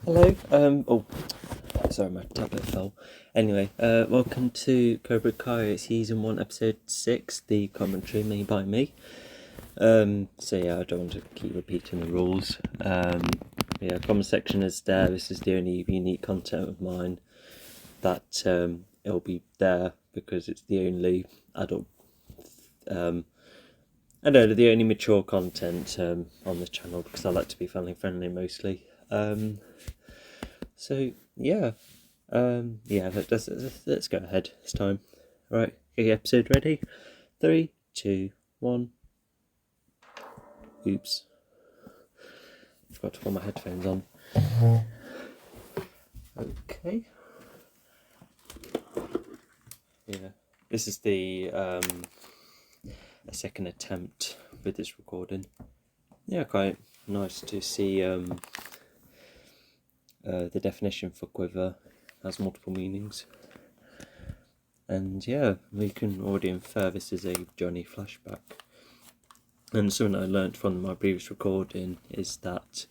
Hello. Oh, sorry, my tablet fell. Anyway, welcome to Cobra Kai season 1, episode 6. The commentary made by me. So yeah, I don't want to keep repeating the rules. Yeah, comment section is there. This is the only unique content of mine that it'll be there because it's the only adult. I know the only mature content on the channel because I like to be family friendly mostly. So yeah, yeah. Let's go ahead. It's time. Right, get your episode ready. 3, 2, 1. Oops, forgot to put my headphones on. Okay. Yeah, this is the a second attempt with this recording. Yeah, quite nice to see the definition for quiver has multiple meanings. And yeah, we can already infer this is a Johnny flashback. And something I learnt from my previous recording is that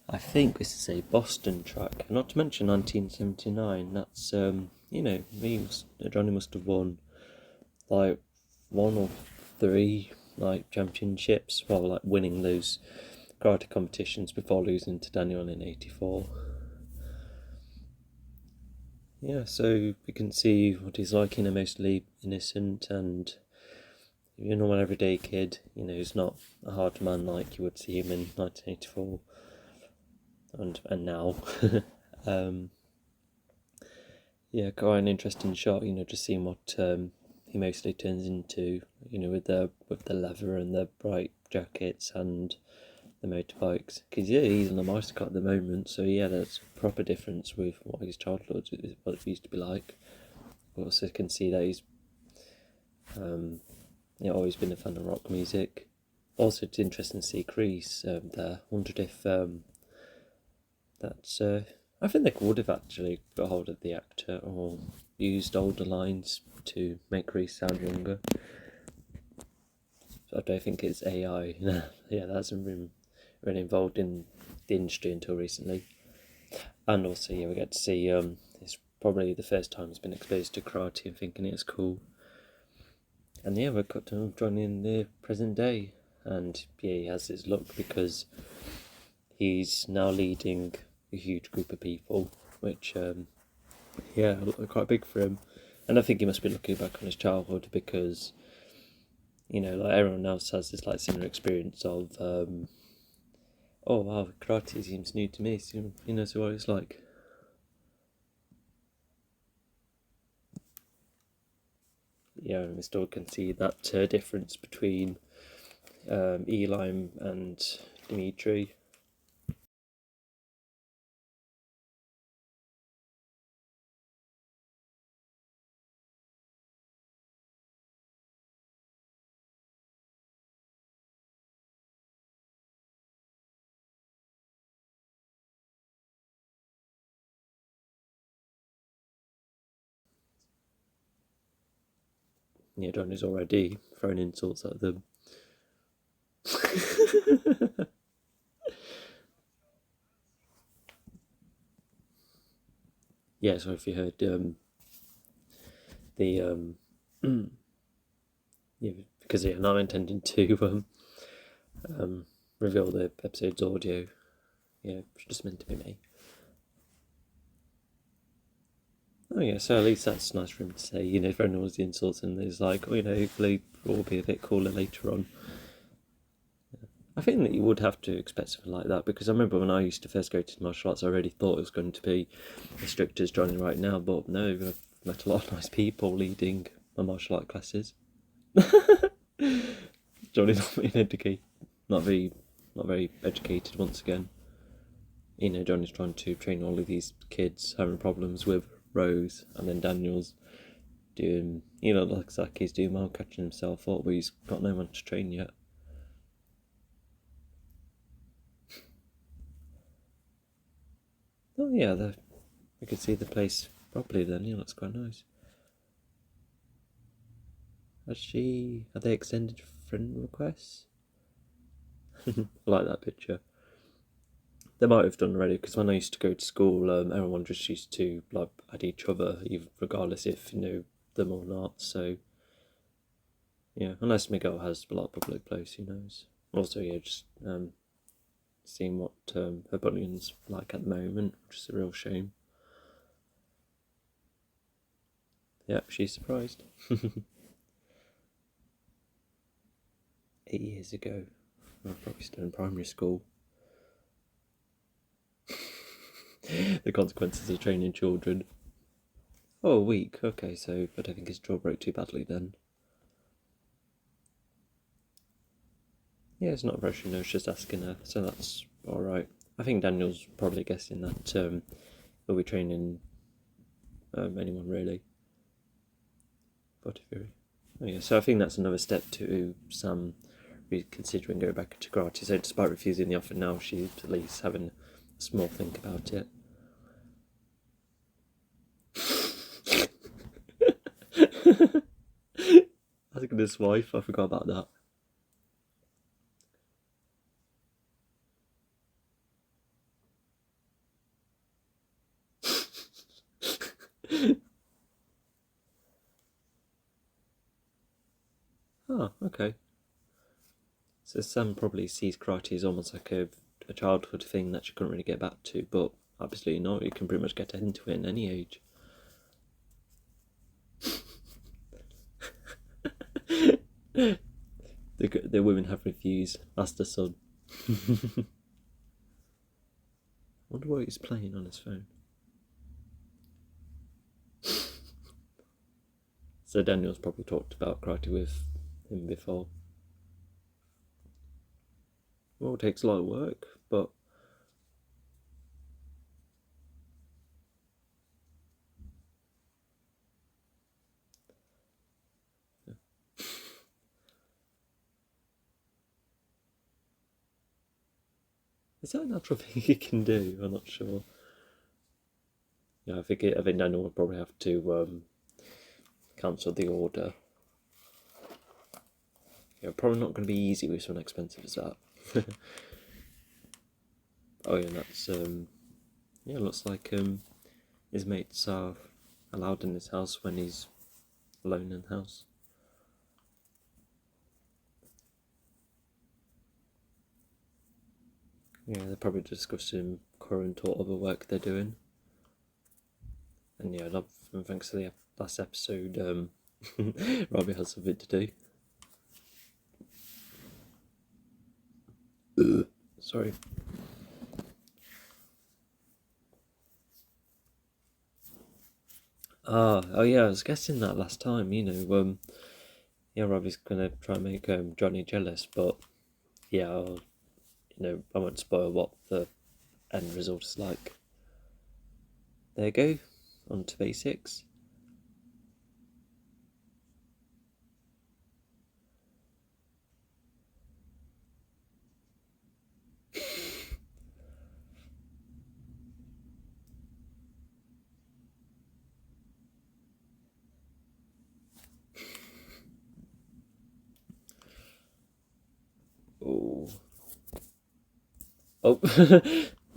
I think this is a Boston track, not to mention 1979. That's, Johnny must have won like 1 or 3 like championships while like winning those karate competitions before losing to Daniel in 84. Yeah, so we can see what he's like, mostly innocent and a normal everyday kid, he's not a hard man like you would see him in 1984 and now. Yeah, quite an interesting shot, just seeing what he mostly turns into, with the leather and the bright jackets and the motorbikes. Because yeah, he's on a motorcycle at the moment, so yeah, that's a proper difference with what his childhood is, what it used to be like. But also can see that he's always been a fan of rock music. Also, it's interesting to see Crease there. Wondered if that's. I think they would have actually got hold of the actor or used older lines to make Crease sound younger. I don't think it's AI. Yeah, that hasn't been really involved in the industry until recently. And also, yeah, we get to see it's probably the first time he's been exposed to karate and thinking it's cool. And yeah, we've got to join in the present day. And yeah, he has his look because he's now leading a huge group of people, which, quite big for him. And I think he must be looking back on his childhood because, like everyone else has this like similar experience of, oh wow, karate seems new to me, so what it's like. Yeah, and we still can see that difference between Eli and Dimitri. Yeah, Johnny's already throwing insults at them. Yeah, so if you heard the yeah, because yeah, now I'm intending to reveal the episode's audio. Yeah, it's just meant to be me. Oh yeah, so at least that's nice for him to say, if everyone knows the insults and there's like, hopefully we'll be a bit cooler later on. I think that you would have to expect something like that because I remember when I used to first go to martial arts, I already thought it was going to be as strict as Johnny right now, but no, I've met a lot of nice people leading my martial art classes. Johnny's not being educated, not very educated once again. Johnny's trying to train all of these kids having problems with Rose, and then Daniel's doing, like Zaki's doing well, catching himself up, but he's got no one to train yet. Oh yeah, we could see the place properly then. Yeah, looks quite nice. Are they extended friend requests? I like that picture. They might have done already, because when I used to go to school, everyone just used to like add each other, even regardless if you knew them or not. So yeah, unless Miguel has a lot of public place, who knows? Also, yeah, just seeing what her bunnion's like at the moment, which is a real shame. Yep, she's surprised. 8 years ago, I was probably still in primary school. The consequences of training children. Oh, a week. Okay, so I don't think his jaw broke too badly then. Yeah, it's not rushing, no, it's just asking her, so that's alright. I think Daniel's probably guessing that he'll be training anyone really. But oh yeah, so I think that's another step to Sam reconsidering going back to karate. So despite refusing the offer now, she's at least having a small think about it. Asking his wife, I forgot about that. Oh, okay. So Sam probably sees karate as almost like a childhood thing that she couldn't really get back to, but absolutely not. You can pretty much get into it in any age. The women have refused. Ask the son. I wonder what he's playing on his phone. So Daniel's probably talked about karate with him before. Well, it takes a lot of work, but is that a natural thing he can do? I'm not sure. Yeah, I think Daniel would probably have to cancel the order. Yeah, probably not going to be easy with something expensive as that. Oh yeah, that's yeah, looks like his mates are allowed in his house when he's alone in the house. Yeah, they're probably discussing current or other work they're doing. And yeah, thanks to the last episode, Robbie has something to do. Sorry. Oh yeah, I was guessing that last time, yeah, Robbie's gonna try and make Johnny jealous, but yeah, I won't spoil what the end result is like. There you go, on to basics. Oh. Oh.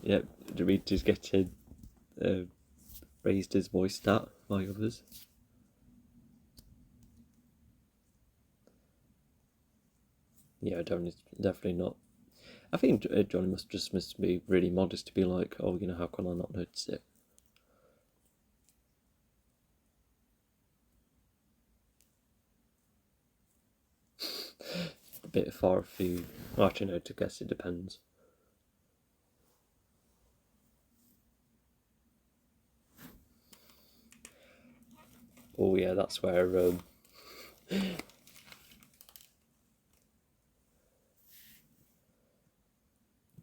Yep, Dimitri's getting raised his voice stat by others. Yeah, Johnny's definitely not. I think Johnny must be really modest to be like, oh, how can I not notice it? A bit far afield. Well, actually, no, to guess it depends. Oh yeah, that's where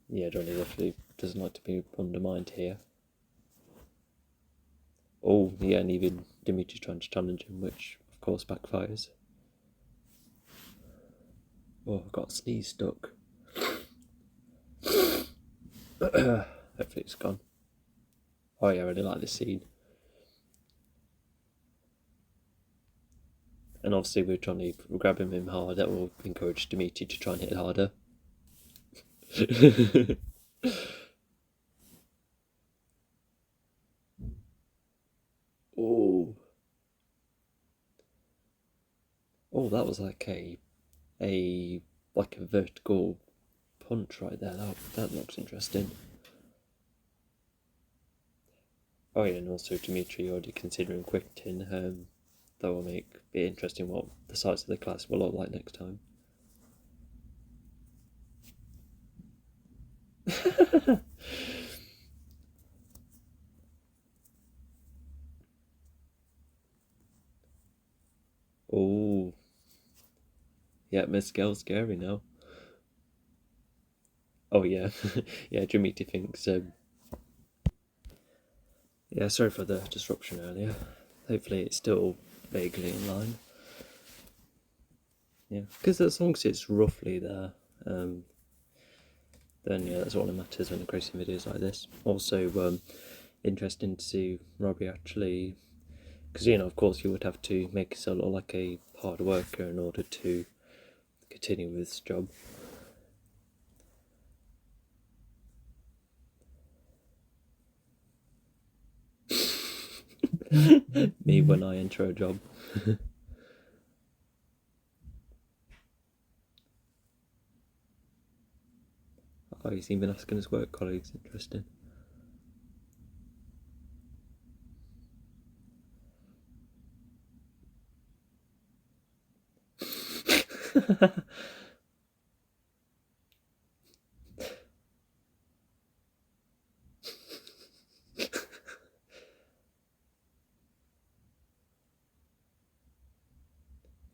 yeah, Johnny definitely doesn't like to be undermined here. Oh yeah, and even Dimitri's trying to challenge him, which of course backfires. Oh, I've got a sneeze stuck. Hopefully it's gone. Oh yeah, I really like this scene. And obviously we're trying to grab him hard, that will encourage Dimitri to try and hit it harder. Oh, that was like a like a vertical punch right there. That looks interesting. Oh yeah, and also Dimitri already considering quitting. That will make it interesting what the size of the class will look like next time. Oh, yeah, Miss Girl's scary now. Oh yeah, yeah. Dimitri thinks. Yeah, sorry for the disruption earlier. Hopefully, it's still vaguely in line. Yeah, because as long as it's roughly there, then yeah, that's all that matters when creating videos like this. Also, interesting to see Robbie actually, because of course, you would have to make yourself look like a hard worker in order to continue with this job. Me when I enter a job. Oh, he's even asking his work colleagues. Interesting.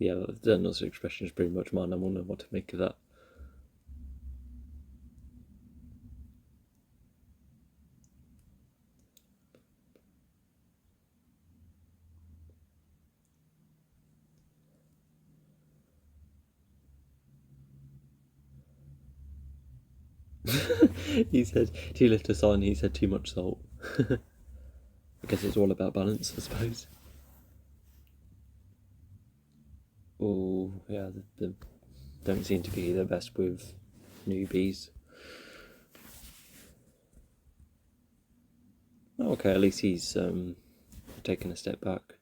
Yeah, Daniel's expression is pretty much mine. I wonder what to make of that. He said too little salt and he said too much salt. I guess it's all about balance, I suppose. Oh, yeah, they don't seem to be the best with newbies. Oh, okay, at least he's taken a step back.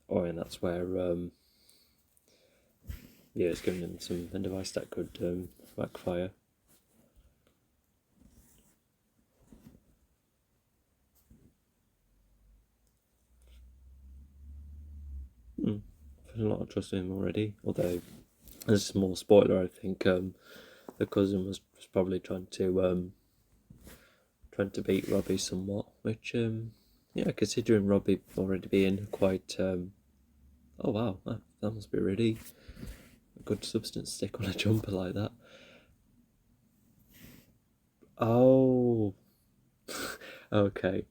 Oh, and that's where yeah, it's giving him some advice that could backfire. I feel a lot of trust in him already. Although, as a small spoiler, I think the cousin was probably trying to beat Robbie somewhat, which yeah, considering Robbie already being quite oh wow, that must be really a good substance stick on a jumper like that. Oh, okay.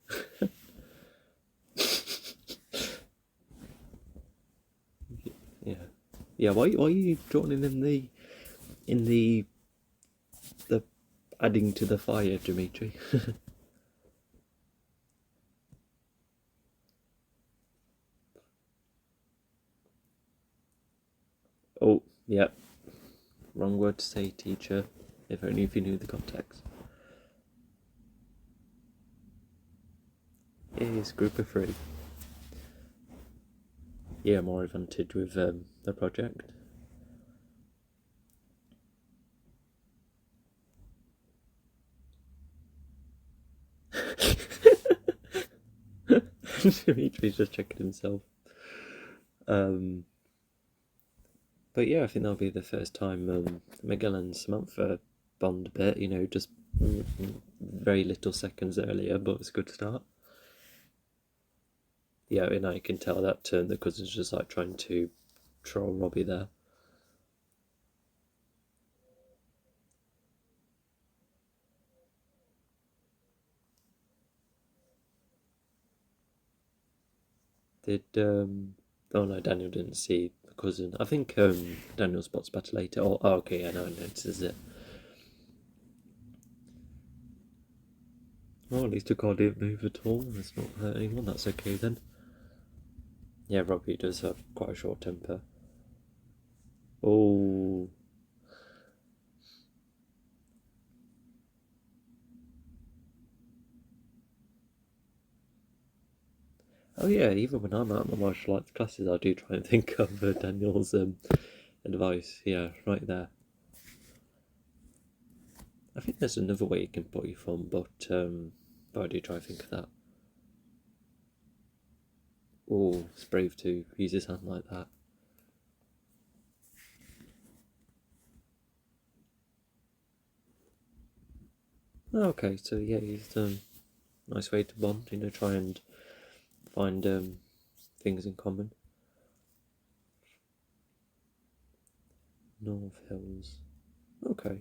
Yeah, yeah. Why are you joining in the adding to the fire, Dimitri? Oh, yeah. Wrong word to say, teacher. If only if you knew the context. It's group of three. Yeah, more advantage with the project. Dimitri's just checking himself. But yeah, I think that'll be the first time Miguel and Samantha bond a bit, just very little seconds earlier, but it's a good start. Yeah, and I can tell that the cousin's just like trying to troll Robbie there. Did oh no, Daniel didn't see the cousin. I think Daniel spots better later. Oh, okay, yeah, no, notices it. Well, at least the car didn't move at all. It's not hurt anyone. That's okay then. Yeah, Robbie does have quite a short temper. Oh, Oh yeah, even when I'm at my martial arts classes, I do try and think of Daniel's advice. Yeah, right there. I think there's another way you can put your thumb, but I do try and think of that. Oh, it's brave to use his hand like that. Okay, so yeah, he's nice way to bond. Try and find things in common. North Hills. Okay.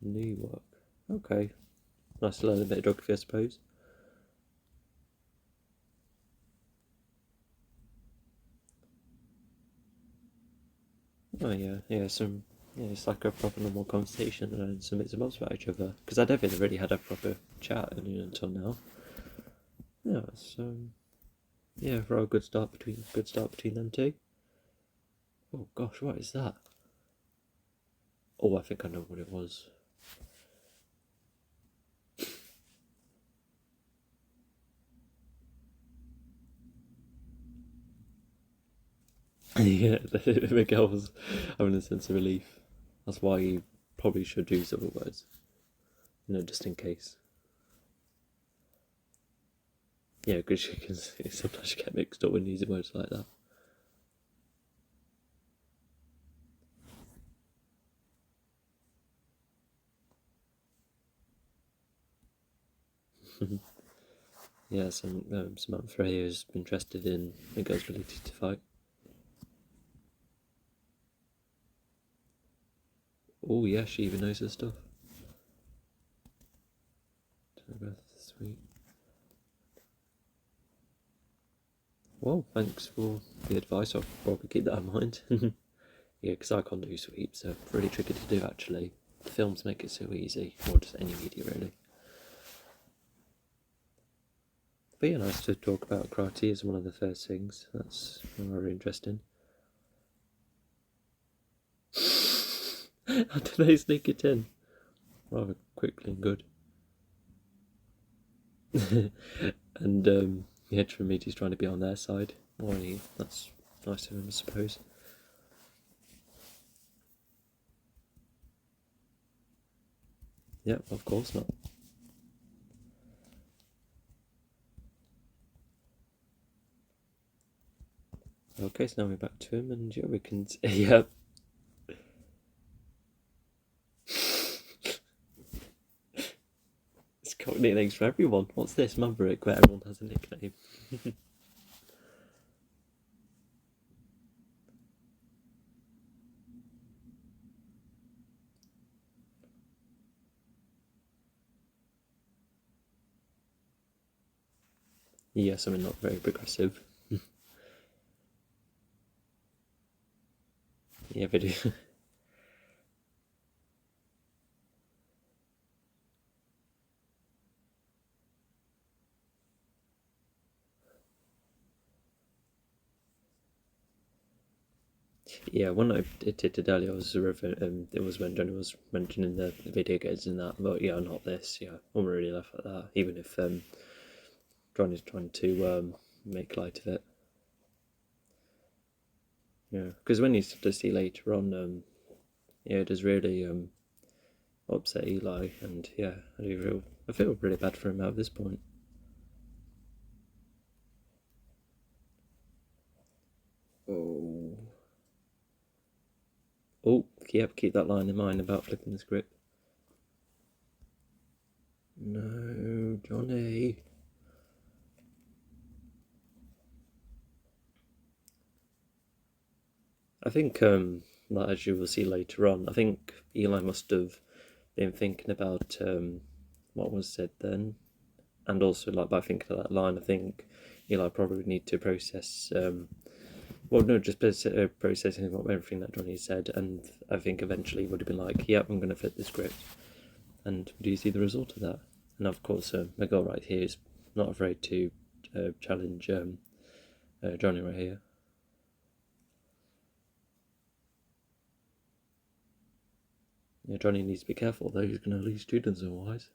Newark. Okay. Nice to learn a bit of geography, I suppose. Oh yeah, yeah. It's like a proper normal conversation and some bits and bobs about each other. Because I don't think they've really had a proper chat until now. Yeah. So yeah, for a good start between them two. Oh gosh, what is that? Oh, I think I know what it was. Yeah, the girl's having a sense of relief. That's why you probably should use other words. Just in case. Yeah, because you can sometimes get mixed up when using words like that. Yeah, Samantha Freya is interested in a girl's ability to fight. Oh yeah, she even knows her stuff. Sweet. Well, thanks for the advice. I'll probably keep that in mind. Yeah, because I can't do sweeps, so really tricky to do actually. The films make it so easy, or just any media really. But yeah, nice to talk about karate as one of the first things. That's very interesting. How do they sneak it in? Rather quickly and good. And yeah, Trimiti's trying to be on their side. Well, that's nice of him, I suppose. Yeah, of course not. Okay, so now we're back to him, and yeah, we can. Yeah. It's got nicknames for everyone. What's this? Maverick, where everyone has a nickname. Yeah, something not very progressive. Yeah, video. Yeah, one I did earlier was it was when Johnny was mentioning the video games and that, but yeah, not this. Yeah, I wouldn't really laugh at that, even if Johnny's trying to make light of it. Yeah, because when you to see later on, yeah, it does really upset Eli, and yeah, I feel really bad for him at this point. Oh, oh, yep, keep that line in mind about flipping the script. No, Johnny. I think, like, as you will see later on, I think Eli must have been thinking about what was said then, and also like by thinking of that line, I think Eli probably need to process. Well, no, just processing everything that Johnny said, and I think eventually would have been like, "Yep, I'm going to fit the script." And do you see the result of that? And of course, Miguel right here is not afraid to challenge Johnny right here. Yeah, Johnny needs to be careful though. He's going to lose students otherwise.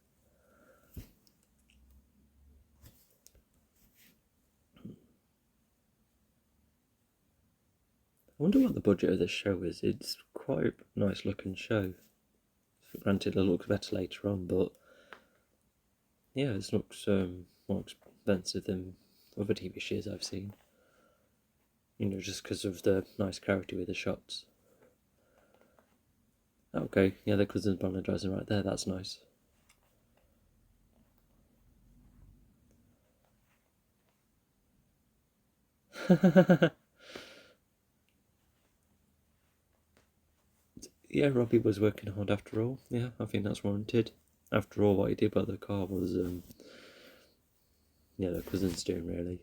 wonder what the budget of this show is. It's quite a nice looking show. Granted, it looks better later on, but yeah, it looks more expensive than other TV shows I've seen. You know, just because of the nice clarity with the shots. Okay, yeah, the cousin's apologising right there, that's nice. Yeah, Robbie was working hard after all. Yeah, I think that's warranted. After all, what he did by the car was, yeah, the cousin's doing really.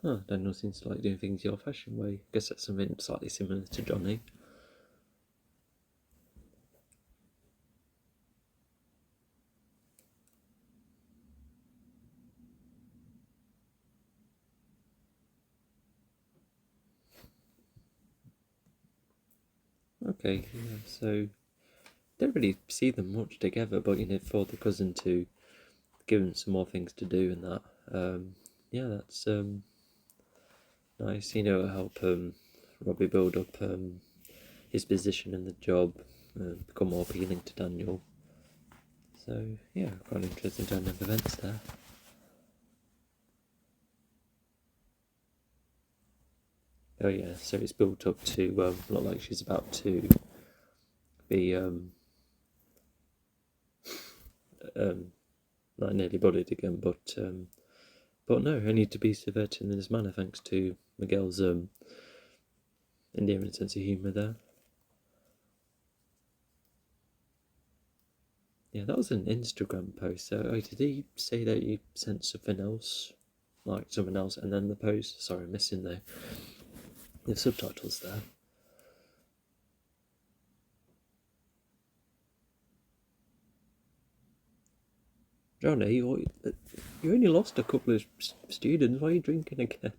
Huh, Daniel seems to like doing things the old-fashioned way. Guess that's something slightly similar to Johnny. Okay, yeah, so don't really see them much together, but you know, for the cousin to give him some more things to do and that, yeah, that's nice. You know, it'll help Robbie build up his position in the job, become more appealing to Daniel. So yeah, quite interesting turn of events there. Oh yeah, so it's built up to look like she's about to be not nearly bullied again, but no, only to be subverted in this manner thanks to Miguel's endearing sense of humour there. Yeah, that was an Instagram post. So, did he say that you sent something else, like someone else, and then the post? Sorry, I'm missing the subtitles there. Johnny, you only lost a couple of students. Why are you drinking again?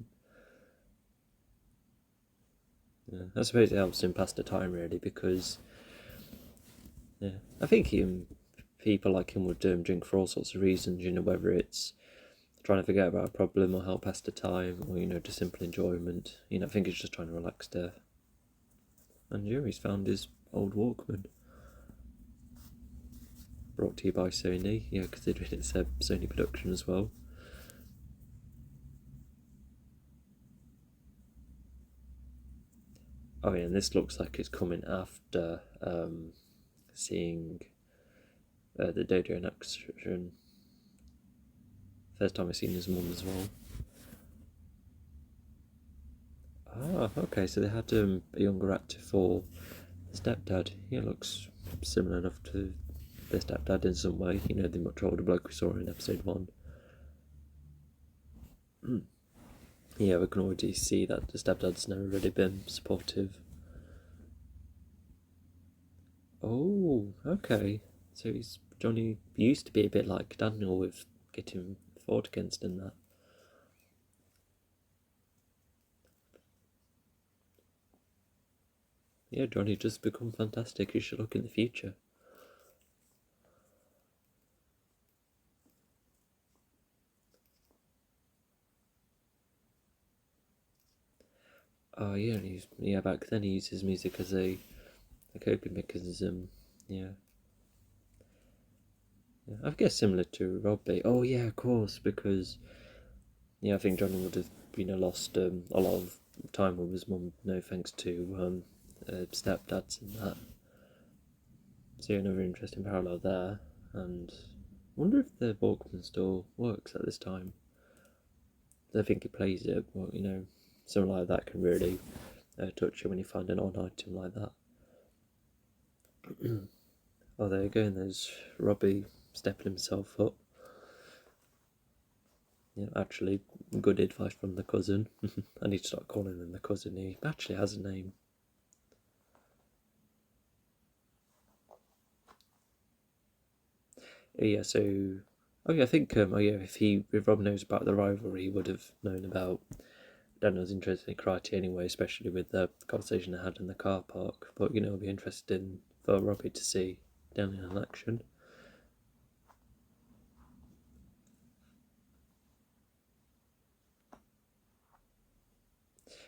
Yeah, I suppose it helps him pass the time really, because yeah, I think people like him would drink for all sorts of reasons. You know, whether it's trying to forget about a problem or help pass the time, or you know, just simple enjoyment. You know, I think he's just trying to relax there. And yeah, he's found his old Walkman. Brought to you by Sony, yeah, considering it's a Sony production as well. Oh yeah, and this looks like it's coming after seeing the Dodo in action. First time I've seen his mum as well. Ah, okay, so they had a younger actor for the stepdad. He looks similar enough to their stepdad in some way. You know, the much older bloke we saw in episode 1. Yeah, we can already see that the stepdad's never really been supportive. Oh, okay. So Johnny used to be a bit like Daniel with getting fought against in that. Yeah, Johnny just become fantastic. You should look in the future. Oh yeah, back then he used his music as a coping mechanism. Yeah. Yeah, I guess similar to Robbie. Oh yeah, of course, because yeah, I think Johnny would have lost a lot of time with his mum, no thanks to stepdads and that. So yeah, another interesting parallel there. And I wonder if the Walkman still works at this time. I don't think he plays it, but you know, something like that can really touch you when you find an odd item like that. Oh, there you go, and there's Robbie stepping himself up. Yeah, actually, good advice from the cousin. I need to start calling him the cousin. He actually has a name. Yeah, so I think if Rob knows about the rivalry, he would have known about Daniel's interest in karate anyway, especially with the conversation I had in the car park. But it'll be interesting for Robbie to see Daniel in action.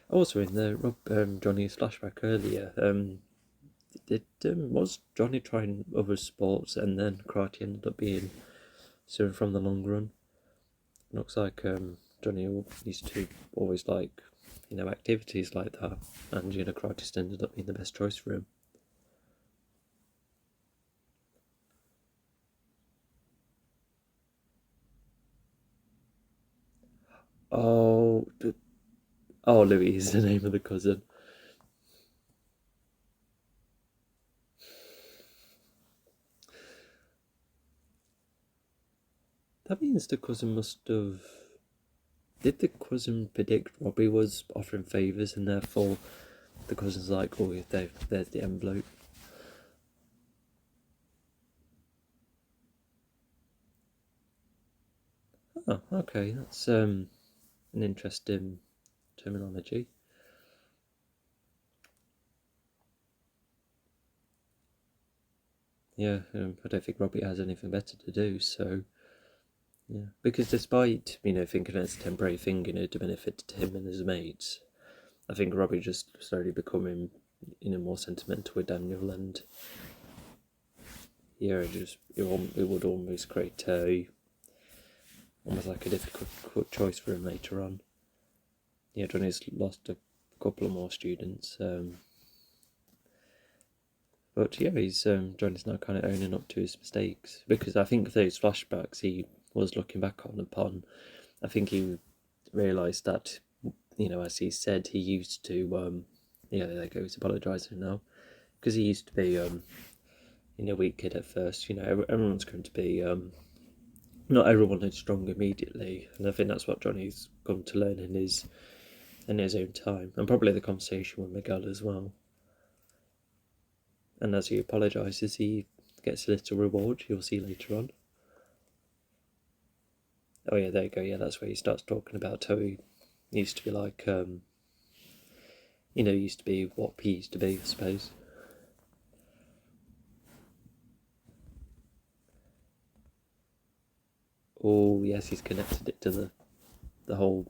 Also, in the Johnny's flashback earlier, was Johnny trying other sports and then karate ended up being something from the long run? Looks like Johnny used to always like activities like that, and karate just ended up being the best choice for him. Oh, Louis is the name of the cousin. That means the cousin must have. Did the cousin predict Robbie was offering favours, and therefore the cousin's like, "Oh, there's the envelope." Oh, okay, that's an interesting terminology. Yeah, I don't think Robbie has anything better to do, so yeah. Because despite thinking it's a temporary thing, to benefit to him and his mates, I think Robbie just slowly becoming more sentimental with Daniel, and yeah, it would almost create almost like a difficult choice for him later on. Yeah, Johnny's lost a couple of more students, but yeah, Johnny's now kind of owning up to his mistakes, because I think those flashbacks he was looking back upon, I think he realised that as he said, he used to there goes apologising now, because he used to be weak kid at first. Everyone's going to be not everyone is strong immediately, and I think that's what Johnny's come to learn in his own time, and probably the conversation with Miguel as well. And as he apologises, he gets a little reward. You'll see later on. Oh yeah, there you go. Yeah, that's where he starts talking about how he used to be like, used to be what P used to be, I suppose. Oh yes, he's connected it to the whole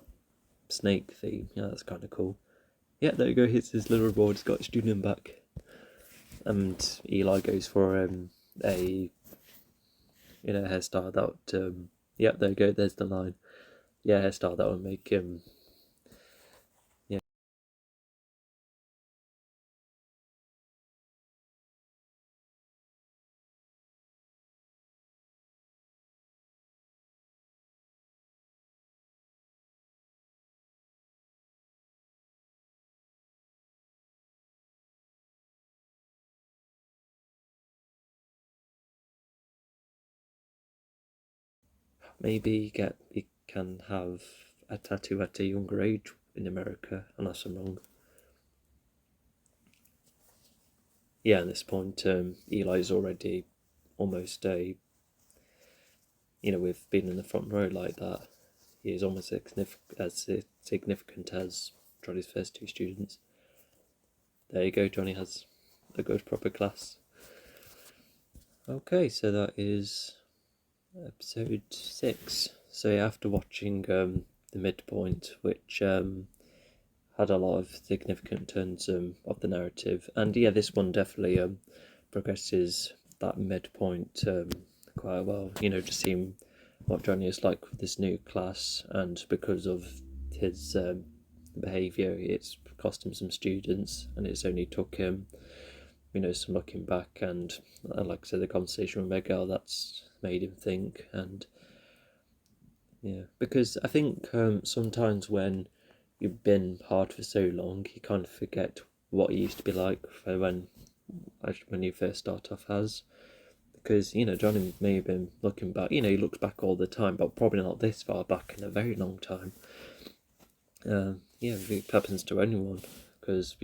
snake theme. Yeah, that's kind of cool. Yeah, there you go. Here's his little reward. He's got his student back, and Eli goes for a hairstyle that yeah, there you go. There's the line. Yeah, hairstyle that would make him. Yeah. Maybe he can have a tattoo at a younger age in America, unless I'm wrong. Yeah, at this point, Eli's already almost with being in the front row like that, he is almost as significant as Johnny's first two students. There you go, Johnny has a good proper class. Okay, so that is episode 6. So yeah, after watching the midpoint, which had a lot of significant turns of the narrative, and yeah, this one definitely progresses that midpoint quite well. Just seeing what Johnny is like with this new class, and because of his behaviour, it's cost him some students, and it's only took him some looking back, and like I said, the conversation with Miguel, that's made him think. And yeah, because I think sometimes when you've been hard for so long, you kind of forget what it used to be like for when you first start off as. Because Johnny may have been looking back, he looks back all the time, but probably not this far back in a very long time. Yeah, it happens to anyone, because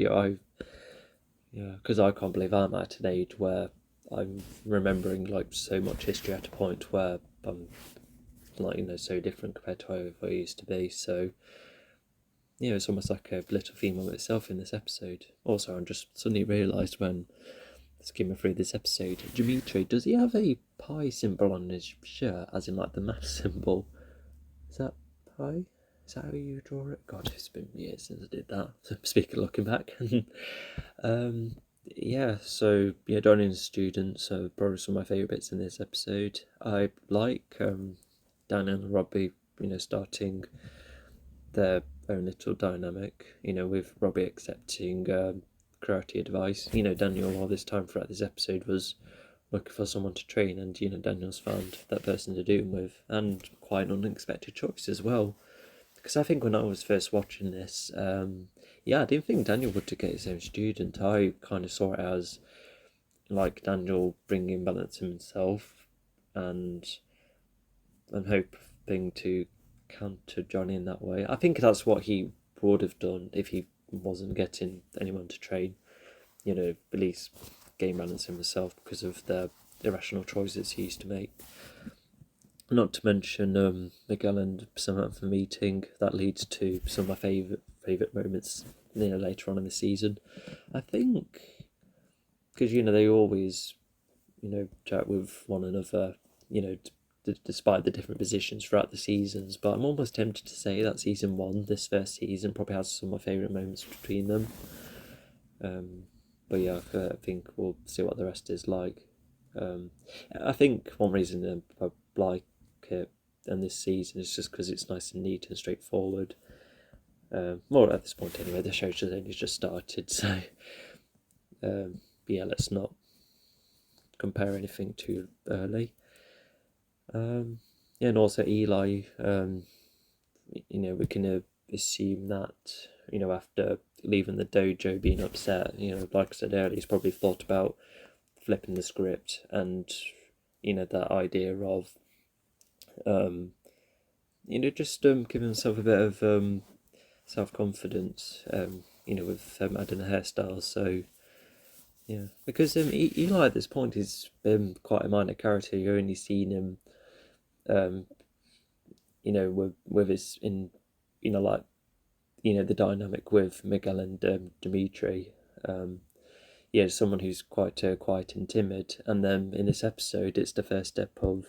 I can't believe I'm at an age where I'm remembering like so much history at a point where I'm like, you know, so different compared to how I used to be. So yeah, it's almost like a little theme of itself in this episode. Also, I just suddenly realised when skimming through this episode, Dimitri, does he have a pi symbol on his shirt, as in like the math symbol? Is that pi? Is that how you draw it? God, it's been years since I did that. Speaking of looking back. Yeah, so yeah, Donnie and the students are probably some of my favourite bits in this episode. I like Daniel and Robbie, you know, starting their own little dynamic, you know, with Robbie accepting karate advice. You know, Daniel all this time throughout this episode was looking for someone to train, and you know, Daniel's found that person to do him with, and quite an unexpected choice as well. Because I think when I was first watching this, yeah, I didn't think Daniel would to get his own student. I kind of saw it as like Daniel bringing balance to himself, and hoping to counter Johnny in that way. I think that's what he would have done if he wasn't getting anyone to train. You know, at least gain balance himself because of the irrational choices he used to make. Not to mention Miguel and Samantha meeting, that leads to some of my favourite moments, you know, later on in the season. I think because, you know, they always, you know, chat with one another, you know, despite the different positions throughout the seasons, but I'm almost tempted to say that season 1, this first season, probably has some of my favourite moments between them. But yeah, I think we'll see what the rest is like. I think one reason I like it and this season is just because it's nice and neat and straightforward. More at this point anyway, the show's only just started, so yeah, let's not compare anything too early. Yeah, and also Eli, you know, we can assume that, you know, after leaving the dojo being upset, you know, like I said earlier, he's probably thought about flipping the script, and, you know, that idea of, you know, just giving himself a bit of self-confidence, you know, with adding a hairstyle. So yeah, because Eli at this point is quite a minor character. You've only seen him, you know, with his in, you know, like, you know, the dynamic with Miguel and Dimitri. Yeah, someone who's quite quiet and timid, and then in this episode, it's the first step of,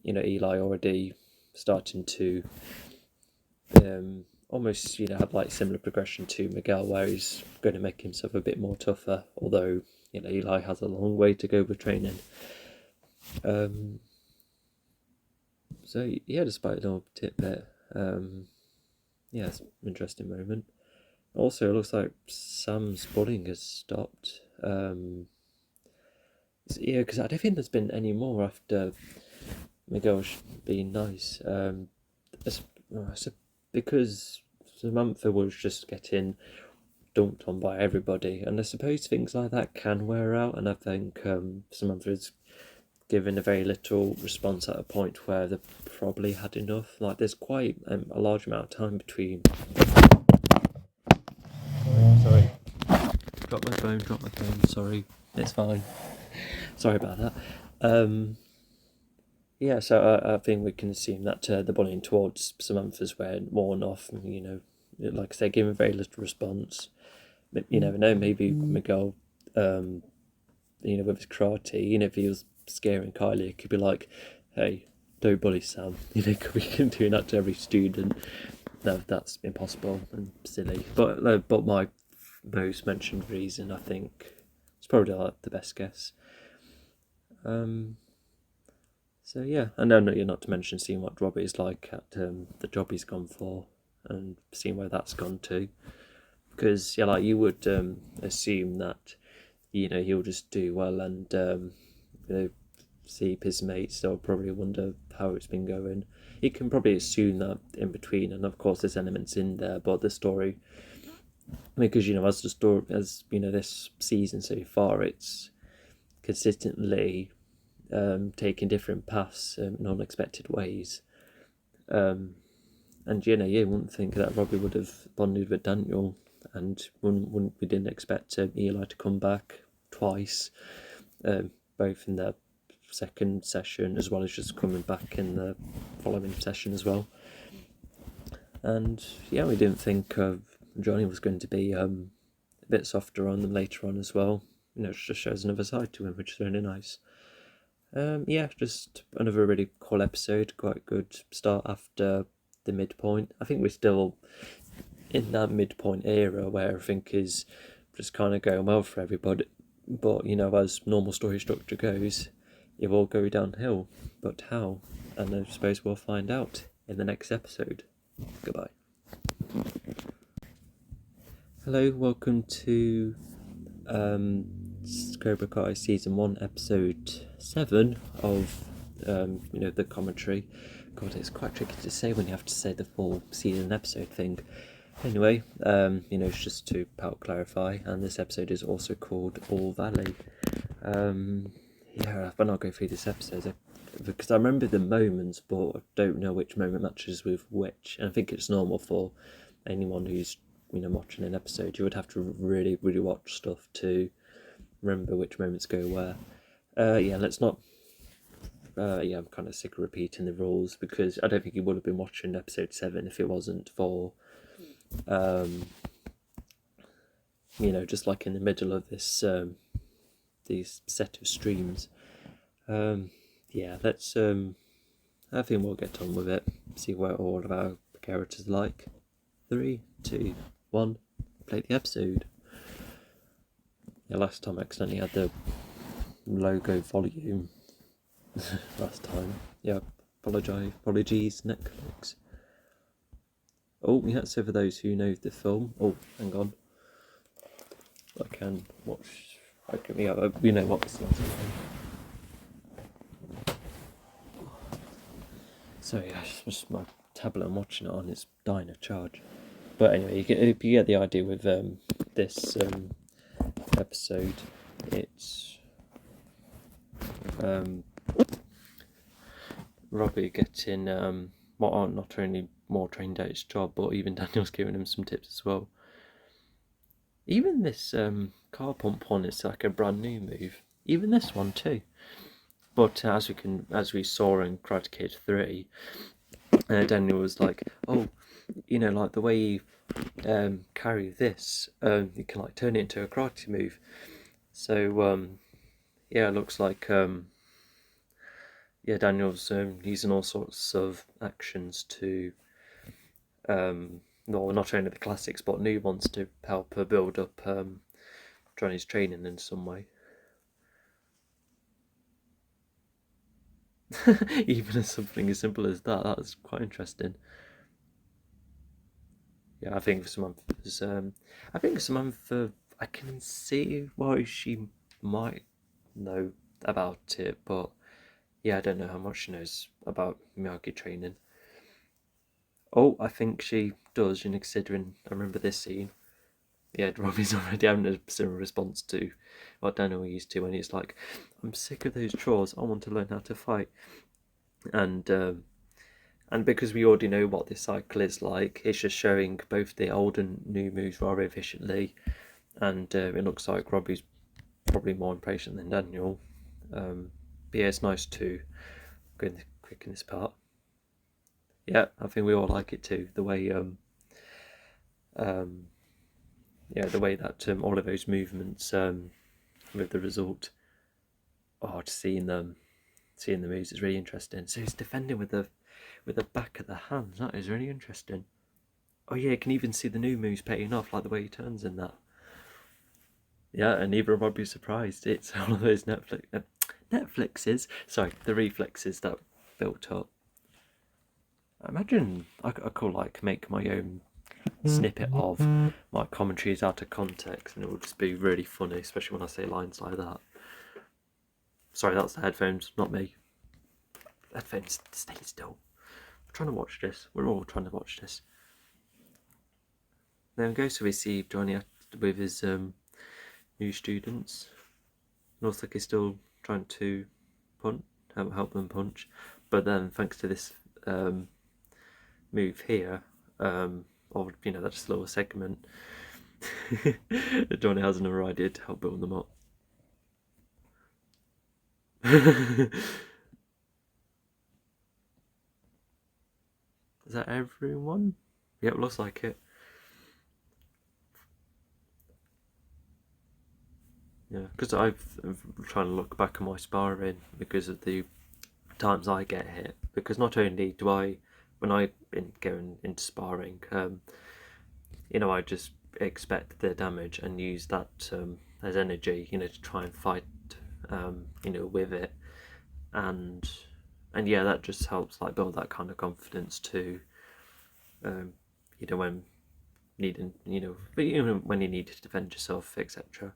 you know, Eli already starting to almost, you know, have like similar progression to Miguel, where he's going to make himself a bit more tougher. Although, you know, Eli has a long way to go with training. So yeah, despite a little tidbit, yeah, it's an interesting moment. Also, it looks like Sam's bullying has stopped. Yeah, because I don't think there's been any more after Miguel being nice. Because Samantha was just getting dunked on by everybody, and I suppose things like that can wear out, and I think Samantha's given a very little response at a point where they've probably had enough. Like, there's quite a large amount of time between... Sorry. Drop my phone, sorry. It's fine. Sorry about that. Yeah, so I think we can assume that the bullying towards Samantha's worn off, you know, like I said, giving very little response. You never know, maybe Miguel, you know, with his karate, you know, if he was scaring Kylie, it could be like, hey, don't bully Sam, you know, we can do that to every student. No, that's impossible and silly. But my most mentioned reason, I think, is probably like the best guess. So yeah, and then you're not to mention seeing what Robbie's like at the job he's gone for, and seeing where that's gone to. Because yeah, like you would assume that, you know, he'll just do well and you know, see his mates. They'll probably wonder how it's been going. You can probably assume that in between, and of course there's elements in there, but the story, because, you know, as you know, this season so far, it's consistently taking different paths in unexpected ways. And, you know, you wouldn't think that Robbie would have bonded with Daniel, and we didn't expect Eli to come back twice. both in the second session as well as just coming back in the following session as well. And yeah, we didn't think Johnny was going to be a bit softer on them later on as well. It just shows another side to him, which is really nice. Yeah, just another really cool episode. Quite good start after the midpoint. I think we're still in that midpoint era where everything is just kind of going well for everybody. But, as normal story structure goes, it will go downhill. But how? And I suppose we'll find out in the next episode. Goodbye. Hello, welcome to Cobra Kai Season 1, Episode 7 of, the commentary. God, it's quite tricky to say when you have to say the full season episode thing. Anyway, it's just to help clarify, and this episode is also called All Valley. But I'll go through this episode because I remember the moments, but I don't know which moment matches with which. And I think it's normal for anyone who's watching an episode. You would have to really, really watch stuff to remember which moments go where. Let's not. I'm kind of sick of repeating the rules because I don't think you would have been watching episode 7 if it wasn't for. Just like in the middle of this these set of streams. Let's I think we'll get on with it, see what all of our characters like. 3, 2, 1, play the episode. Last time I accidentally had the logo volume last time. Apologies Netflix. So for those who know the film, hang on. I can watch. You know what this is. Sorry, just my tablet I'm watching it on is dying of charge. But anyway, you get the idea with this episode. It's Robbie getting not only more trained at his job, but even Daniel's giving him some tips as well. Even this car pump one is like a brand new move. Even this one too. But as we saw in Karate Kid 3, Daniel was like, like the way you carry this, you can like turn it into a karate move. So it looks like Daniel's using all sorts of actions to not only the classics but new ones to help build up Johnny's training in some way. Even as something as simple as that's quite interesting. I think Samantha, I can see why she might know about it, but I don't know how much she knows about Miyagi training. I think she does, considering I remember this scene. Robbie's already having a similar response to what Daniel used to when he's like, I'm sick of those chores, I want to learn how to fight. And because we already know what this cycle is like, it's just showing both the old and new moves rather efficiently. And it looks like Robbie's probably more impatient than Daniel. It's nice to go quick in this part. I think we all like it too. The way the way that all of those movements with the result. Just seeing the moves is really interesting. So he's defending with the back of the hands. That is really interesting. You can even see the new moves paying off, like the way he turns in that. And neither of Robbie's surprised. It's all of those Netflixes. Sorry, the reflexes that built up. I imagine I could like make my own snippet of my commentaries out of context, and it would just be really funny, especially when I say lines like that. Sorry, that's the headphones, not me. Headphones, stay still. I'm trying to watch this. We're all trying to watch this. Then goes to receive Johnny with his new students. It looks like he's still trying to help them punch. But then, thanks to this move here, that slower segment, Johnny has another idea to help build them up. Is that everyone? Yep, looks like it. Yeah, because I'm trying to look back at my sparring because of the times I get hit. Because not only do I, when I go into sparring, I just expect the damage and use that as energy, to try and fight, with it, and yeah, that just helps like build that kind of confidence too. When needing, when you need to defend yourself, etc.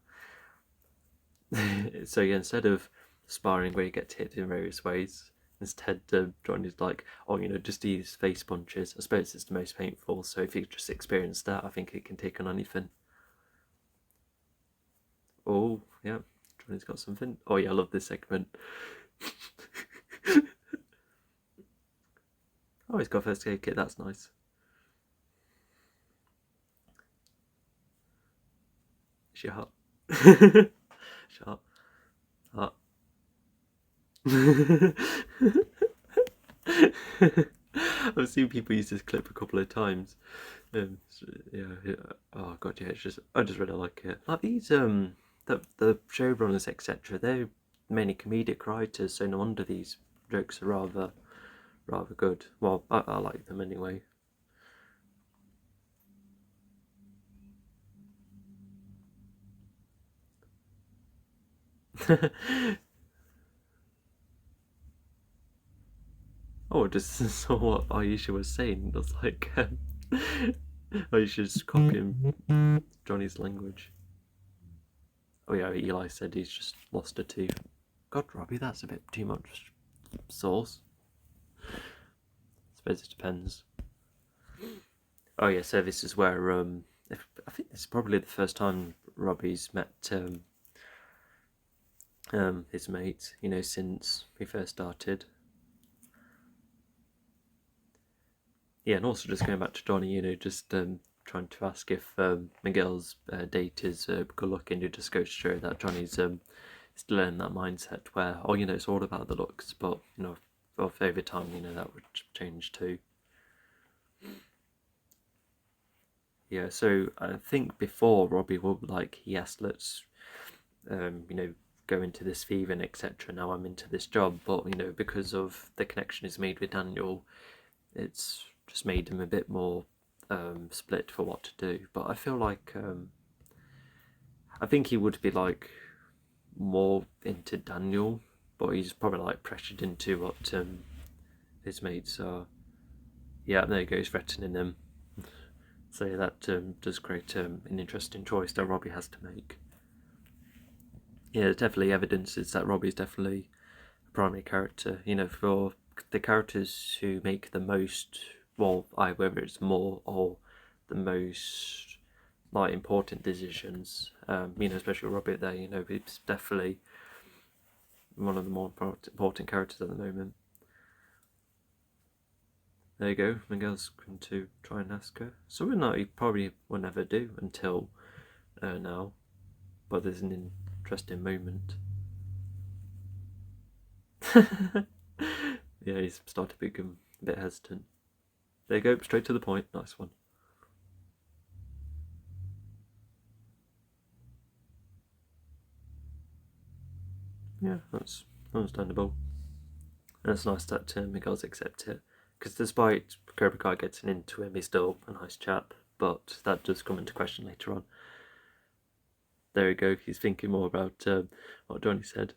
So yeah, instead of sparring where you get hit in various ways, instead John is like, oh, just use face punches. I suppose it's the most painful, so if you just experience that, I think it can take on anything. Oh yeah, Johnny's got something. Oh yeah, I love this segment. Oh, he's got a first aid kit, that's nice. Shut. Shut. Hot. I've seen people use this clip a couple of times. Yeah. Oh god, yeah. I just really like it. Like these, the showrunners, etc. They're mainly comedic writers, so no wonder these jokes are rather good. Well, I like them anyway. Oh, just saw what Aisha was saying. It was like, Aisha's copying Johnny's language. Oh yeah, Eli said he's just lost a tooth. God, Robbie, that's a bit too much sauce. I suppose it depends. Oh yeah, so this is where I think this is probably the first time Robbie's met his mate. Since we first started. Yeah, and also just going back to Johnny, just trying to ask if Miguel's date is good looking. It just goes to show that Johnny's still in that mindset where, it's all about the looks, but over time, that would change too. Yeah, so I think before Robbie would like, yes, let's go into this thieving, etc. Now I'm into this job, but because of the connection he's made with Daniel, it's just made him a bit more split for what to do. But I feel like I think he would be like more into Daniel, but he's probably like pressured into what his mates are. Yeah, there he goes, threatening him. So that does create an interesting choice that Robbie has to make. Yeah, there's definitely evidences that Robbie's definitely a primary character. For the characters who make the most, well, whether it's more or the most like important decisions, especially Robbie there, it's definitely one of the more important characters at the moment. There you go, Miguel's going to try and ask her something that he probably will never do until now, but there's an interesting moment. Yeah, he's started to become a bit hesitant. There you go, straight to the point, nice one. Yeah, that's understandable. And it's nice that Miguel's accepted it, because despite Cobra Kai getting into him, he's still a nice chap, but that does come into question later on. There we go, he's thinking more about what Johnny said.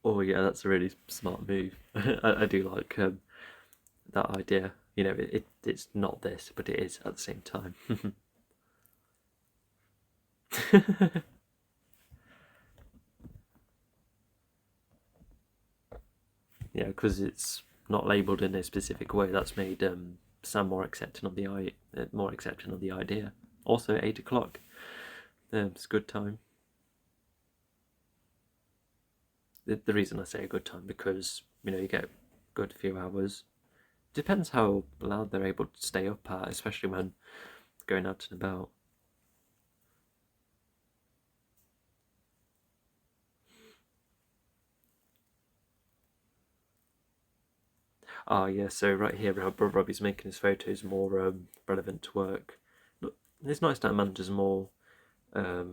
Oh yeah, that's a really smart move. I do like that idea. It's not this, but it is at the same time. Yeah, because it's not labelled in a specific way. That's made Sam more accepting of the idea. Also, 8 o'clock. It's a good time. The reason I say a good time because you get a good few hours. Depends how loud they're able to stay up at, especially when going out and about. Oh yeah, so right here, Robbie's making his photos more relevant to work. Look, it's nice that manager's more a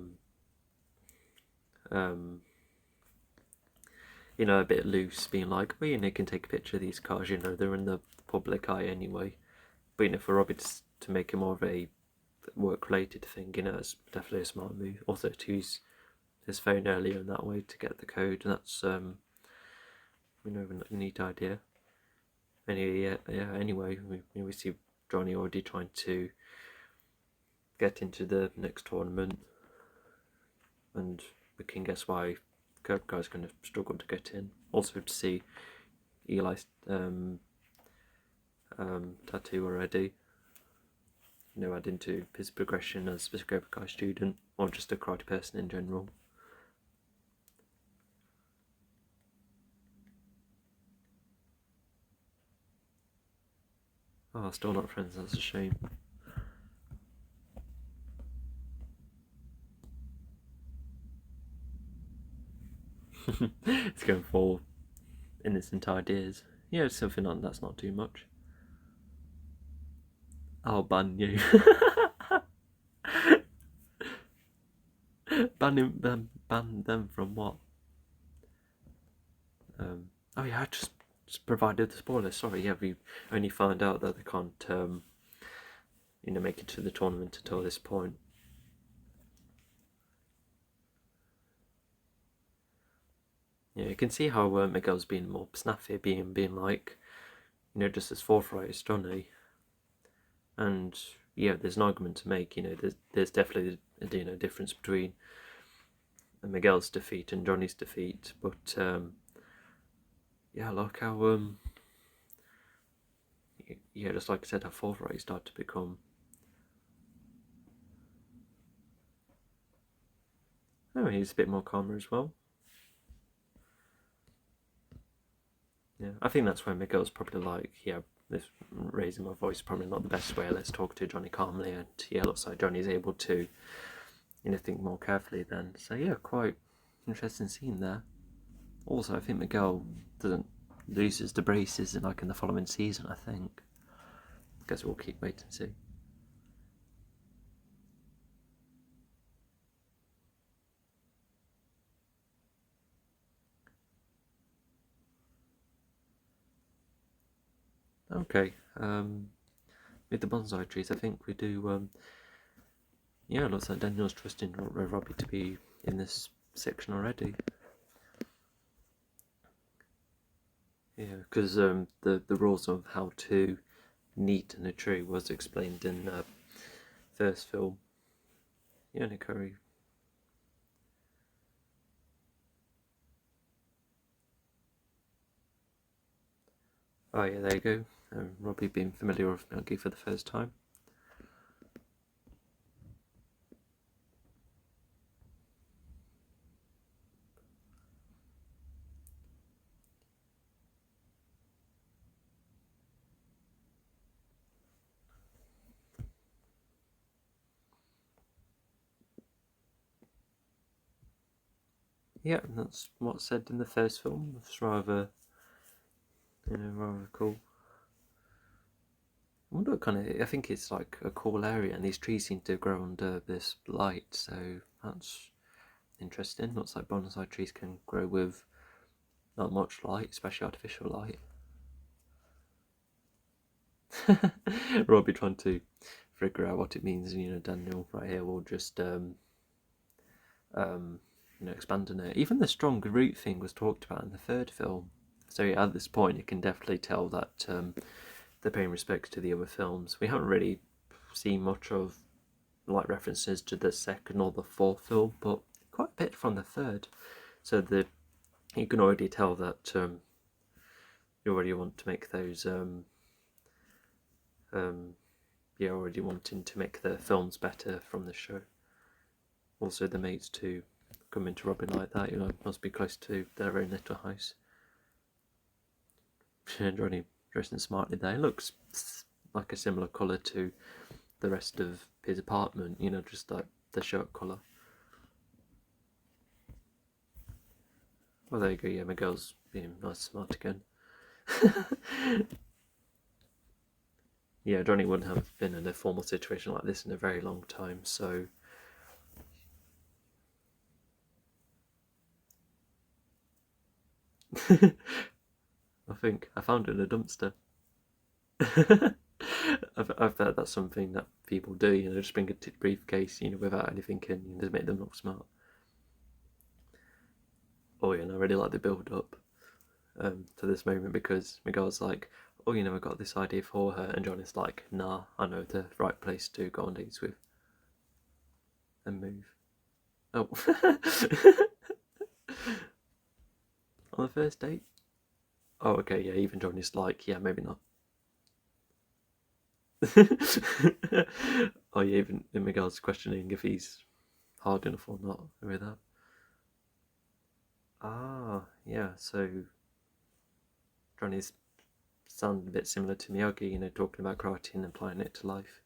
bit loose, being like, well, you can take a picture of these cars, they're in the public eye anyway. But for Robbie to make it more of a work-related thing, it's definitely a smart move. Also to use his phone earlier in that way to get the code, and that's a neat idea. Anyway, we see Johnny already trying to get into the next tournament, and we can guess why Cobra Kai's going to struggle to get in. Also to see Eli's tattoo already, adding to his progression as a Cobra Kai student, or just a karate person in general. Oh, still not friends, that's a shame. It's going for innocent ideas. Yeah, it's something that's not too much. I'll ban you. ban them from what? Oh yeah, I just provided the spoilers. Sorry, yeah, we only find out that they can't, make it to the tournament until this point. Yeah, you can see how Miguel's being more snappy, being like, just as forthright as Johnny. And yeah, there's an argument to make. There's definitely a difference between Miguel's defeat and Johnny's defeat, but yeah, look how just like I said, how forthright he started to become. Oh, he's a bit more calmer as well. Yeah, I think that's where Miguel's probably like, yeah, this raising my voice is probably not the best way. Let's talk to Johnny calmly, and yeah, looks like Johnny's able to, think more carefully then. So yeah, quite interesting scene there. Also, I think Miguel loses the braces in the following season. I think. Guess we'll keep waiting and see. Okay, with the bonsai trees, I think we do. Yeah, it looks like Daniel's trusting Robbie to be in this section already. Yeah, because the rules of how to neaten a tree was explained in the first film. Yeah, Nikori. Oh yeah, there you go. Robbie being familiar with Miyagi for the first time. Yeah, that's what's said in the first film. It's rather, rather cool. I wonder what kind of. I think it's like a cool area, and these trees seem to grow under this light, so that's interesting. Looks like bonsai trees can grow with not much light, especially artificial light. Robbie trying to figure out what it means, Daniel right here will just expand on it. Even the strong root thing was talked about in the third film. So yeah, at this point, you can definitely tell that they're paying respect to the other films. We haven't really seen much of references to the second or the fourth film, but quite a bit from the third. So you can already tell that you already want to make those. You're already wanting to make the films better from the show. Also, the mates to come into Robin like that, must be close to their own little house. Johnny dressing smartly there. It looks like a similar colour to the rest of his apartment, just like the shirt colour. Well, there you go, yeah, Miguel's being nice smart again. yeah, Johnny wouldn't have been in a formal situation like this in a very long time, so... I think I found it in a dumpster. I've heard that's something that people do, you know, just bring a briefcase, you know, without anything in, you know, to make them look smart. Oh yeah, and I really like the build up to this moment, because Miguel's like, oh, you know, I got this idea for her, and Johnny's like, nah, I know the right place to go on dates with and move. Oh. On the first date? Oh, okay, yeah, even Johnny's like, yeah, maybe not. Oh, yeah, even Miguel's questioning if he's hard enough or not with that. Ah, yeah, so Johnny's sound a bit similar to Miyagi, you know, talking about karate and applying it to life.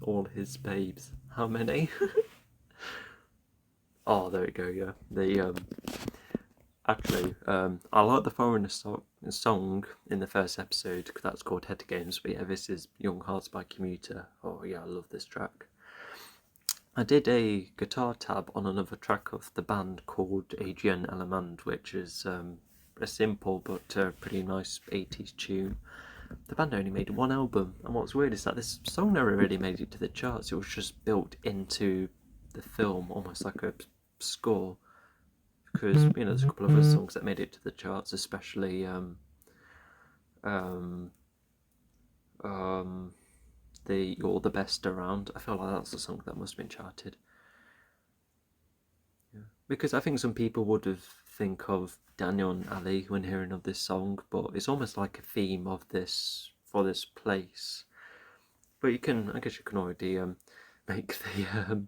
All his babes. How many? Oh, there we go, yeah. Actually, I like the foreigner song in the first episode, because that's called Head Games, but yeah, this is Young Hearts by Commuter. Oh yeah, I love this track. I did a guitar tab on another track of the band called Adrian Element, which is a simple but pretty nice 80s tune. The band only made one album, and what's weird is that this song never really made it to the charts. It was just built into the film, almost like a score, because, you know, there's a couple of other songs that made it to the charts, especially the You're the Best Around. I feel like that's a song that must have been charted. Yeah. Because I think some people would have think of Daniel and Ali when hearing of this song, but it's almost like a theme of this for this place. But you can, I guess you can already make the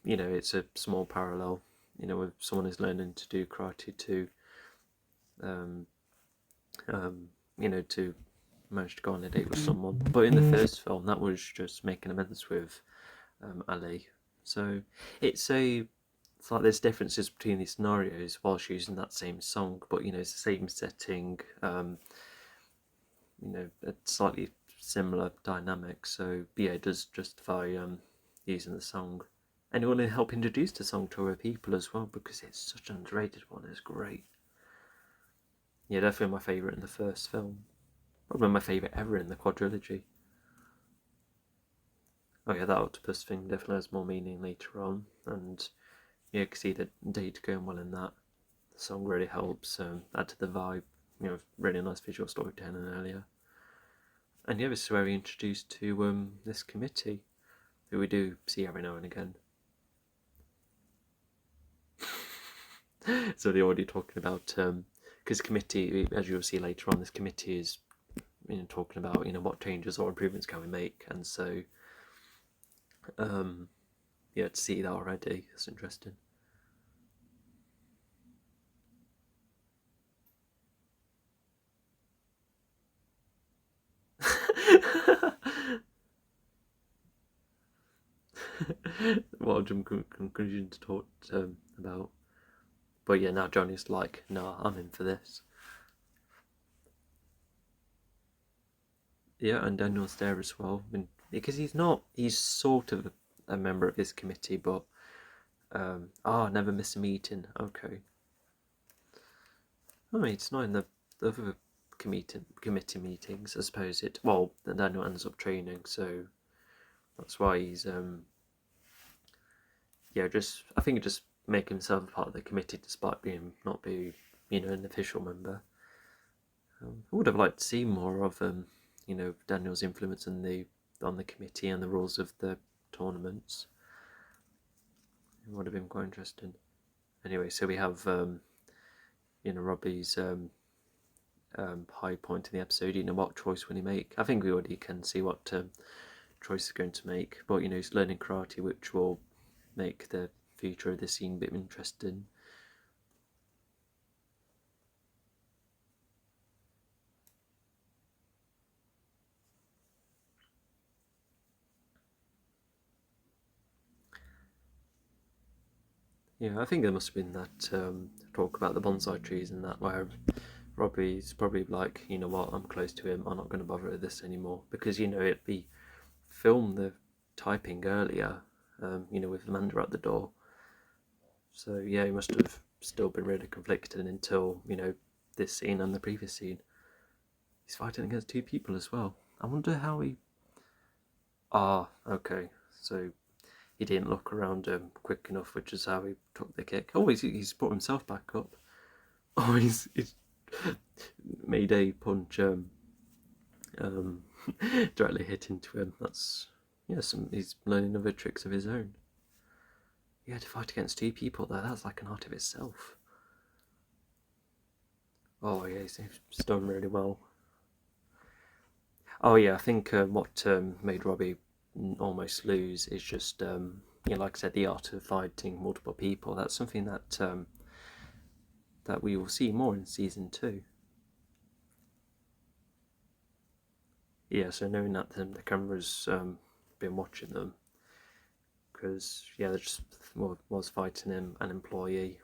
you know, it's a small parallel, you know, if someone is learning to do karate to you know, to manage to go on a date with someone. But in the first film, that was just making amends with Ali. So it's like there's differences between these scenarios whilst using that same song, but, you know, it's the same setting, you know, a slightly similar dynamic. So yeah, it does justify using the song. And you want to help introduce the song to other people as well, because it's such an underrated one. It's great. Yeah, definitely my favourite in the first film. Probably my favourite ever in the quadrilogy. Oh yeah, that octopus thing definitely has more meaning later on, and yeah, you can see the date going well in that. The song really helps add to the vibe. You know, really nice visual storytelling earlier. And yeah, this is where we introduced to this committee, who we do see every now and again. So they're already talking about because committee, as you'll see later on, this committee is, you know, talking about, you know, what changes or improvements can we make, and so yeah, to see that already, it's interesting. What a conclusion to talk about. But yeah, now Johnny's like, no, I'm in for this. Yeah, and Daniel's there as well, because he's sort of a member of his committee, but never miss a meeting. Okay. I mean, it's not in the other committee meetings, I suppose it. Well, Daniel ends up training, so that's why he's yeah, just I think just make himself a part of the committee despite not being, you know, an official member. I would have liked to see more of you know, Daniel's influence on the committee and the rules of the tournaments. It would have been quite interesting. Anyway, so we have you know, Robbie's high point in the episode. You know, what choice will he make? I think we already can see what choice he's going to make, but, you know, he's learning karate, which will make the future of the scene a bit interesting. Yeah, I think there must have been that talk about the bonsai trees and that, where Robbie's probably like, you know what, I'm close to him, I'm not going to bother with this anymore. Because, you know, it'd be filmed the typing earlier, you know, with Amanda at the door. So, yeah, he must have still been really conflicted until, you know, this scene and the previous scene. He's fighting against two people as well. I wonder how he... Ah, okay. So he didn't look around quick enough, which is how he took the kick. Oh, he's brought himself back up. Oh, he's made a punch um, directly hit into him. That's, yeah, he's learning other tricks of his own. Yeah, to fight against two people there, that's like an art of itself. Oh yeah, he's done really well. Oh yeah, I think what made Robbie almost lose is just, you know, like I said, the art of fighting multiple people. That's something that that we will see more in season 2. Yeah, so knowing that the camera's been watching them, because yeah, they just was fighting him, an employee.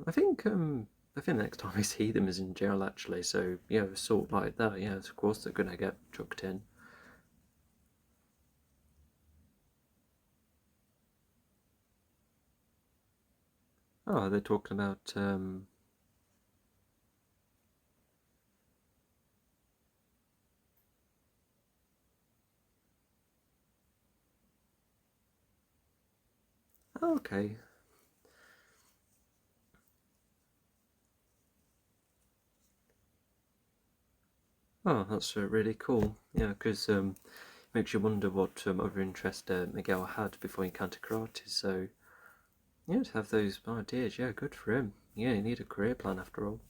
I think the next time I see them is in jail actually. So yeah, assault like that. Yeah, of course they're gonna get chucked in. Oh, they're talking about. Oh, okay. Oh, that's really cool. Yeah, because makes you wonder what other interest Miguel had before he encountered karate. So yeah, to have those ideas, yeah, good for him. Yeah, you need a career plan after all.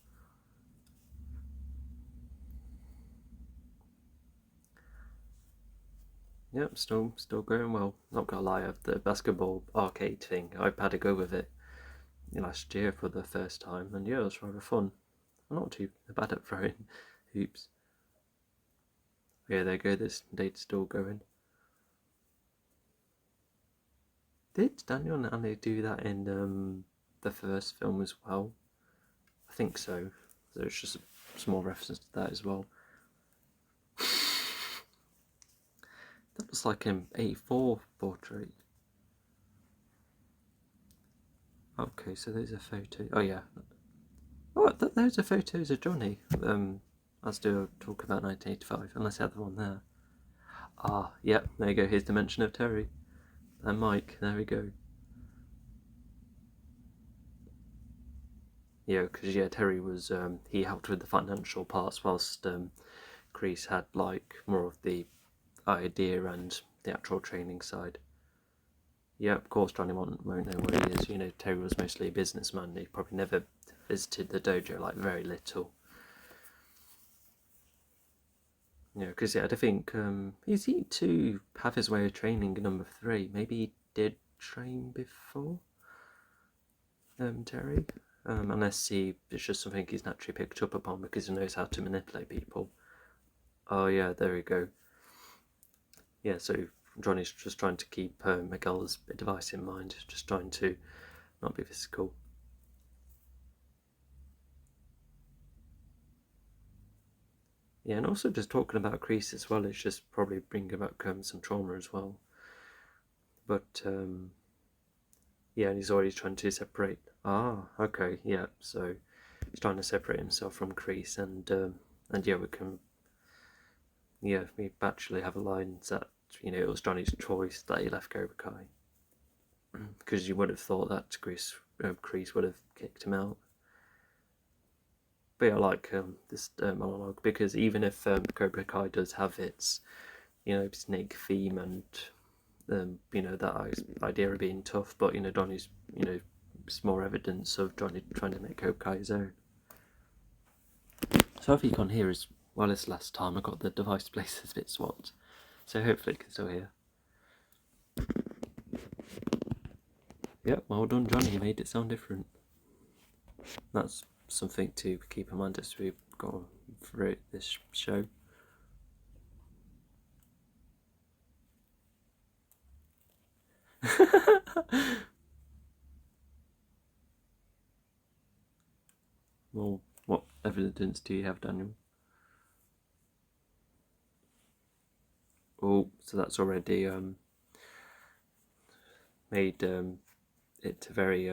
Yep, still going well. Not gonna lie, the basketball arcade thing, I had to go with it last year for the first time, and yeah, it was rather fun. I'm not too bad at throwing hoops. Yeah, there you go. This date's still going. Did Daniel and Annie do that in the first film as well? I think so. There's just a small reference to that as well. That was like an 84 portrait. Okay, so there's a photo. Oh yeah. Oh, there's a photos of Johnny. Let's do a talk about 1985, unless I have the one there. Ah, yep, there you go. Here's the mention of Terry and Mike. There we go. Yeah, because yeah, Terry was he helped with the financial parts, whilst Chris had like more of the idea and the actual training side. Yeah, of course, Johnny won't know where he is. You know, Terry was mostly a businessman. He probably never visited the dojo, like very little. Yeah, because yeah, I think is he to have his way of training in number 3? Maybe he did train before Terry, unless it's just something he's naturally picked up upon because he knows how to manipulate people. Oh yeah, there we go. Yeah, so Johnny's just trying to keep Miguel's advice in mind, just trying to not be physical. Yeah, and also just talking about Crease as well, it's just probably bringing back some trauma as well. But yeah, and he's already trying to separate. Ah, okay, yeah. So he's trying to separate himself from Crease, and yeah, we can, yeah, we actually have a line that, you know, it was Johnny's choice that he left Cobra Kai, because you would have thought that Crease would have kicked him out. But yeah, I like this monologue, because even if Cobra Kai does have its, you know, snake theme and you know, that idea of being tough, but you know, Johnny's, you know, it's more evidence of Johnny trying to make Cobra Kai his own. So if you can hear as well as last time, I got the device places a bit swapped, so hopefully it can still hear. Yep, well done, Johnny. You made it sound different. That's something to keep in mind as we go through this show. Well, what evidence do you have, Daniel? Oh, so that's already made it very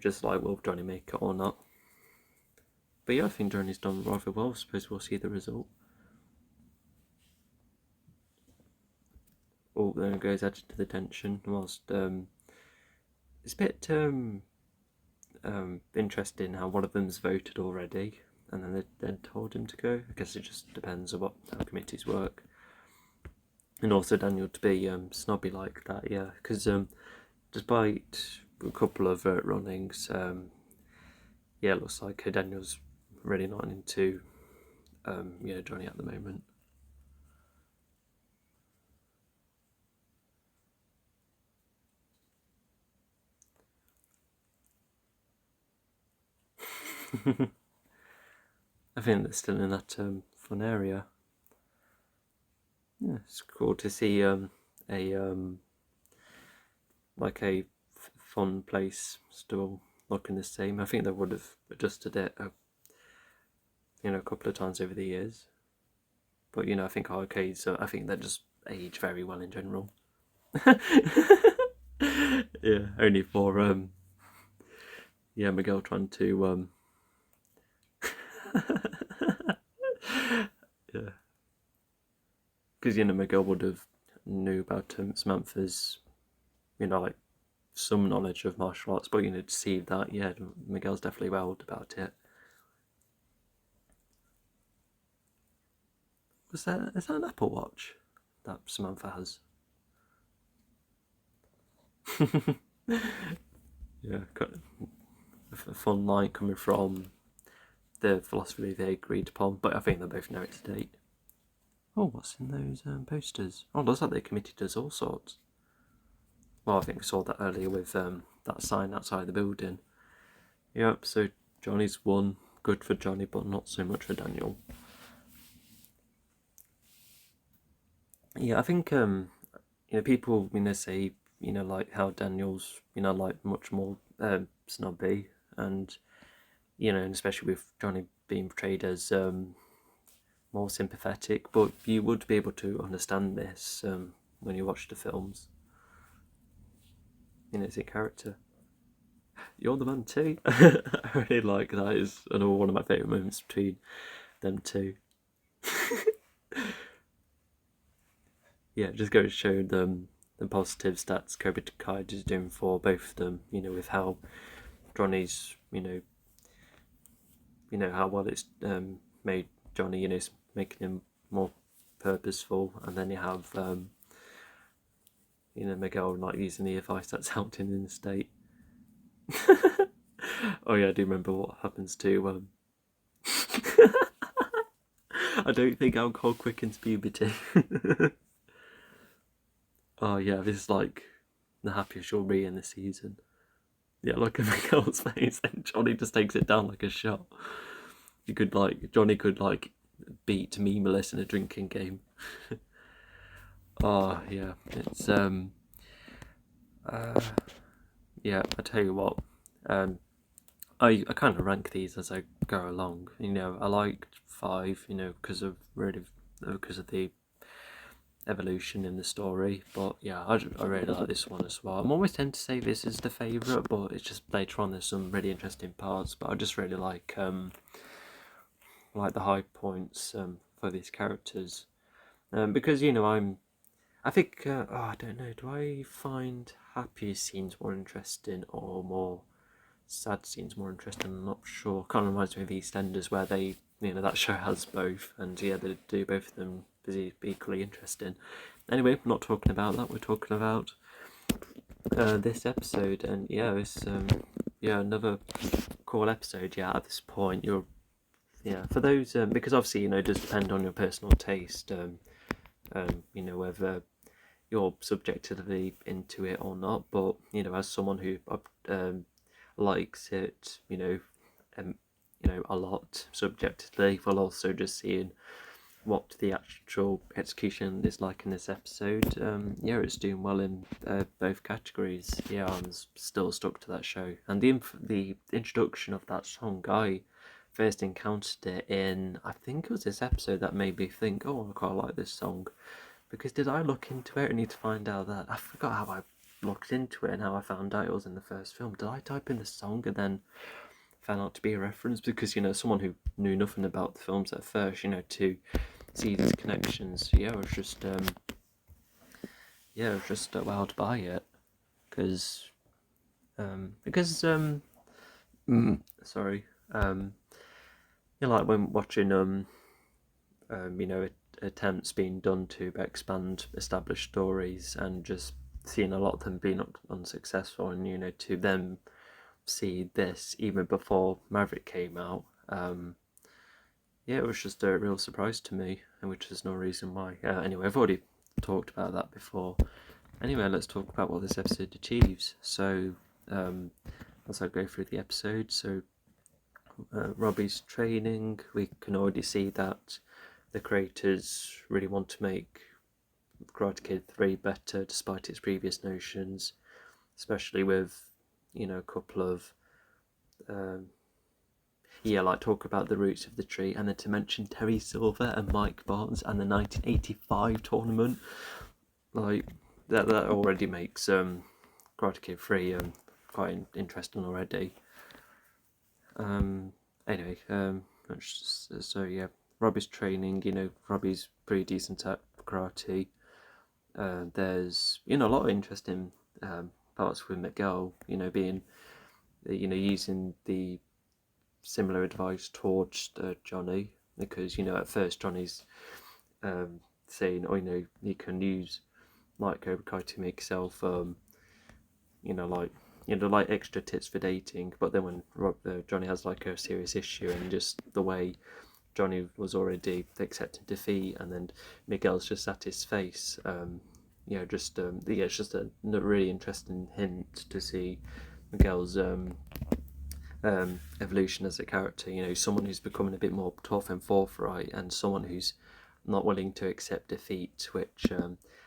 just like, will Johnny make it or not? But yeah, I think Johnny's done rather well. I suppose we'll see the result. Oh, then it goes added to the tension. Whilst it's a bit interesting how one of them's voted already, and then they then told him to go. I guess it just depends on how committees work. And also Daniel to be snobby like that, yeah, because despite a couple of runnings, yeah, it looks like Daniel's really not into Johnny at the moment. I think they're still in that fun area. Yeah, it's cool to see like a fun place still looking the same. I think they would have adjusted it a couple of times over the years, but I think arcades, I think they just age very well in general. Yeah, only for Miguel trying to yeah, because Miguel would have knew about Samantha's like some knowledge of martial arts, but to see that, yeah, Miguel's definitely wowed about it. Is that an Apple Watch that Samantha has? Yeah, got a fun line coming from the philosophy they agreed upon, but I think they both know it's a date. Oh, what's in those posters? Oh, it looks like they committed us all sorts. Well, I think we saw that earlier with that sign outside the building. Yep, so Johnny's won. Good for Johnny, but not so much for Daniel. Yeah, I think people say like how Daniel's like much more snobby, and and especially with Johnny being portrayed as more sympathetic, but you would be able to understand this when you watch the films. It's a character. You're the man too. I really like that. It's another one of my favourite moments between them two. Yeah, just goes to show them the positive stats Cobra Kai is doing for both of them. With how Johnny's, how well it's made Johnny. It's making him more purposeful, and then you have Miguel like using the advice that's helped him in the state. Oh yeah, I do remember what happens to I don't think alcohol quickens puberty. Oh yeah, this is like the happiest you'll be in the season. Yeah, look at Miguel's face, and Johnny just takes it down like a shot. Johnny could beat Memeless in a drinking game. Oh yeah, it's yeah. I tell you what, I kind of rank these as I go along. I liked 5, because of the evolution in the story. But yeah, I really like this one as well. I'm always tend to say this is the favourite, but it's just later on there's some really interesting parts. But I just really like the high points for these characters, because I think I don't know. Do I find happy scenes more interesting or more sad scenes more interesting? I'm not sure. Kind of reminds me of EastEnders, where they, that show has both, and yeah, they do both of them equally interesting. Anyway, we're not talking about that. We're talking about this episode, and yeah, it's another cool episode. Yeah, at this point, for those because obviously it does depend on your personal taste. Whether you're subjectively into it or not, but as someone who likes it, a lot subjectively, while also just seeing what the actual execution is like in this episode, yeah, it's doing well in both categories. Yeah, I'm still stuck to that show. And the introduction of that song, I first encountered it in, I think it was this episode that made me think, oh, I quite like this song. Because did I look into it? I need to find out that. I forgot how I looked into it and how I found out it was in the first film. Did I type in the song and then found out to be a reference? Because, someone who knew nothing about the films at first, to see these connections, I was just wowed by it. Sorry, like when watching attempts being done to expand established stories and just seeing a lot of them being unsuccessful, and to them see this even before Maverick came out. Yeah, it was just a real surprise to me, and which is no reason why. Anyway, I've already talked about that before. Anyway, let's talk about what this episode achieves. So, as I go through the episode, Robbie's training, we can already see that the creators really want to make Karate Kid 3 better despite its previous notions, especially with, a couple of like talk about the roots of the tree, and then to mention Terry Silver and Mike Barnes and the 1985 tournament, like that already makes Karate Kid 3 quite interesting already. Anyway, Robbie's training, Robbie's pretty decent at karate. There's a lot of interesting parts with Miguel, being using the similar advice towards Johnny, because at first Johnny's saying, oh, you can use like Cobra Kai to make yourself like extra tips for dating, but then when Johnny has like a serious issue, and just the way Johnny was already accepting defeat, and then Miguel's just at his face, it's just a really interesting hint to see Miguel's evolution as a character, someone who's becoming a bit more tough and forthright, and someone who's not willing to accept defeat, which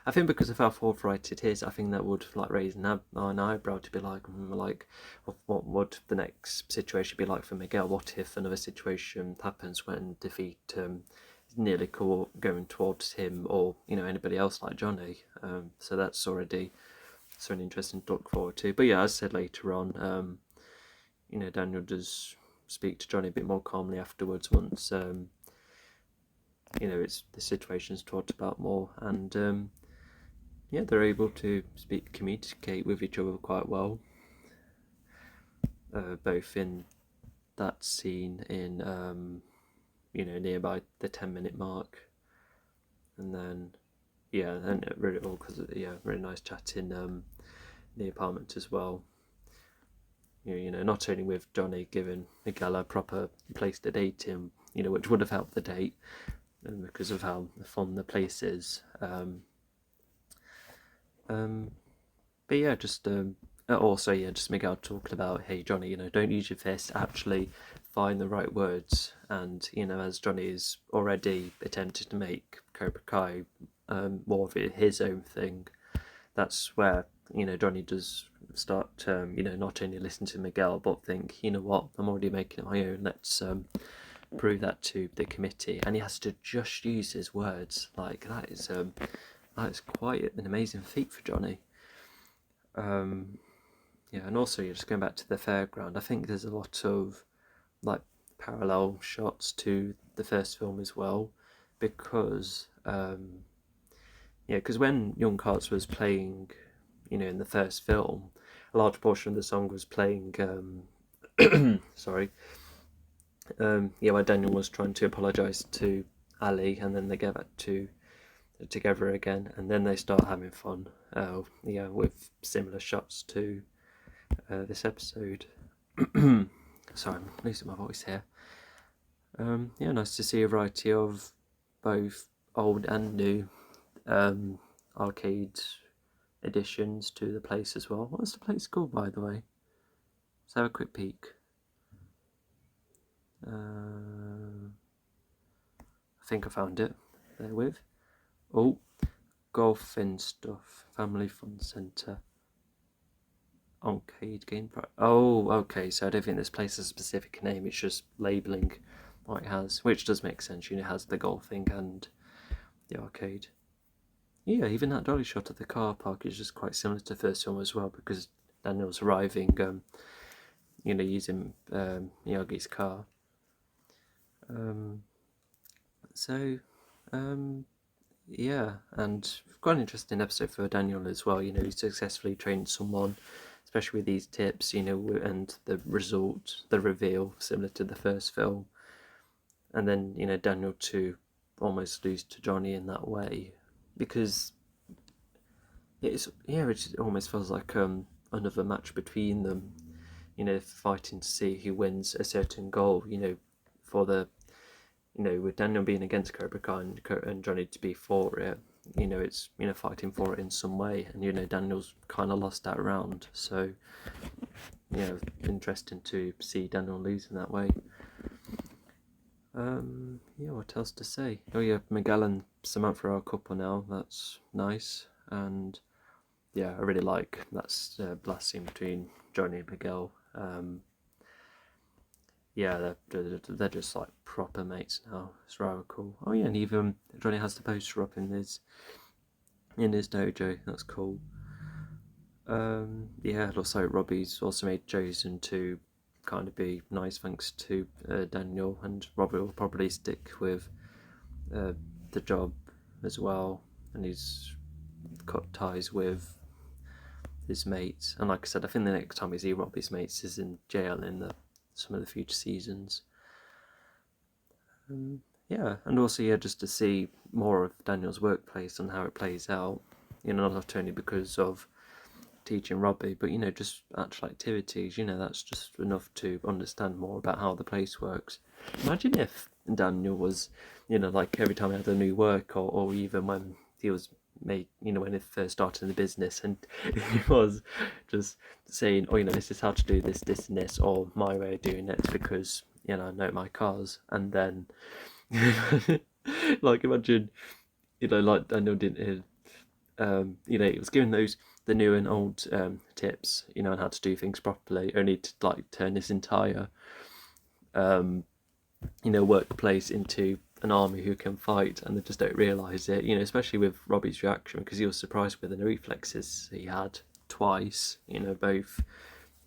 I think because of how forthright it is, I think that would like raise an eyebrow to be like, what would the next situation be like for Miguel? What if another situation happens when defeat is nearly going towards him, or anybody else like Johnny? So that's already something interesting to look forward to. But yeah, as I said later on, Daniel does speak to Johnny a bit more calmly afterwards once it's the situation's talked about more, and they're able to communicate with each other quite well, both in that scene in nearby the 10-minute mark, and then and really all because really nice chat in the apartment as well. Not only with Johnny giving Miguel a proper place to date in, which would have helped the date, because of how fun the place is. But yeah, just just Miguel talking about, hey Johnny, don't use your fist, actually find the right words. And as Johnny is already attempted to make Cobra Kai more of his own thing, that's where Johnny does start not only listen to Miguel, but think, what, I'm already making it my own, let's prove that to the committee. And he has to just use his words. Like that is quite an amazing feat for Johnny. And also just going back to the fairground, I think there's a lot of like parallel shots to the first film as well, because because when Young Hearts was playing, in the first film, a large portion of the song was playing sorry, where Daniel was trying to apologise to Ali, and then they get back together again, and then they start having fun, with similar shots to this episode. Sorry, I'm losing my voice here. Nice to see a variety of both old and new arcade additions to the place as well. What's the place called, by the way? Let's have a quick peek. I think I found it. there with. Oh, golf and stuff. Family fun centre. Arcade game. Oh, okay. So I don't think this place has a specific name. It's just labelling what it has, which does make sense. It has the golfing and the arcade. Yeah, even that dolly shot at the car park is just quite similar to the first film as well, because Daniel's arriving, using Miyagi's car. Yeah, and quite an interesting episode for Daniel as well. He successfully trained someone, especially with these tips, and the result, the reveal, similar to the first film. And then, Daniel to almost lose to Johnny in that way, because it almost feels like another match between them, fighting to see who wins a certain goal, for the, with Daniel being against Cobra Kai and Johnny to be for it, it's, fighting for it in some way, and, Daniel's kind of lost that round, so, interesting to see Daniel lose in that way. What else to say? Oh yeah, Miguel and Samantha are a couple now, that's nice, and yeah, I really like that last scene between Johnny and Miguel. Yeah, they're just like proper mates now. It's rather cool. Oh yeah, and even Johnny has the poster up in his dojo. That's cool. Yeah, it looks like Robbie's also made chosen to kind of be nice thanks to Daniel, and Robbie will probably stick with the job as well, and he's cut ties with his mates. And like I said, I think the next time we see Robbie's mates is in jail in some of the future seasons. Yeah, and also just to see more of Daniel's workplace and how it plays out. Not only because of teaching Robbie, but just actual activities. That's just enough to understand more about how the place works. Imagine if Daniel was, like every time he had a new work, or even when he was made, when he first started in the business, and he was just saying, oh, this is how to do this, this, and this, or my way of doing it, because I know my cars, and then like imagine, like Daniel didn't. He was given the new and old tips, on how to do things properly, only to like turn this entire workplace into an army who can fight, and they just don't realise it, especially with Robbie's reaction, because he was surprised with the reflexes he had twice, both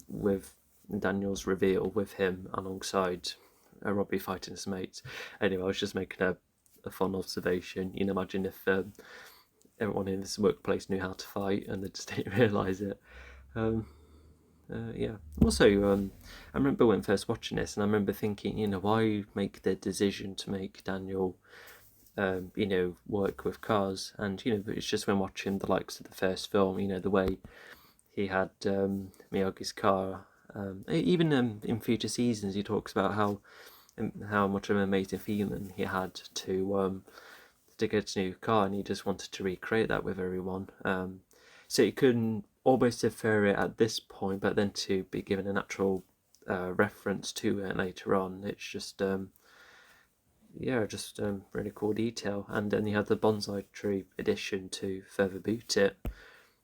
with Daniel's reveal with him alongside Robbie fighting his mates. Anyway, I was just making a fun observation. Imagine if everyone in this workplace knew how to fight and they just didn't realise it. Yeah. Also, I remember when first watching this, and I remember thinking, why make the decision to make Daniel, work with cars? And but it's just when watching the likes of the first film, the way he had Miyagi's car. Even in future seasons, he talks about how much of an amazing feeling he had to get a new car, and he just wanted to recreate that with everyone. So you couldn't almost infer it at this point, but then to be given a natural reference to it later on, it's just really cool detail. And then you had the bonsai tree addition to further boot it,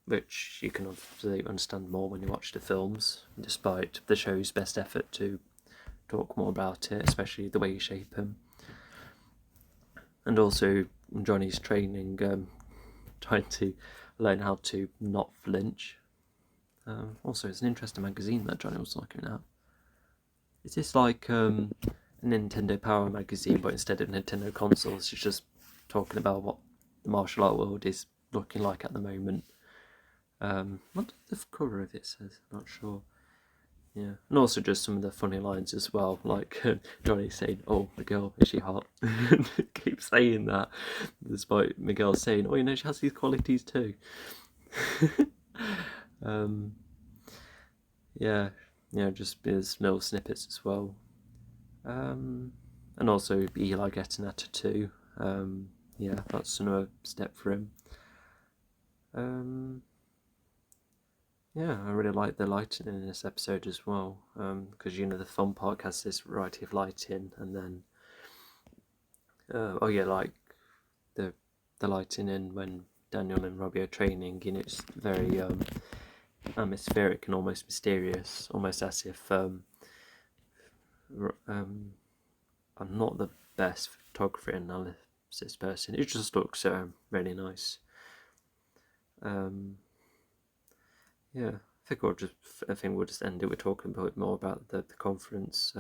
which you can obviously understand more when you watch the films, despite the show's best effort to talk more about it, especially the way you shape him. And also Johnny's training, trying to learn how to not flinch. Also, it's an interesting magazine that Johnny was looking at. Is this like a Nintendo Power magazine, but instead of Nintendo consoles, it's just talking about what the martial art world is looking like at the moment? What the cover of it says, I'm not sure. Yeah, and also just some of the funny lines as well, like Johnny saying, "Oh, Miguel, is she hot?" Keep saying that, despite Miguel saying, "Oh, she has these qualities too." Just there's little snippets as well, and also Eli getting at it too. That's another step for him. I really like the lighting in this episode as well, because the fun park has this variety of lighting, and then like the lighting in when Daniel and Robbie are training, you know, it's very atmospheric and almost mysterious, almost as if I'm not the best photography analysis person. It just looks really nice. Yeah, I think we'll just end it with talking a bit more about the conference.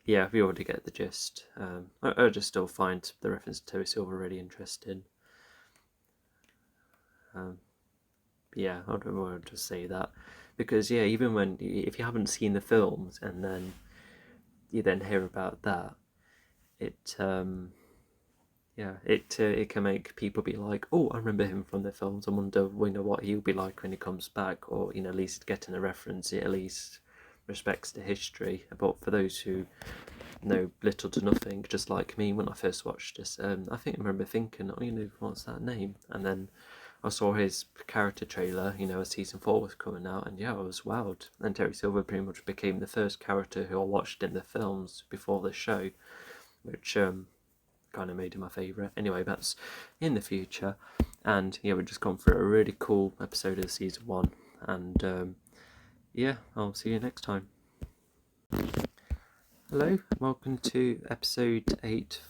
Yeah, we already get the gist. I just still find the reference to Terry Silver really interesting. Yeah, I don't want to just say that because yeah, even when if you haven't seen the films and then you then hear about that, it it can make people be like, oh, I remember him from the films. I wonder, what he'll be like when he comes back, or at least getting a reference. It at least respects the history. But for those who know little to nothing, just like me when I first watched this, I think I remember thinking, oh, what's that name? And then I saw his character trailer, as season 4 was coming out, and yeah, I was wowed. And Terry Silver pretty much became the first character who I watched in the films before the show, which kind of made him my favourite. Anyway, that's in the future, and yeah, we've just gone through a really cool episode of season 1, and yeah, I'll see you next time. Hello, welcome to episode 8,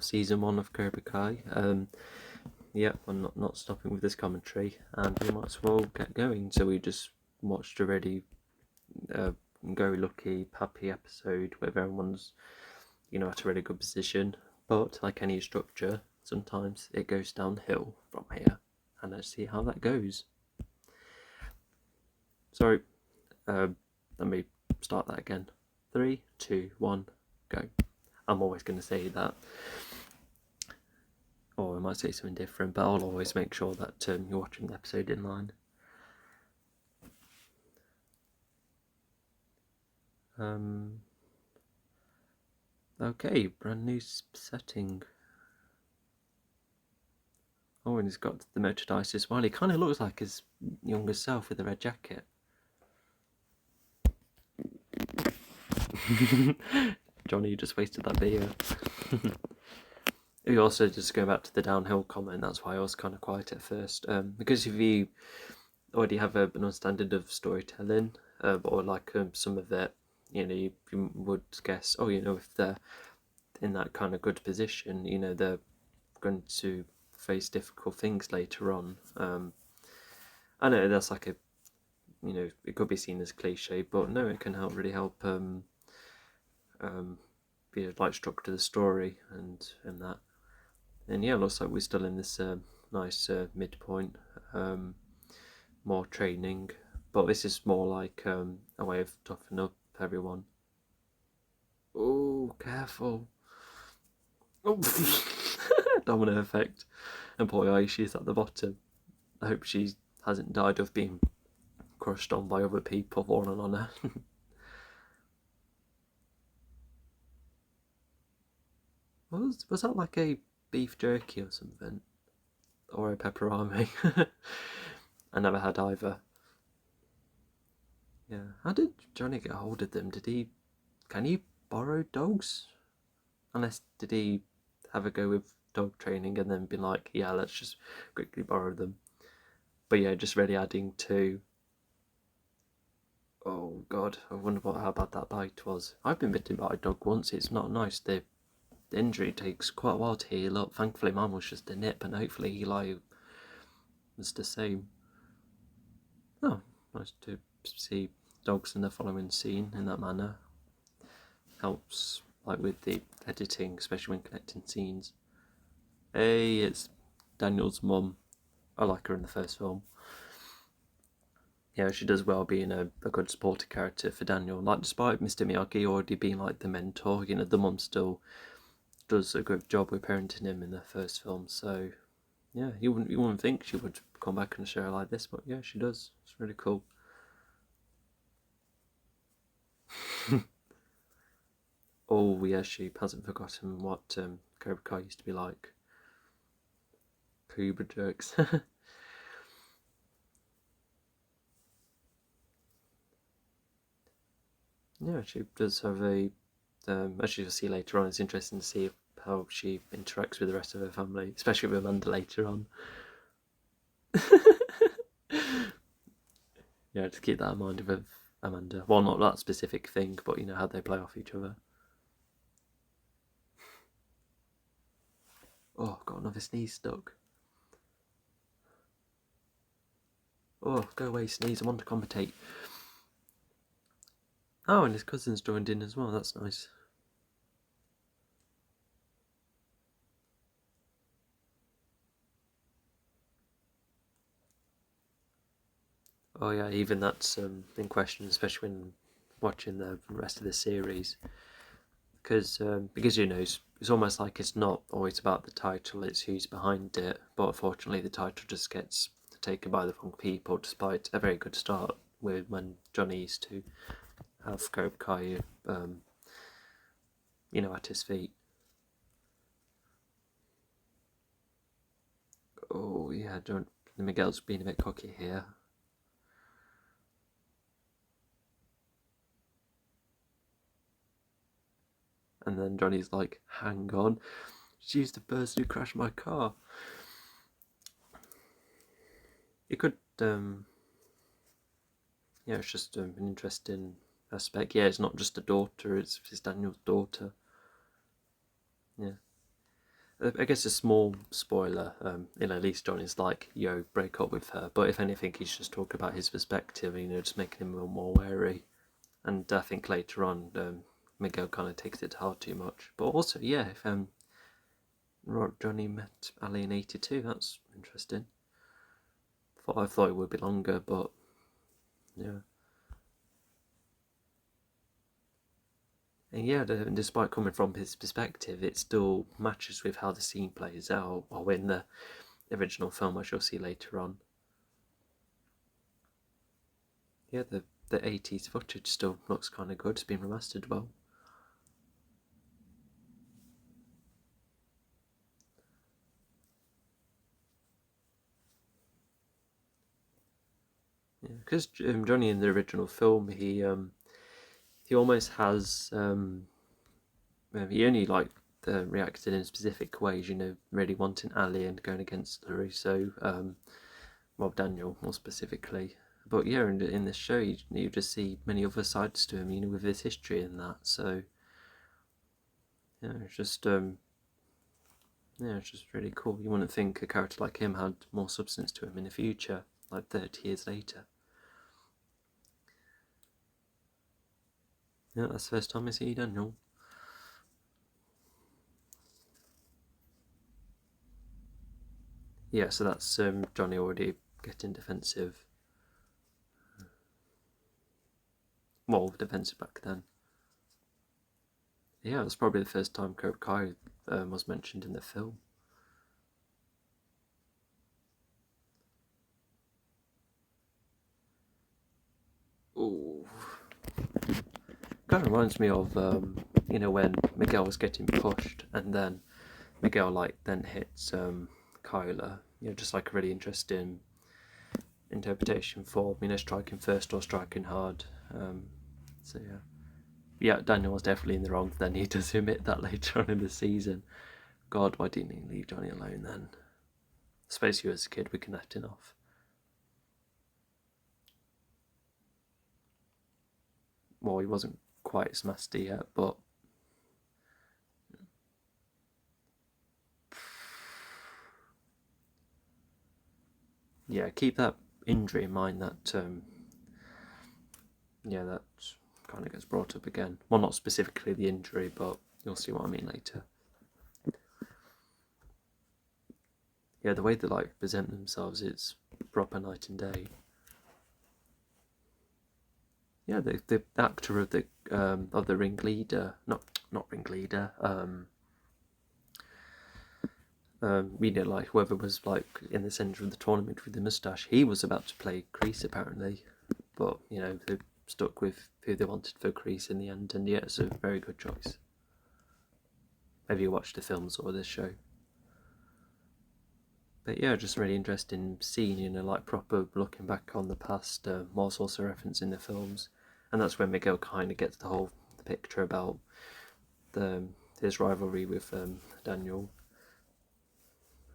season 1 of Cobra Kai. Yeah, I'm not stopping with this commentary, and we might as well get going. So we just watched a really go lucky, happy episode where everyone's, at a really good position. But like any structure, sometimes it goes downhill from here, and let's see how that goes. Sorry, let me start that again. 3, 2, 1, go. I'm always going to say that. Or I might say something different, but I'll always make sure that you're watching the episode in line. Okay, brand new setting. Oh, and he's got the merchandise as well. He kind of looks like his younger self with the red jacket. Johnny, you just wasted that beer. We also, just go back to the downhill comment, that's why I was kind of quiet at first. Because if you already have an understanding of storytelling, or like some of it, you would guess, if they're in that kind of good position, they're going to face difficult things later on. I know that's like it could be seen as cliche, but no, it can really help be like structure the story and that. And yeah, it looks like we're still in this nice midpoint. More training, but this is more like a way of toughening up everyone. Oh, careful. Oh, domino effect. And poor Aishi's at the bottom. I hope she hasn't died of being crushed on by other people falling on her. Was that like a beef jerky or something? Or a pepperami? I never had either. Yeah. How did Johnny get hold of them? Can he borrow dogs? Unless, did he have a go with dog training and then be like, yeah, let's just quickly borrow them. But yeah, just really adding to... Oh god, I wonder how bad that bite was. I've been bitten by a dog once, it's not nice. The injury takes quite a while to heal up. Thankfully mine was just a nip, and hopefully Eli was the same. Oh, nice to see dogs in the following scene in that manner. Helps, like with the editing, especially when connecting scenes. Hey, it's Daniel's mum. I like her in the first film. Yeah, she does well being a good supporting character for Daniel. Like, despite Mr. Miyagi already being like the mentor, the mum still does a good job with parenting him in the first film. So yeah, you wouldn't think she would come back in a show like this, but yeah, she does. It's really cool. Oh yeah, she hasn't forgotten what Cobra Kai used to be like. Cobra jokes. Yeah, she does have a. As you'll see later on, it's interesting to see if how she interacts with the rest of her family, especially with Amanda later on. Yeah, just keep that in mind with Amanda. Well, not that specific thing, but you know how they play off each other. Oh, I've got another sneeze stuck. Oh, go away, sneeze, I want to commentate. Oh, and his cousin's joined in as well, that's nice. Oh yeah, even that's been questioned, especially when watching the rest of the series. Because you know, it's almost like it's not always about the title, it's who's behind it. But unfortunately, the title just gets taken by the wrong people, despite a very good start with when Johnny used to have Cobra Kai, you know, at his feet. Oh yeah, Miguel's being a bit cocky here. And then Johnny's like, hang on, she's the person who crashed my car. It could, yeah, it's just an interesting aspect. Yeah, it's not just a daughter, it's Daniel's daughter. Yeah. I guess a small spoiler, you know, at least Johnny's like, yo, break up with her. But if anything, he's just talking about his perspective, you know, just making him a little more wary. And I think later on, Miguel kind of takes it to heart too much. But also, yeah, if Johnny met Ali in '82, that's interesting. I thought it would be longer, but yeah. And yeah, despite coming from his perspective, it still matches with how the scene plays out, or in the original film, as you'll see later on. Yeah, the 80s footage still looks kind of good. It's been remastered well. Yeah, because Johnny in the original film, he almost has he only like reacted in specific ways, you know, really wanting Ali and going against LaRusso, Rob Daniel more specifically. But yeah, in this show, you just see many other sides to him, you know, with his history and that. So yeah, it's just really cool. You wouldn't think a character like him had more substance to him in the future, like 30 years later. Yeah, that's the first time I see Daniel. Yeah, so that's Johnny already getting defensive. Well, defensive back then. Yeah, that's probably the first time Cobra Kai was mentioned in the film. Ooh. Kind of reminds me of, you know, when Miguel was getting pushed and then Miguel then hits Kyla. You know, just like a really interesting interpretation for, you know, striking first or striking hard. So yeah, Daniel was definitely in the wrong. Then he does admit that later on in the season. God, why didn't he leave Johnny alone then? I suppose you as a kid were connecting off. Well, he wasn't quite as master yet, but yeah, keep that injury in mind. That yeah, that kind of gets brought up again. Well, not specifically the injury, but you'll see what I mean later. Yeah, the way they like present themselves, it's proper night and day. Yeah, the actor of the ringleader, not ringleader, you know, like whoever was like in the centre of the tournament with the moustache, he was about to play Kreese apparently, but you know they stuck with who they wanted for Kreese in the end, and yeah, it's a very good choice. Have you watched the films or this show? But yeah, just really interesting scene, you know, like proper looking back on the past, whilst also referencing the films, and that's when Miguel kind of gets the whole picture about the this rivalry with Daniel.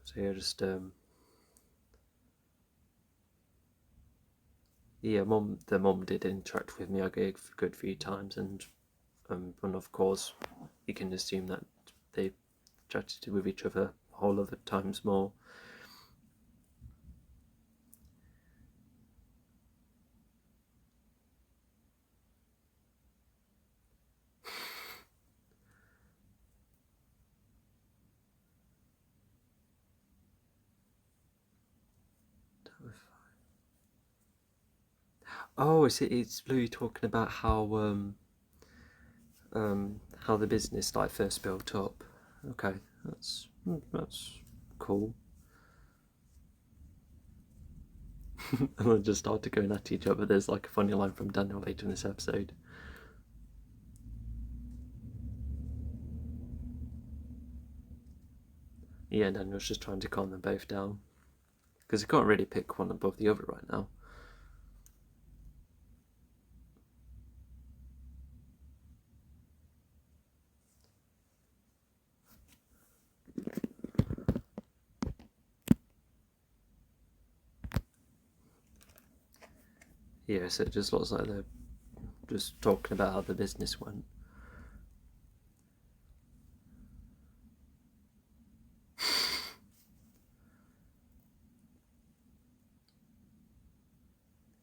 So yeah, just yeah, the mum did interact with me a good few times, and of course you can assume that they chatted with each other a whole other times more. Oh, it's Louis talking about how the business like first built up. Okay, that's cool. And then just started going at each other. There's like a funny line from Daniel later in this episode. Yeah, and Daniel's just trying to calm them both down because he can't really pick one above the other right now. Yeah, so it just looks like they're just talking about how the business went.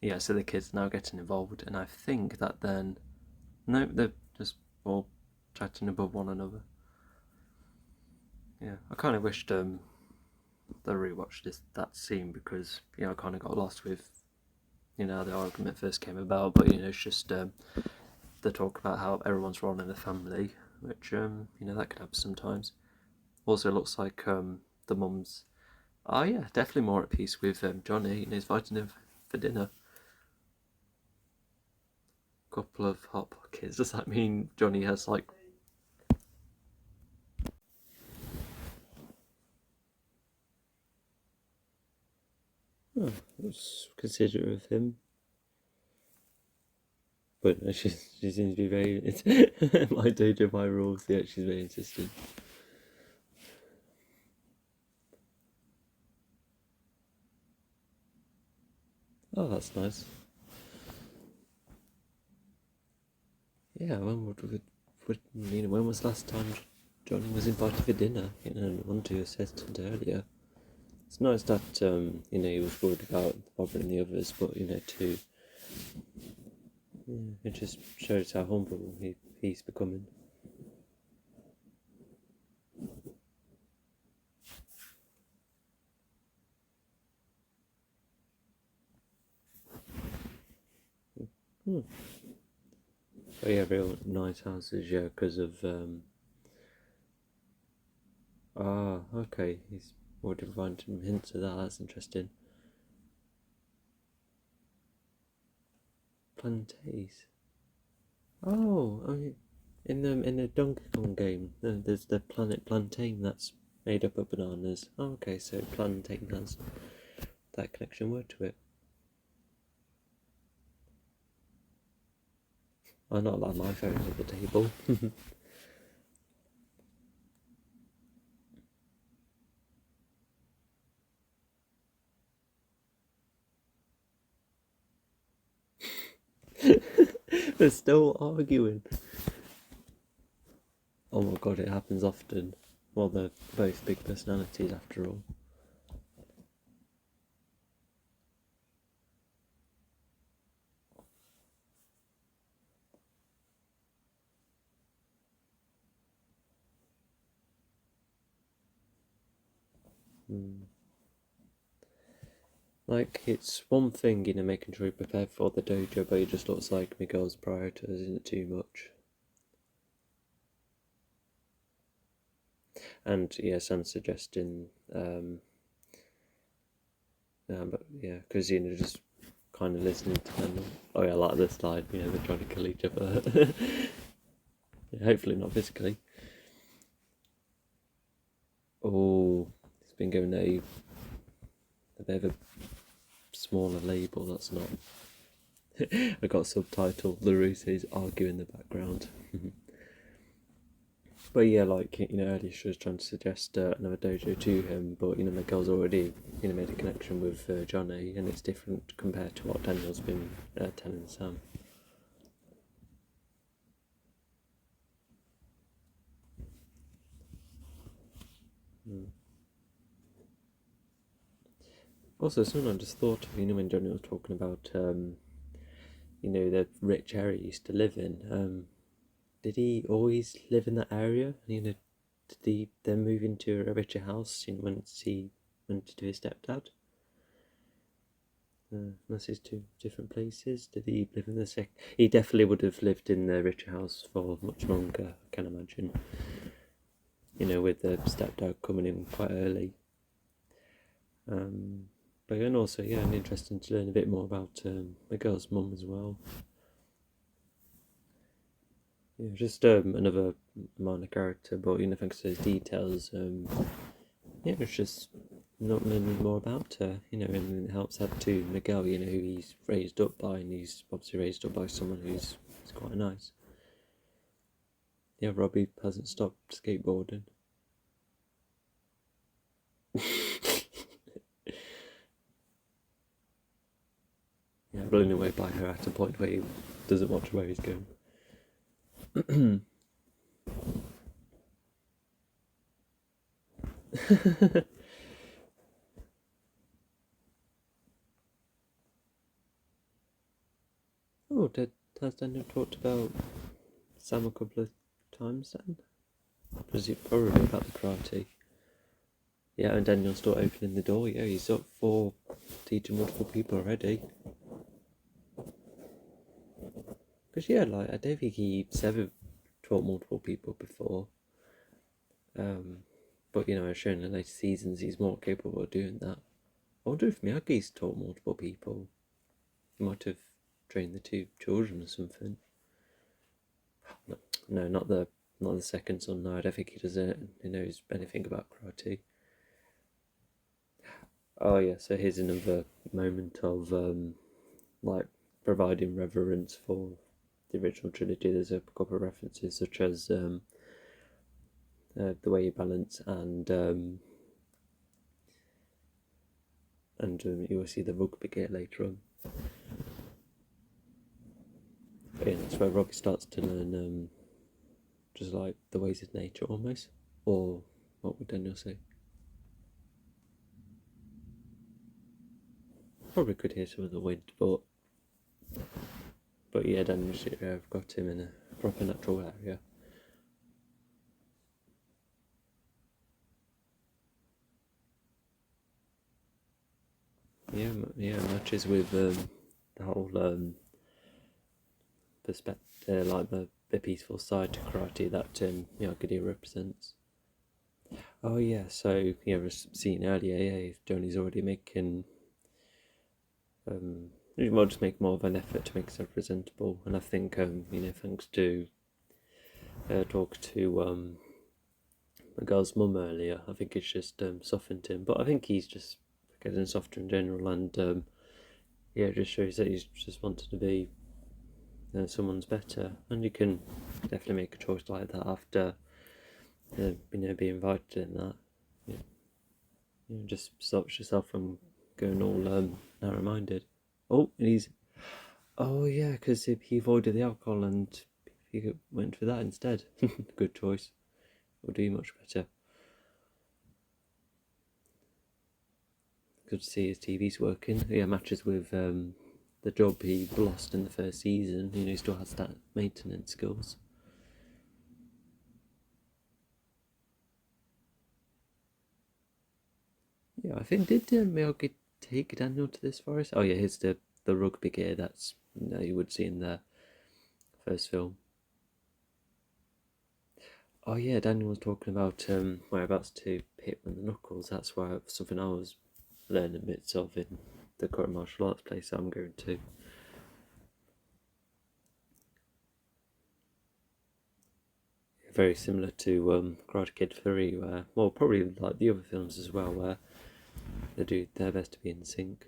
Yeah, so the kids now getting involved, and I think that then, no, they're just all chatting above one another. Yeah, I kind of wished I rewatched that scene because I kind of got lost with how the argument first came about, but it's just the talk about how everyone's role in the family, which that can happen sometimes. Also, it looks like the mum's, oh yeah, definitely more at peace with Johnny, and he's inviting him for dinner. Couple of hot pockets. Does that mean Johnny has like? Oh, that's considerate of him. But she seems to be very. My dojo, my rules. Yeah, she's very insistent. Oh, that's nice. Yeah, when was the last time Johnny was invited for dinner? One to assistant earlier. It's nice that he was worried about bothering the others, but too. Yeah, it just shows how humble he's becoming. Hmm. Oh yeah, real nice houses, yeah, because of okay, he's already provided some hints of that. That's interesting. Plantains. Oh, I mean, in the Donkey Kong game, there's the planet Plantain that's made up of bananas. Oh, okay, so Plantain has that connection word to it. Oh, not like my phone at the table. They're still arguing. Oh my god, it happens often. Well, they're both big personalities after all. Like, it's one thing, making sure you're prepared for the dojo, but it just looks like Miguel's prioritising it too much. And yeah, Sam's suggesting, but yeah, because just kind of listening to them. Oh yeah, like this slide, they're trying to kill each other. Yeah, hopefully not physically. Oh, it's been given a bit of a smaller label. That's not. I got a subtitle. LaRusse argue in the background. But yeah, like, earlier she was trying to suggest another dojo to him, but Miguel's already made a connection with Johnny, and it's different compared to what Daniel's been telling Sam. Also, something I just thought of, when Johnny was talking about, the rich area he used to live in. Did he always live in that area? Did he then move into a richer house? Once he went to his stepdad. Unless it's two different places. Did he live in the sec? He definitely would have lived in the richer house for much longer, I can imagine. With the stepdad coming in quite early. But then also, and interesting to learn a bit more about the girl's mum as well. Yeah, just another minor character, but thanks to those details, it's just not learning more about her, and it helps add to Miguel, who he's raised up by, and he's obviously raised up by someone who's quite nice. Yeah, Robbie hasn't stopped skateboarding. Yeah, blown away by her at a point where he doesn't watch where he's going. Oh, has Daniel talked about Sam a couple of times then? Was it probably about the karate? Yeah, and Daniel's still opening the door. Yeah, he's up for teaching multiple people already. Because I don't think he's ever taught multiple people before. But I've shown in later seasons he's more capable of doing that. I wonder if Miyagi's taught multiple people. He might have trained the two children or something. No, not the second son. No, I don't think he does it. He knows anything about karate. Oh yeah, so here's another moment of providing reverence for the original trilogy. There's a couple of references such as the way you balance and you will see the rugby gear later on. But yeah, that's where Robbie starts to learn just like the ways of nature almost. Or what would Daniel say? Probably could hear some of the wind, but yeah, Daniel should have got him in a proper natural area. Yeah, matches with the whole perspective, like the peaceful side to karate that Miyagi represents. Oh yeah, so we've seen earlier, Johnny's already making he might just make more of an effort to make himself presentable, and I think thanks to talk to the girl's mum earlier, I think it's just softened him. But I think he's just getting softer in general, and it just shows that he's just wanted to be someone's better, and you can definitely make a choice like that after being invited in that. Just stops yourself from going all narrow-minded. Oh, yeah, because he avoided the alcohol and he went for that instead. Good choice. Will do much better. Good to see his TV's working. Yeah, matches with the job he lost in the first season. He still has that maintenance skills. Yeah, I think did Miyagi take Daniel to this forest? Oh yeah, here's the rugby gear that's you would see in the first film. Oh yeah, Daniel was talking about whereabouts to hit with the knuckles. That's why something I was learning bits of in the current martial arts place I'm going to. Very similar to Karate Kid 3, where, well, probably like the other films as well, where they do their best to be in sync.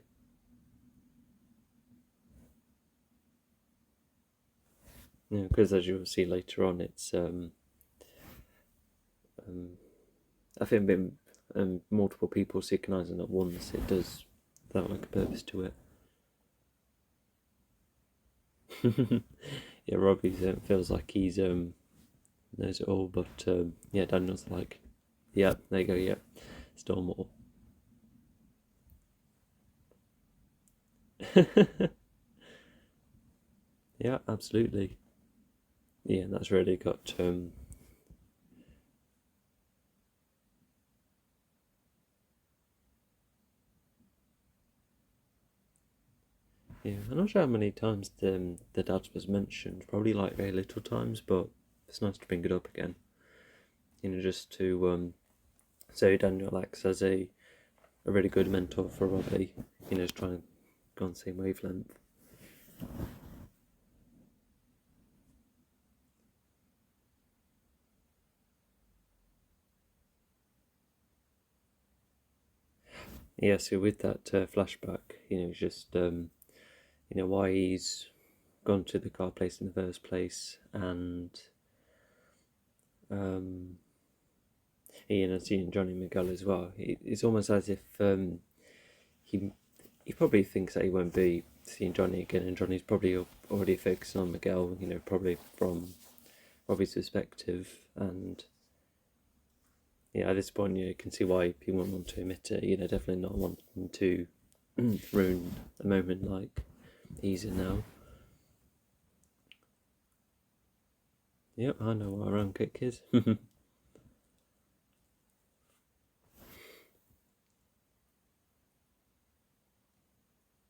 Because as you'll see later on, it's I think being multiple people synchronising at once, it does that like a purpose to it. Yeah, Robbie feels like he's knows it all, but yeah, Daniel's like, yeah, there you go, yeah, still more. Yeah, absolutely. Yeah, that's really got yeah, I'm not sure how many times the dad was mentioned. Probably like very little times, but it's nice to bring it up again. Just to so Daniel acts as a really good mentor for Robbie. Just trying to go on the same wavelength. Yeah, so with that flashback, just why he's gone to the car place in the first place, and seeing Johnny Miguel as well. It's almost as if he probably thinks that he won't be seeing Johnny again, and Johnny's probably already focusing on Miguel. Probably from Robbie's perspective, and yeah, at this point, you can see why he wouldn't want to admit it. Definitely not wanting to ruin a moment like he's in now. Yep, I know what a round kick is.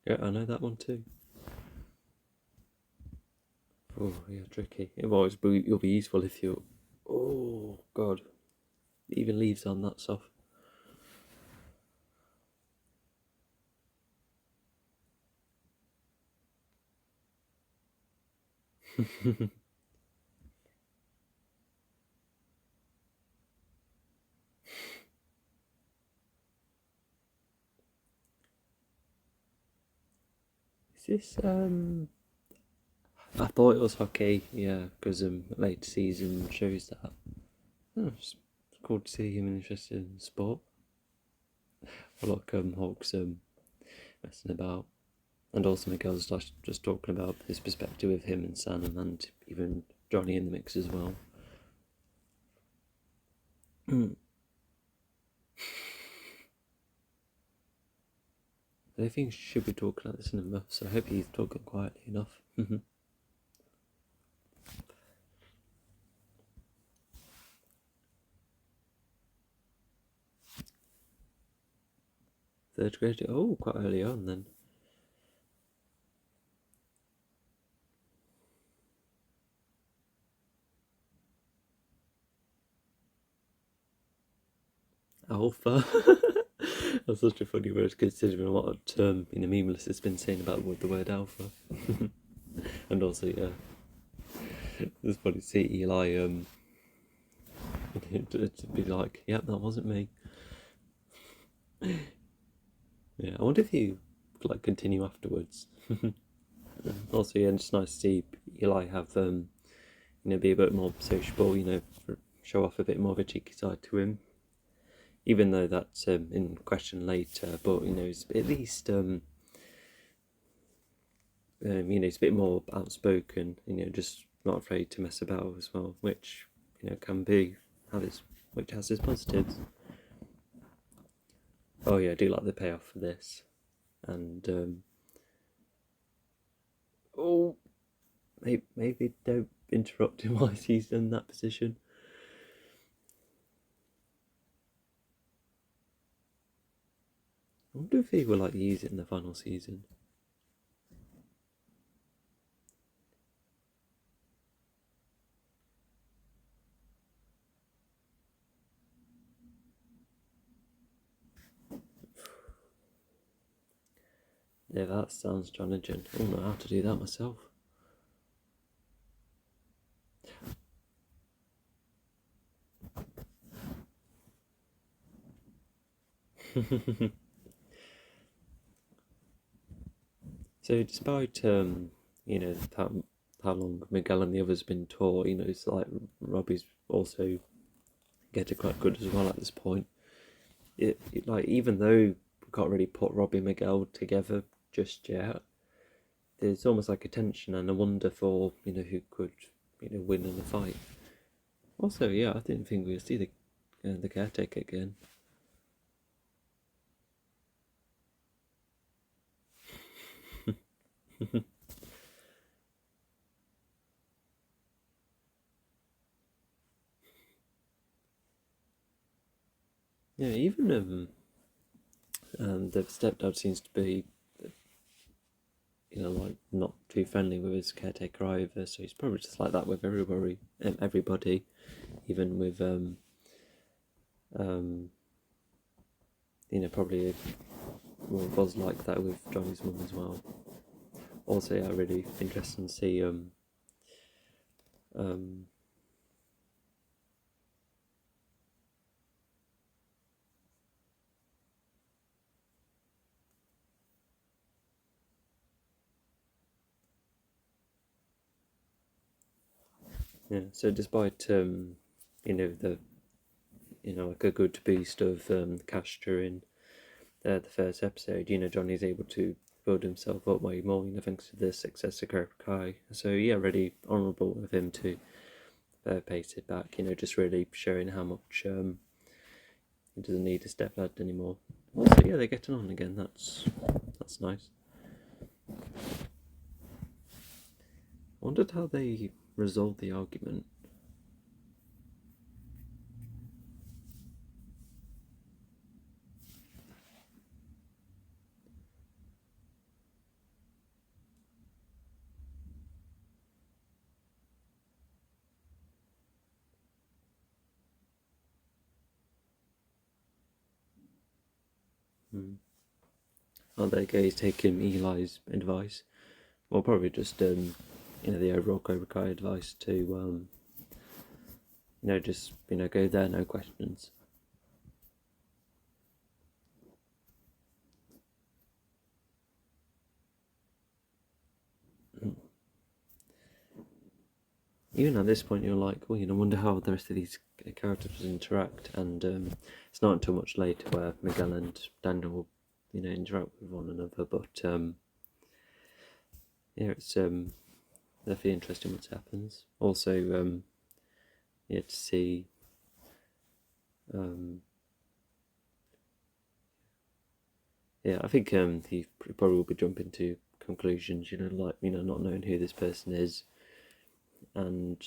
Yeah, I know that one too. Oh, yeah, tricky. It'll be useful if you. Oh God, even leaves on that soft. Is this I thought it was hockey, yeah, because late season shows that. Oh, it's cool to see him interested in sport. I like Hulk's messing about, and also Miguel's just talking about his perspective with him and Sam, and even Johnny in the mix as well. I don't think he should be talking like this enough, so I hope he's talking quietly enough. Third grade, oh, quite early on then. Alpha. That's such a funny word considering what Memeless has been saying about the word alpha. And also, yeah, it's funny to see Eli to be like, yep, that wasn't me. Yeah, I wonder if you like continue afterwards. Also, yeah, it's nice to see Eli have be a bit more sociable, show off a bit more of a cheeky side to him. Even though that's in question later, but it's at least he's a bit more outspoken. Just not afraid to mess about as well, which can be which has its positives. Oh yeah, I do like the payoff for this, and oh, maybe don't interrupt him while he's in that position. I wonder if he will use it in the final season. Yeah, that sounds challenging. I don't know how to do that myself. So despite how long Miguel and the others been taught, it's like Robbie's also getting quite good as well at this point. Like, even though we can't really put Robbie Miguel together just yet, there's almost like a tension and a wonder for, who could, win in the fight. Also, yeah, I didn't think we'd see the caretaker again. Yeah, even the stepdad seems to be, like, not too friendly with his caretaker either. So he's probably just like that with everybody, even with probably was like that with Johnny's mum as well. Also, yeah, really interesting to see yeah. So despite like a good boost of cash during the first episode, Johnny's able to build himself up way more, thanks to the success of Cobra Kai. So yeah, really honourable of him to pace it back, just really showing how much he doesn't need a stepdad anymore. Also, yeah, they're getting on again. That's nice. I wondered how they resolved the argument. Oh, there you go, he's taking Eli's advice. Well, probably just, the overall Cobra Kai advice to, just, go there, no questions. Even at this point, you're like, well, wonder how the rest of these characters interact, and it's not until much later where Miguel and Daniel will, interact with one another, but yeah, it's definitely interesting what happens. Also, yeah, to see yeah, I think he probably will be jumping to conclusions, like, not knowing who this person is, and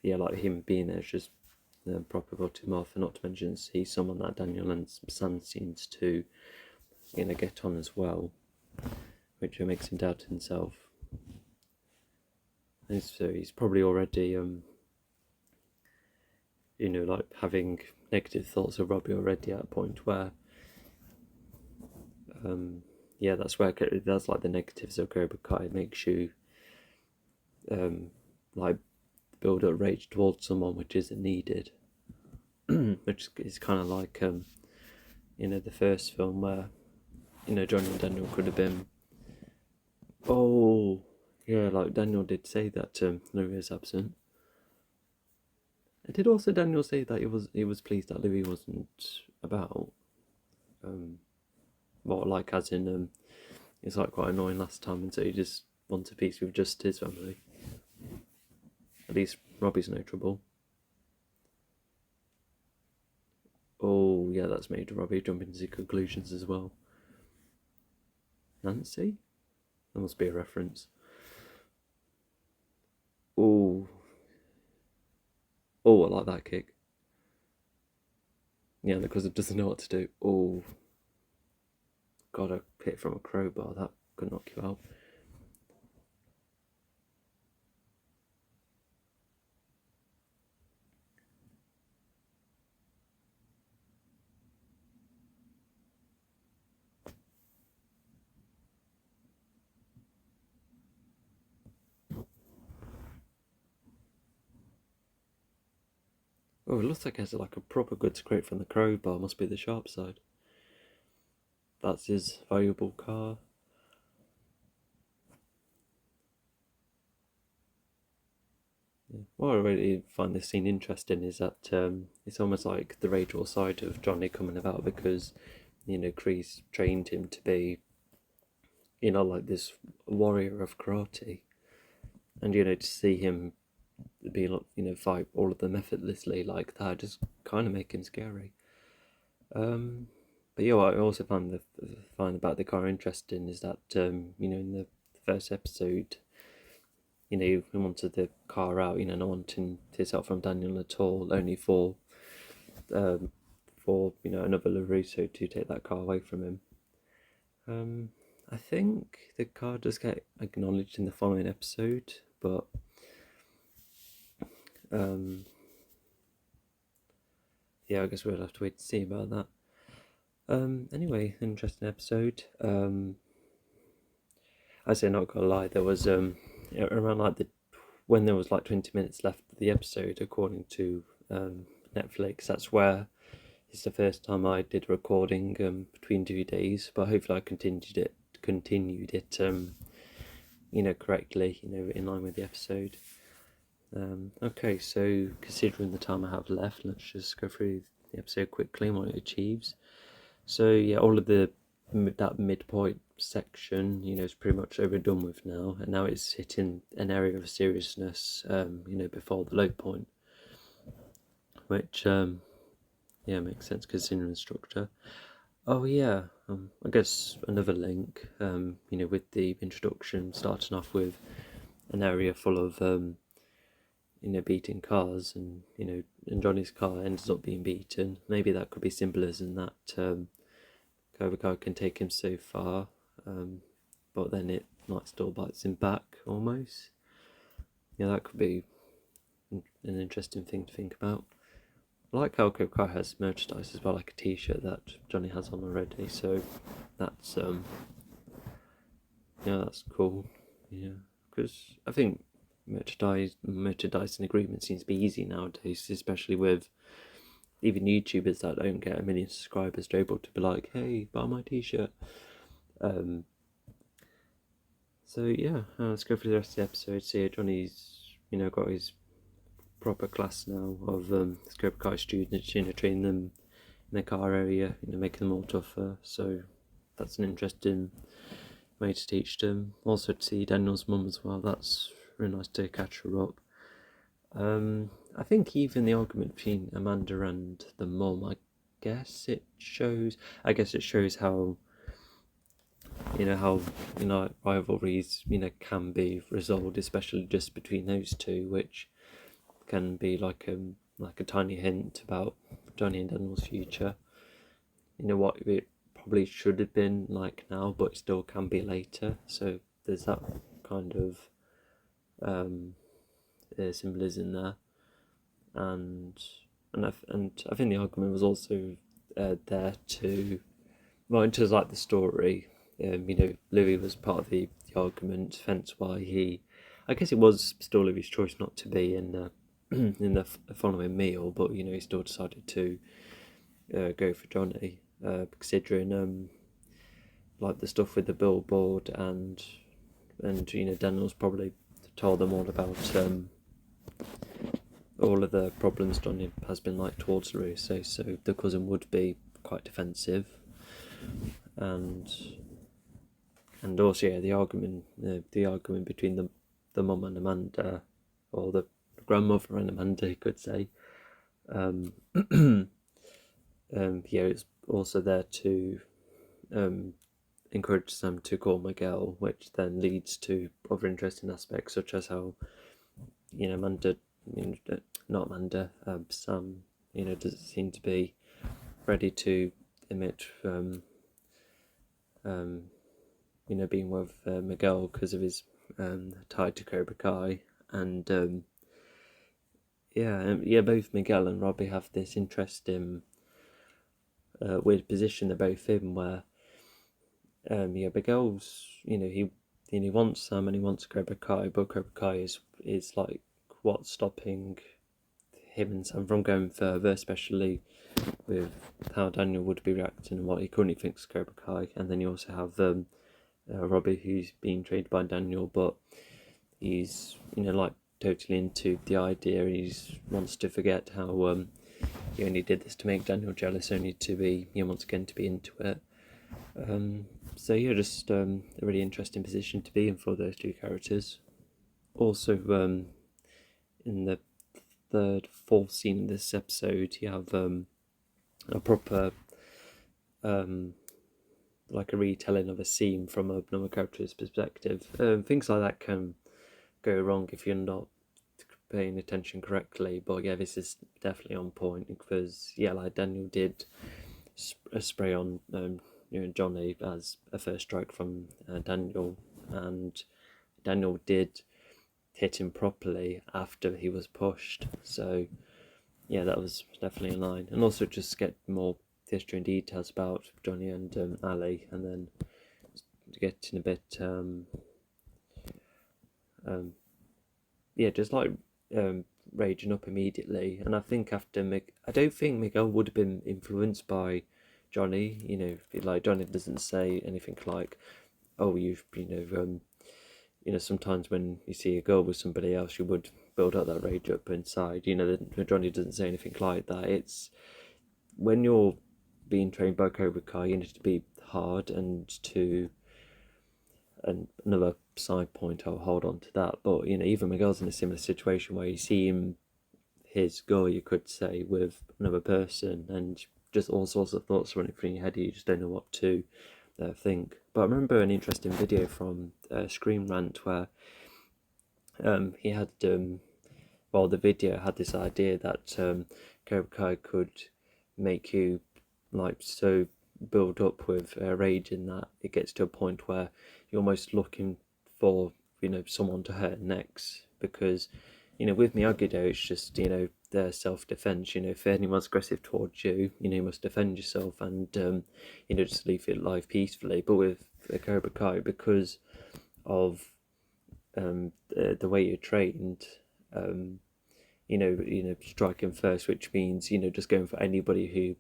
yeah, like him being there is just proper got him off, and not to mention he's someone that Daniel and Sam seems to, get on as well, which makes him doubt himself. And so he's probably already, like having negative thoughts of Robbie already at a point where, yeah, that's like the negatives of Cobra Kai. It makes you, like, build up rage towards someone which isn't needed, which is kind of like, the first film where, Johnny and Daniel could have been, oh, yeah, like Daniel did say that Louis is absent. Did also Daniel say that he was pleased that Louis wasn't about? Well, like, as in, it's like quite annoying last time, and so he just wants a peace with just his family. At least Robbie's no trouble. Oh, yeah, that's made Robbie jump into conclusions as well. Nancy? That must be a reference. Oh, I like that kick. Yeah, because it doesn't know what to do. Oh, got a hit from a crowbar. That could knock you out. Oh, it looks like it has like a proper good scrape from the crowbar. Must be the sharp side. That's his valuable car. What I really find this scene interesting is that it's almost like the rage or side of Johnny coming about, because Kreese trained him to be like this warrior of karate, and to see him be fight all of them effortlessly like that just kind of make him scary. But what I also find about the car interesting is that in the first episode, he wanted the car out, not wanting his help from Daniel at all, only for another LaRusso to take that car away from him. I think the car does get acknowledged in the following episode, but I guess we'll have to wait to see about that. Anyway, interesting episode. I say, not gonna lie, there was around when there was 20 minutes left of the episode, according to Netflix. That's where it's the first time I did recording between 2 days, but hopefully I continued it correctly, in line with the episode. Okay, so considering the time I have left, let's just go through the episode quickly and what it achieves. So all of that midpoint section, is pretty much overdone with now, and now it's hitting an area of seriousness, before the low point, which makes sense considering the structure. I guess another link, with the introduction, starting off with an area full of beating cars, and and Johnny's car ends up being beaten. Maybe that could be symbolism that Cobra Kai can take him so far, but then it still bites him back almost. That could be an interesting thing to think about. I like how Cobra Kai has merchandise as well, like a t-shirt that Johnny has on already, so that's that's cool. Because I think merchandising agreement seems to be easy nowadays, especially with even YouTubers that don't get 1 million subscribers. They're able to be like, hey, buy my t-shirt. Let's go through the rest of the episode. See, Johnny's got his proper class now of Cobra Kai students, training them in the car area, making them all tougher. So that's an interesting way to teach them. Also to see Daniel's mum as well, that's really nice to catch her up. I think even the argument between Amanda and the mum, I guess it shows how rivalries can be resolved, especially just between those two, which can be like a tiny hint about Johnny and Daniel's future. What it probably should have been like now, but it still can be later. So there's that kind of symbolism there, and I think the argument was also there to, well, in terms of the story. Louis was part of the argument, hence why I guess it was still Louis' choice not to be in the following meal, but he still decided to go for Johnny, considering the stuff with the billboard, and Daniel's probably told them all about all of the problems Johnny has been towards Louis, so the cousin would be quite defensive, and also the argument between the mum and Amanda, or the grandmother and Amanda, you could say. It's also there to encourage them to call Miguel, which then leads to other interesting aspects, such as how Sam doesn't seem to be ready to admit being with Miguel because of his tie to Cobra Kai, and both Miguel and Robbie have this interesting weird position they're both in, where Miguel's he wants Sam and he wants Cobra Kai, but Cobra Kai is what's stopping him and Sam from going further, especially with how Daniel would be reacting and what he currently thinks of Cobra Kai. And then you also have Robbie, who's being trained by Daniel, but he's totally into the idea. He wants to forget how he only did this to make Daniel jealous, only to be, once again, to be into it. So yeah, just a really interesting position to be in for those two characters. Also, in the fourth scene of this episode, you have a proper like a retelling of a scene from another character's perspective. Things like that can go wrong if you're not paying attention correctly, but yeah, this is definitely on point, because like Daniel did a spray on Johnny as a first strike from Daniel, and Daniel did hit him properly after he was pushed. So yeah, that was definitely in line. And also just get more history and details about Johnny and Ali, and then getting a bit just like raging up immediately. And I think after I don't think Miguel would have been influenced by Johnny. Like Johnny doesn't say anything like, "Oh, sometimes when you see a girl with somebody else, you would build up that rage up inside." Johnny doesn't say anything like that. It's when you're being trained by Cobra Kai, you need to be hard, and another side point, I'll hold on to that. But even Miguel's in a similar situation where you see his goal, you could say, with another person, and just all sorts of thoughts running through your head. You just don't know what to think. But I remember an interesting video from Scream Rant where he had the video had this idea that Cobra Kai could make you like so build up with rage in that it gets to a point where you're almost looking for someone to hurt next, because with Miyagi-Do it's just their self-defense. If anyone's aggressive towards you, you must defend yourself and just leave your life peacefully. But with Cobra Kai, because of the way you're trained, striking first, which means just going for anybody who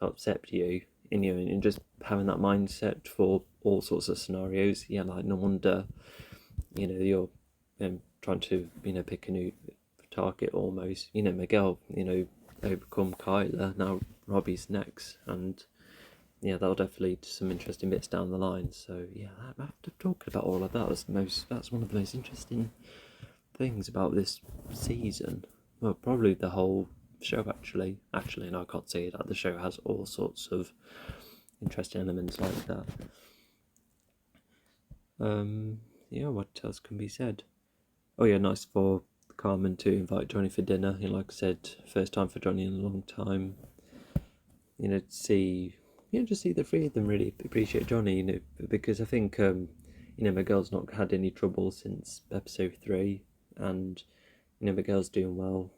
upset you, and just having that mindset for all sorts of scenarios. Like no wonder you're trying to pick a new target almost. Miguel overcome Kyler, now Robbie's next, and that'll definitely lead to some interesting bits down the line. So after talking about all of that, that's one of the most interesting things about this season. Well, probably the whole show, actually. No, I can't say that. The show has all sorts of interesting elements like that. What else can be said? Oh yeah, nice for Carmen to invite Johnny for dinner. Like I said, first time for Johnny in a long time. To see, just see the three of them really appreciate Johnny. Because I think Miguel's not had any trouble since episode 3, and Miguel's doing well.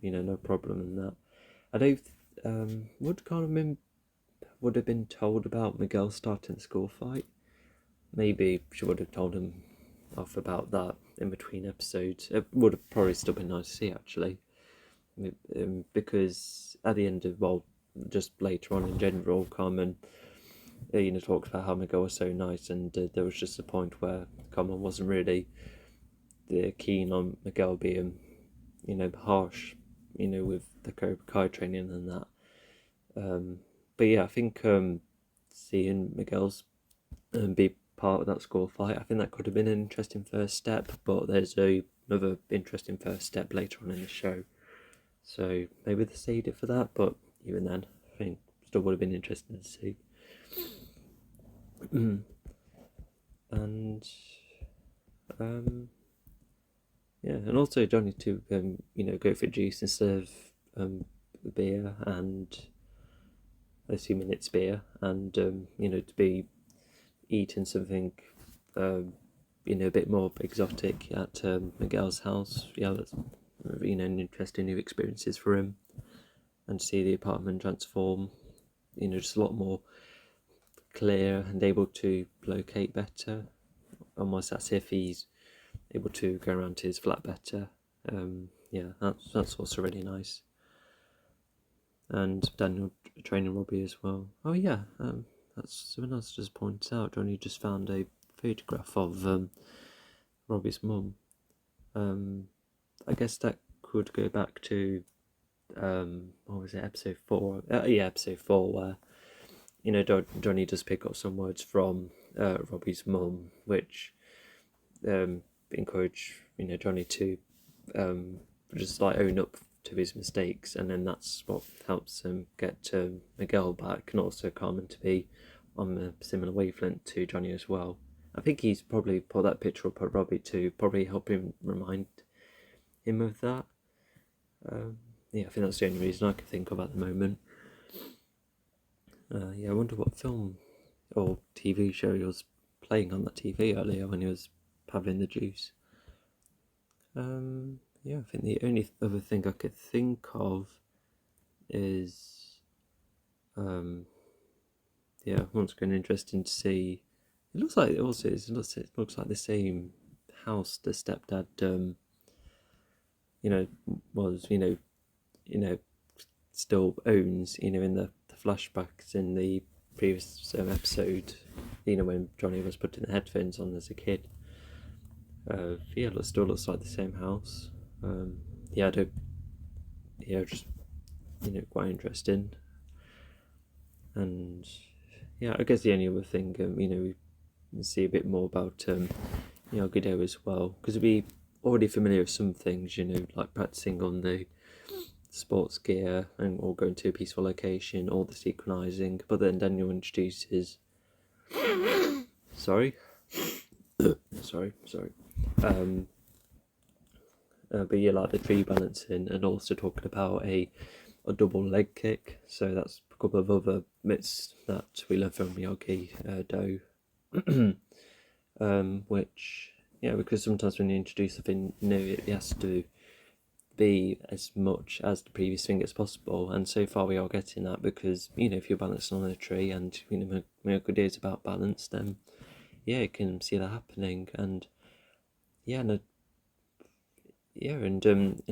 No problem in that. I don't. Would Carmen would have been told about Miguel starting the school fight? Maybe she would have told him off about that in between episodes. It would have probably still been nice to see, actually, because at the end of, just later on in general, Carmen talks about how Miguel was so nice, and there was just a point where Carmen wasn't really keen on Miguel being harsh with the Cobra Kai training and that. But yeah, I think seeing Miguel's be part of that school fight, I think that could have been an interesting first step, but there's another interesting first step later on in the show, so maybe they saved it for that. But even then, I think still would have been interesting to see. And and also Johnny to go for juice instead of beer, and assuming it's beer, and to be eating something a bit more exotic at Miguel's house. That's an interesting new experiences for him, and to see the apartment transform, just a lot more clear and able to locate better, almost as if he's able to go around to his flat better. That's also really nice. And Daniel training Robbie as well. Oh yeah, that's something else just points out. Johnny just found a photograph of Robbie's mum. I guess that could go back to what was it, episode 4? Yeah, episode 4, where Johnny does pick up some words from Robbie's mum, which encourage Johnny to just like own up to his mistakes, and then that's what helps him get Miguel back, and also Carmen to be on a similar wavelength to Johnny as well. I think he's probably put that picture up at Robbie to probably help him remind him of that. Yeah, I think that's the only reason I can think of at the moment. Yeah, I wonder what film or TV show he was playing on that TV earlier when he was having the juice. Yeah, I think the only other thing I could think of is, yeah, once again interesting to see. It looks like it looks like the same house the stepdad, was still owns, in the flashbacks in the previous episode, when Johnny was putting the headphones on as a kid. Yeah, it still looks like the same house. Yeah, just quite interesting. And yeah, I guess the only other thing, we see a bit more about Godot as well, because we're already familiar with some things, like practicing on the sports gear and or going to a peaceful location or the synchronizing. But then Daniel introduces sorry. But yeah, like the tree balancing, and also talking about a double leg kick. So that's a couple of other bits that we learn from Miyagi-Do. Which, because sometimes when you introduce something new, it has to be as much as the previous thing as possible, and so far we are getting that, because if you're balancing on a tree and Miyagi-Do is about balance, then you can see that happening. And in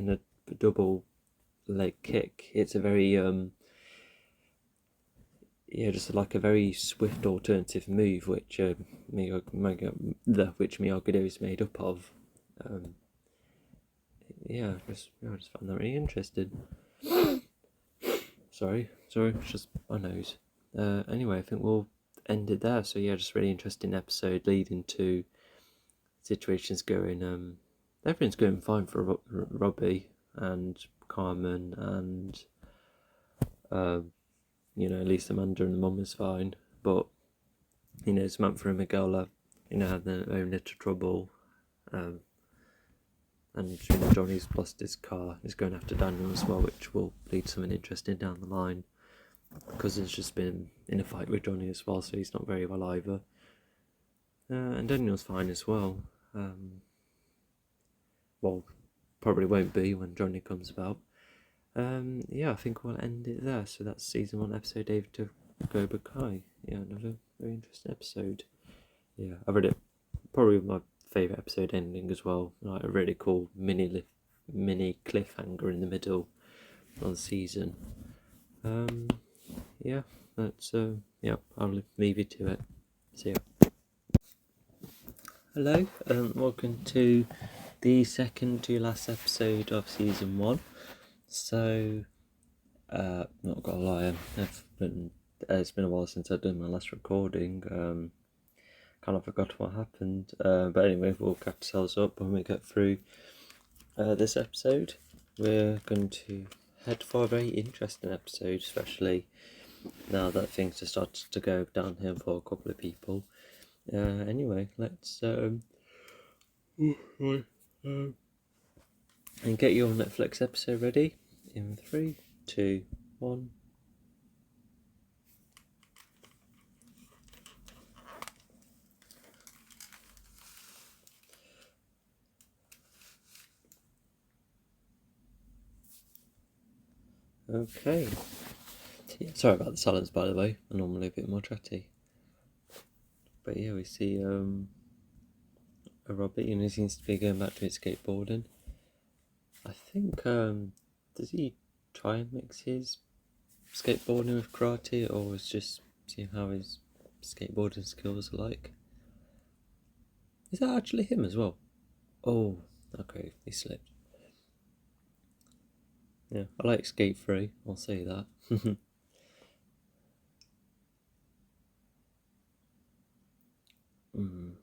a double leg kick, it's a very just like a very swift alternative move, which Miyagi-Do is made up of. I just found that really interesting. Sorry, it's just my nose. Anyway, I think we'll end it there. So yeah, just really interesting episode leading to situations going. Everything's going fine for Robbie and Carmen, and at least Amanda and the mum is fine. But Samantha and Miguel have had their own little trouble. And Johnny's lost his car. He's going after Daniel as well, which will lead to something interesting down the line, because he's just been in a fight with Johnny as well, so he's not very well either. And Daniel's fine as well. Well, probably won't be when Johnny comes about. I think we'll end it there. So that's season 1, episode 8 of Cobra Kai. Yeah, another very interesting episode. Yeah, I read it. Probably my favourite episode ending as well. Like a really cool mini cliffhanger in the middle of the season. That's I'll leave you to it. See ya. Hello, welcome to the second to last episode of season 1. So, not gonna lie, it's been a while since I've done my last recording. Kind of forgot what happened, but anyway, we'll catch ourselves up when we get through this episode. We're going to head for a very interesting episode, especially now that things have started to go downhill for a couple of people. Anyway, let's and get your Netflix episode ready in 3, 2, 1. Okay. Yeah, sorry about the silence, by the way. I'm normally a bit more chatty. But yeah, we see a Robert, he seems to be going back to his skateboarding. I think, does he try and mix his skateboarding with karate, or is just seeing how his skateboarding skills are like? Is that actually him as well? Oh, okay, he slipped. Yeah, I like Skate 3, I'll say that. Mm.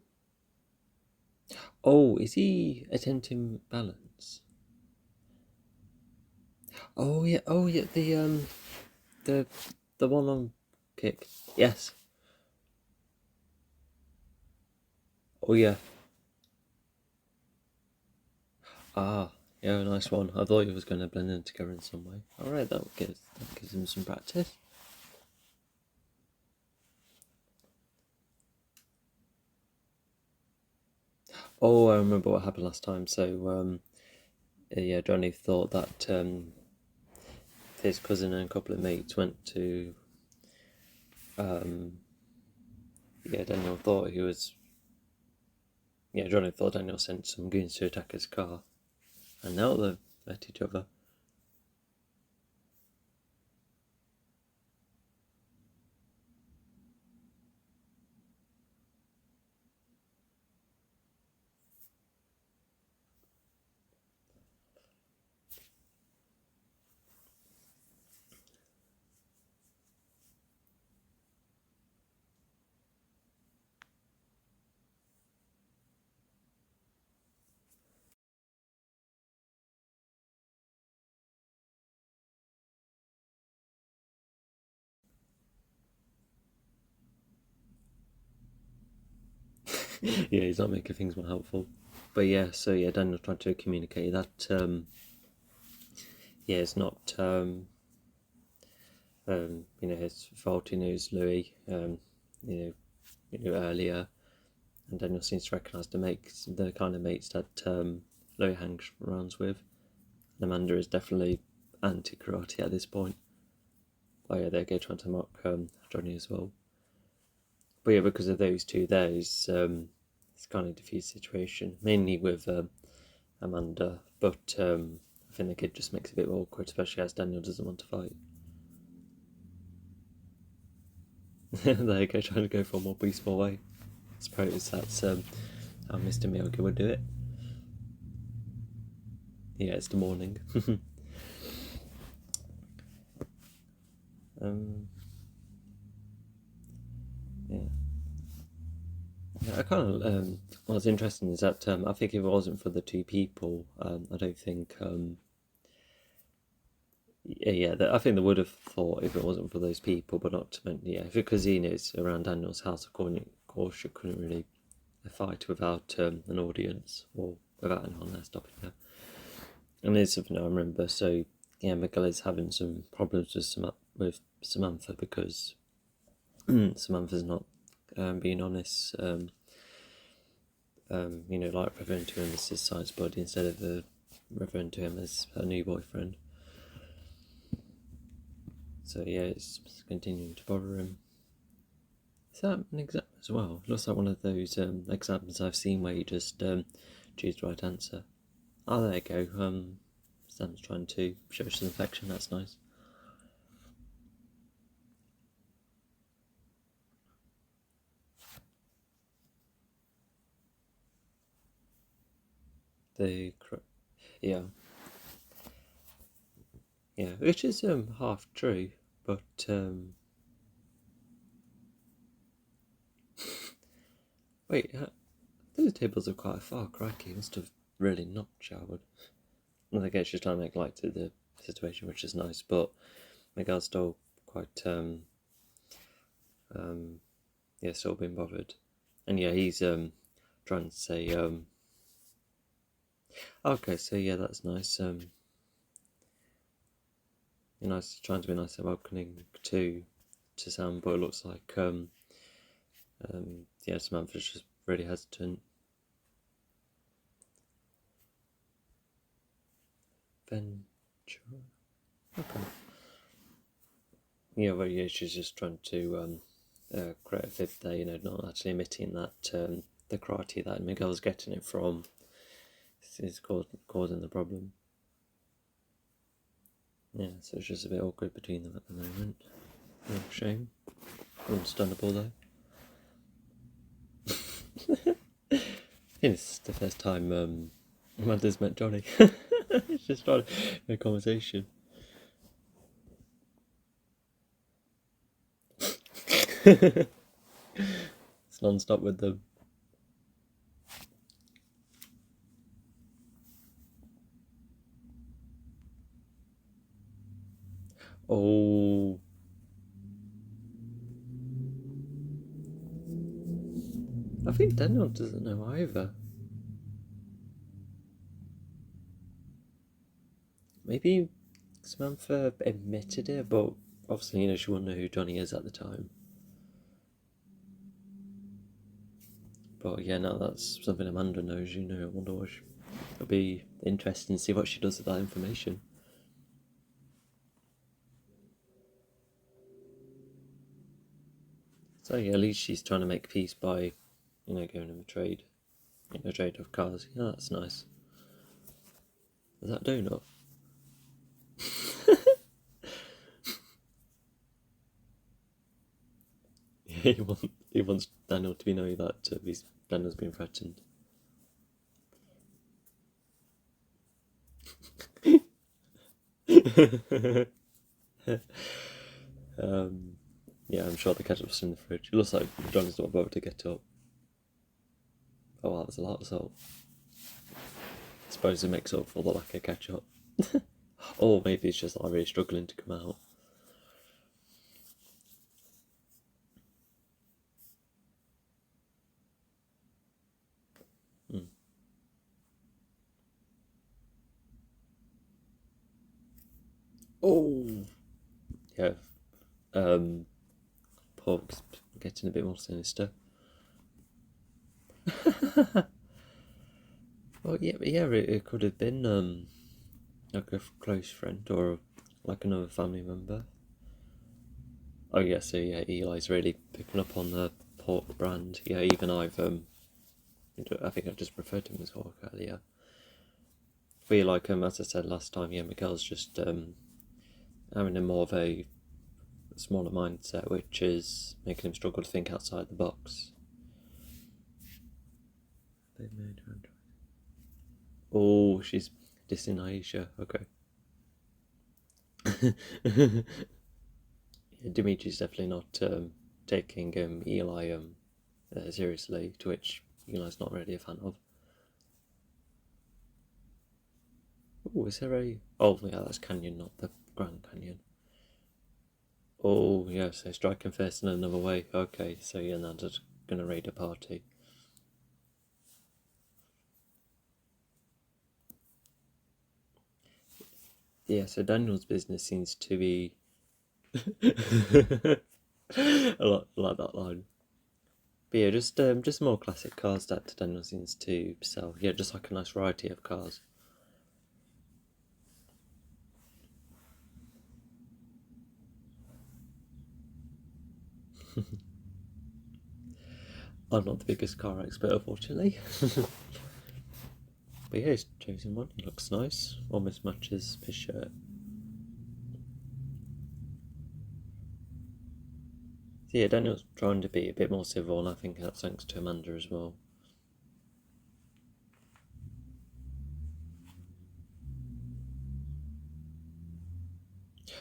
Oh, is he attempting balance? Oh yeah, the the one on kick. Yes. Oh yeah. Ah, yeah, nice one. I thought he was going to blend in together in some way. All right, that gives him some practice. Oh, I remember what happened last time. So, yeah, Johnny thought that his cousin and a couple of mates went to. Yeah, Daniel thought he was. Yeah, Johnny thought Daniel sent some goons to attack his car, and now they've met each other. Yeah, he's not making things more helpful. But yeah, so yeah, Daniel tried to communicate that. Yeah, it's not. His fault. He knows Louis. Earlier, and Daniel seems to recognise the kind of mates that Louis hangs around with. And Amanda is definitely anti-karate at this point. Oh yeah, they're trying to mock Johnny as well. But yeah, because of those two there, it's kind of diffused situation, mainly with Amanda. But I think the kid just makes it a bit awkward, especially as Daniel doesn't want to fight. There you go, trying to go for a more peaceful way. I suppose that's how Mr. Miyagi would do it. Yeah, it's the morning. Yeah. I kind of what's interesting is that I think if it wasn't for the two people, I don't think I think they would have thought if it wasn't for those people, but not to mention if the casinos around Daniel's house, of course, you couldn't really fight without an audience or without anyone there stopping her. And there's something I remember. So yeah, Miguel is having some problems with Samantha because Samantha's not being honest. Like referring to him as his science buddy instead of referring to him as her new boyfriend. So yeah, it's continuing to bother him. Is that an exam as well? It looks like one of those exams I've seen where you just choose the right answer. Oh, there you go. Sam's trying to show some affection. That's nice. Yeah, yeah, which is half true, but wait, those tables are quite far. Crikey, must have really not showered. I guess she's trying to make light to the situation, which is nice, but Miguel's still quite still being bothered, and yeah, he's trying to say okay, so yeah, that's nice. Nice trying to be nice and welcoming to Sam, but it looks like Samantha's just really hesitant. Ventura. Okay. Yeah, well, yeah, she's just trying to create a fib there, not actually admitting that the karate that Miguel's getting it from is causing the problem. Yeah, so it's just a bit awkward between them at the moment. Oh, shame. Understandable though. It's the first time Amanda's met Johnny. It's just trying to have a conversation. It's non-stop with them. Oh, I think Daniel doesn't know either. Maybe Samantha admitted it, but obviously, she wouldn't know who Johnny is at the time. But yeah, now that's something Amanda knows, I wonder what it'll be interesting to see what she does with that information. So yeah, at least she's trying to make peace by, giving him a trade. Trade of cars. Yeah, that's nice. Is that donut? Yeah, he wants Daniel to be knowing that Daniel's been threatened. Yeah, I'm sure the ketchup's in the fridge. It looks like Johnny's not about to get up. Oh wow, there's a lot of salt. I suppose it makes up for the lack of ketchup. Or maybe it's just like really struggling to come out. Oh, yeah. Pork's getting a bit more sinister. Well, yeah, it could have been like a close friend or like another family member. Oh yeah, so yeah, Eli's really picking up on the pork brand. Yeah, even I think I just referred to him as Hawk earlier. Feel like as I said last time, yeah, Miguel's just having a more of a smaller mindset, which is making him struggle to think outside the box. Oh, she's dissing Aisha. Okay. Yeah, Dimitri's definitely not taking Eli seriously, to which Eli's not really a fan of. Oh, is there a... Oh, yeah, that's Canyon, not the Grand Canyon. Oh, yeah, so striking first in another way. Okay, so yeah, now just gonna raid a party. Yeah, so Daniel's business seems to be... a lot like that line. But yeah, just more classic cars that Daniel seems to sell. Yeah, just like a nice variety of cars. I'm not the biggest car expert, unfortunately. But yeah, he's chosen one. It looks nice. Almost matches his shirt. So yeah, Daniel's trying to be a bit more civil, and I think that's thanks to Amanda as well.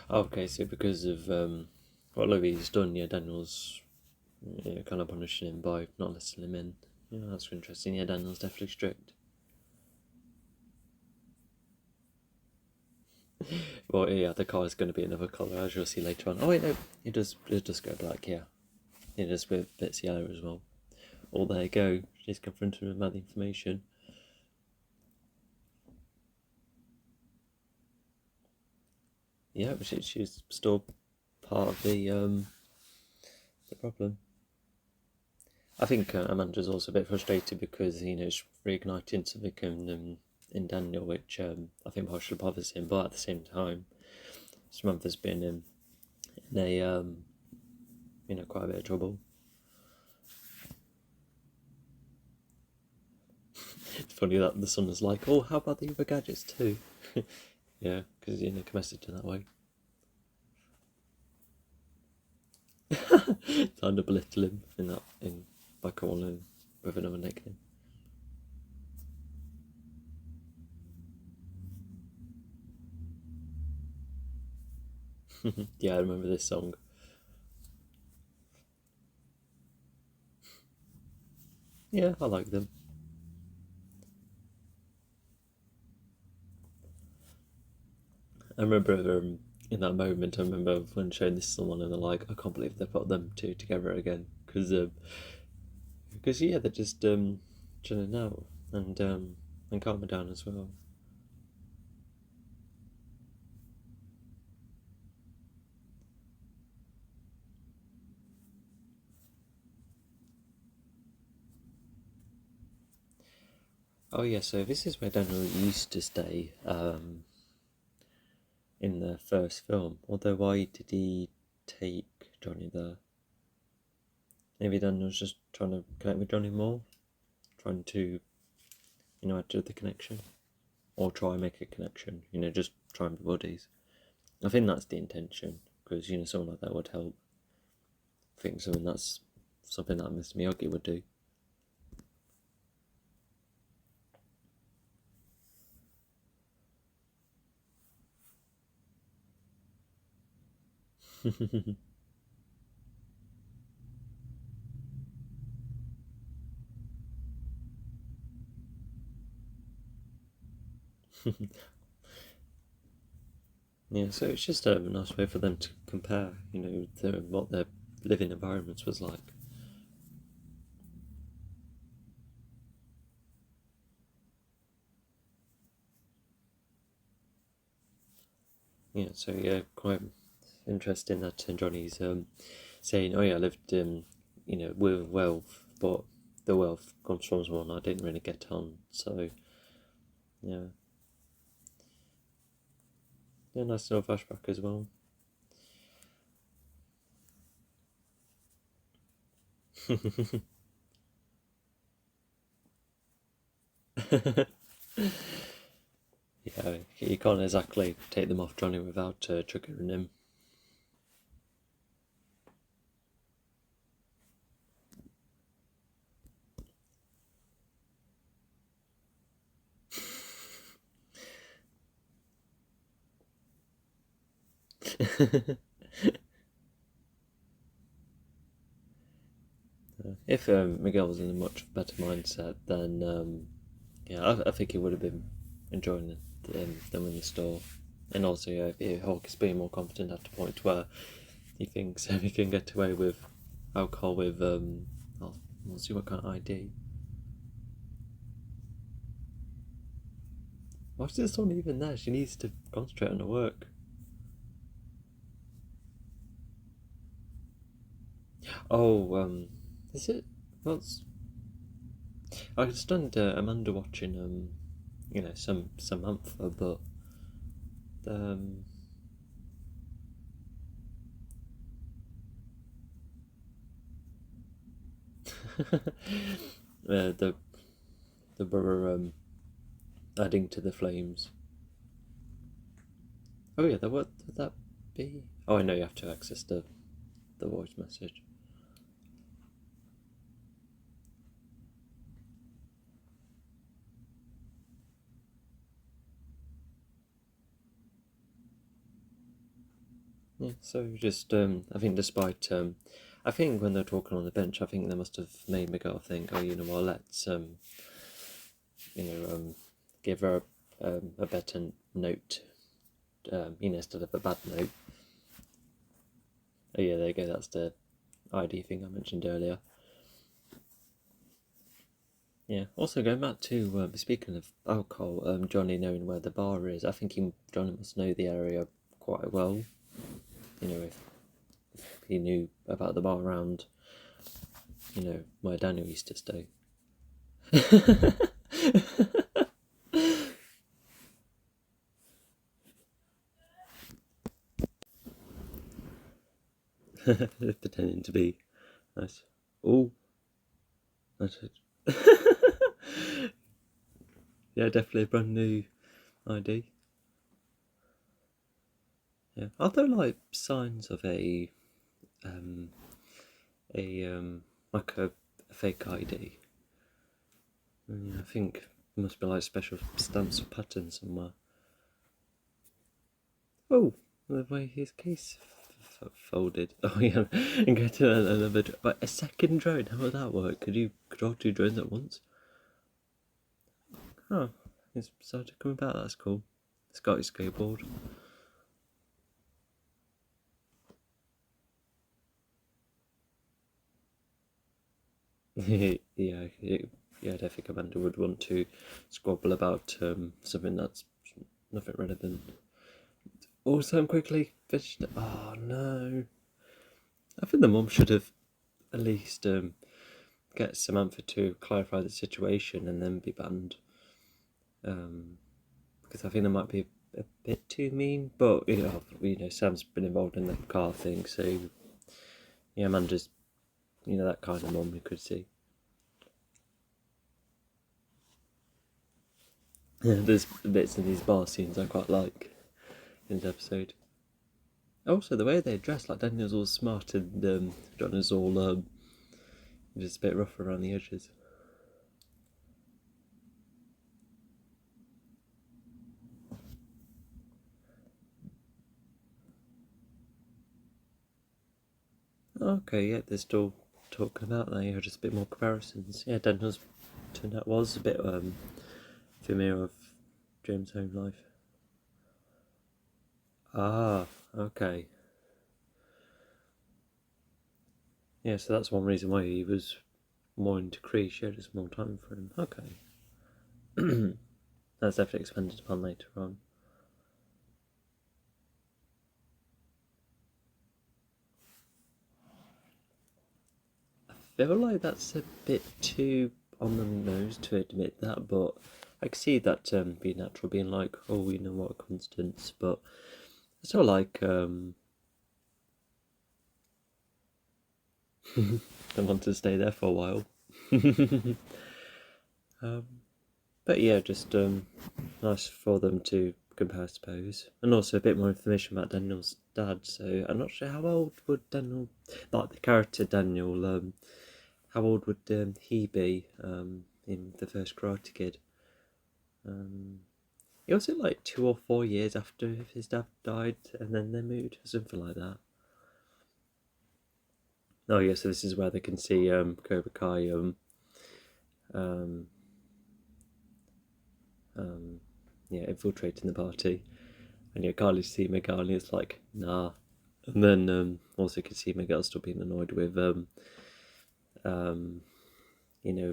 Okay, so because of what Louis done, yeah, Daniel's kind of punishing him by not letting him in. Yeah, that's interesting. Yeah, Daniel's definitely strict. Well, yeah, the car is going to be another colour, as you'll see later on. Oh wait, no, it does go black. Yeah, it does with bits yellow as well. Oh, there you go. She's confronted him about the information. Yeah, but she's still part of the problem. I think Amanda's also a bit frustrated because it's reigniting something in Daniel, which I think partially bothers him. But at the same time, Samantha's been in a quite a bit of trouble. It's funny that the son is like, "Oh, how about the other gadgets too?" Yeah, because can message in that way. Trying to belittle him by calling him with another nickname. Yeah, I remember this song. Yeah, I like them. I remember in that moment, I remember when showing this to someone and they're like, I can't believe they put them two together again. Because yeah, they're just chilling out and calming down as well. Oh yeah, so this is where Daniel used to stay in the first film. Although why did he take Johnny there? Maybe Daniel's just trying to connect with Johnny more, trying to, add to the connection, or try and make a connection. Just try and be buddies. I think that's the intention, because someone like that would help. I think something that Mr. Miyagi would do. Yeah, so it's just a nice way for them to compare, what their living environments was like. Yeah, so yeah, quite interesting that Johnny's saying, "Oh yeah, I lived, with wealth, but the wealth comes from someone I didn't really get on." So yeah, yeah, nice little flashback as well. Yeah, you can't exactly take them off Johnny without triggering him. If Miguel was in a much better mindset, then yeah, I think he would have been enjoying them in the store. And also, yeah, Hulk is being more confident at the point where he thinks he can get away with alcohol with we'll see what kind of ID. Why is this one even there? She needs to concentrate on her work. Oh, is it? What's I stunned Amanda watching some Samantha, but um the brother adding to the flames. Oh yeah, what would that be? Oh, I know you have to access the voice message. Yeah, so just I think despite I think when they're talking on the bench, I think they must have made Miguel think, oh, let's give her a better note, instead of a bad note. Oh yeah, there you go. That's the ID thing I mentioned earlier. Yeah. Also, going back to speaking of alcohol, Johnny knowing where the bar is, I think Johnny must know the area quite well. If he knew about the bar around, where Daniel used to stay. Pretending to be nice. Oh, that's it. Yeah, definitely a brand new ID. Yeah, are there like signs of um like a fake ID? I think there must be like special stamps or patterns somewhere. Oh, the way his case folded. Oh yeah, and get another. But a second drone. How would that work? Could you control 2 drones at once? Oh, it's started to come about. That's cool. It's got his skateboard. Yeah, I don't think Amanda would want to squabble about something that's nothing relevant. Also, I'm quickly finished. Oh no! I think the mum should have at least get Samantha to clarify the situation and then be banned. Because I think that might be a bit too mean. But you know, Sam's been involved in the car thing, so yeah, Amanda's that kind of mum we could see. Yeah, there's bits in these bar scenes I quite like in this episode. Also, the way they dress, like Daniel's all smart and John is all just a bit rough around the edges. Okay, yeah, they're still talking about that. Yeah, just a bit more comparisons. Yeah, Daniel's turned out was a bit familiar of James' home life. Ah, okay. Yeah, so that's one reason why he was more into Cree. She had just more time for him. Okay. That's definitely expanded upon later on. I feel like that's a bit too on the nose to admit that, but I can see that being natural, being like, oh, we know what, Constance, but I still like I want to stay there for a while. But yeah, just nice for them to compare, I suppose, and also a bit more information about Daniel's dad. So I'm not sure how old would Daniel, like the character Daniel, how old would he be in the first Karate Kid? It was it like 2 or 4 years after his dad died, and then they moved, or something like that. Oh yeah, so this is where they can see Cobra Kai infiltrating the party, and yeah, Carly see Miguel, and it's like nah, and then also you can see Miguel still being annoyed with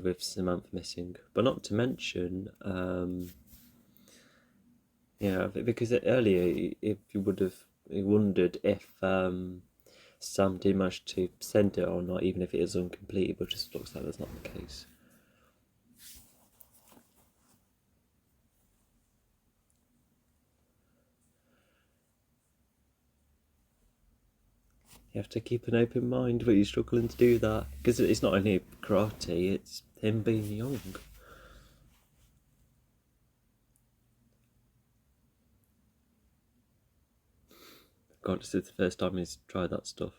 with Samantha missing, but not to mention because earlier if you would have wondered if Sam did manage to send it or not, even if it is incomplete, but just looks like that's not the case. You have to keep an open mind, but you're struggling to do that because it's not only karate; it's him being young. God, this is the first time he's tried that stuff.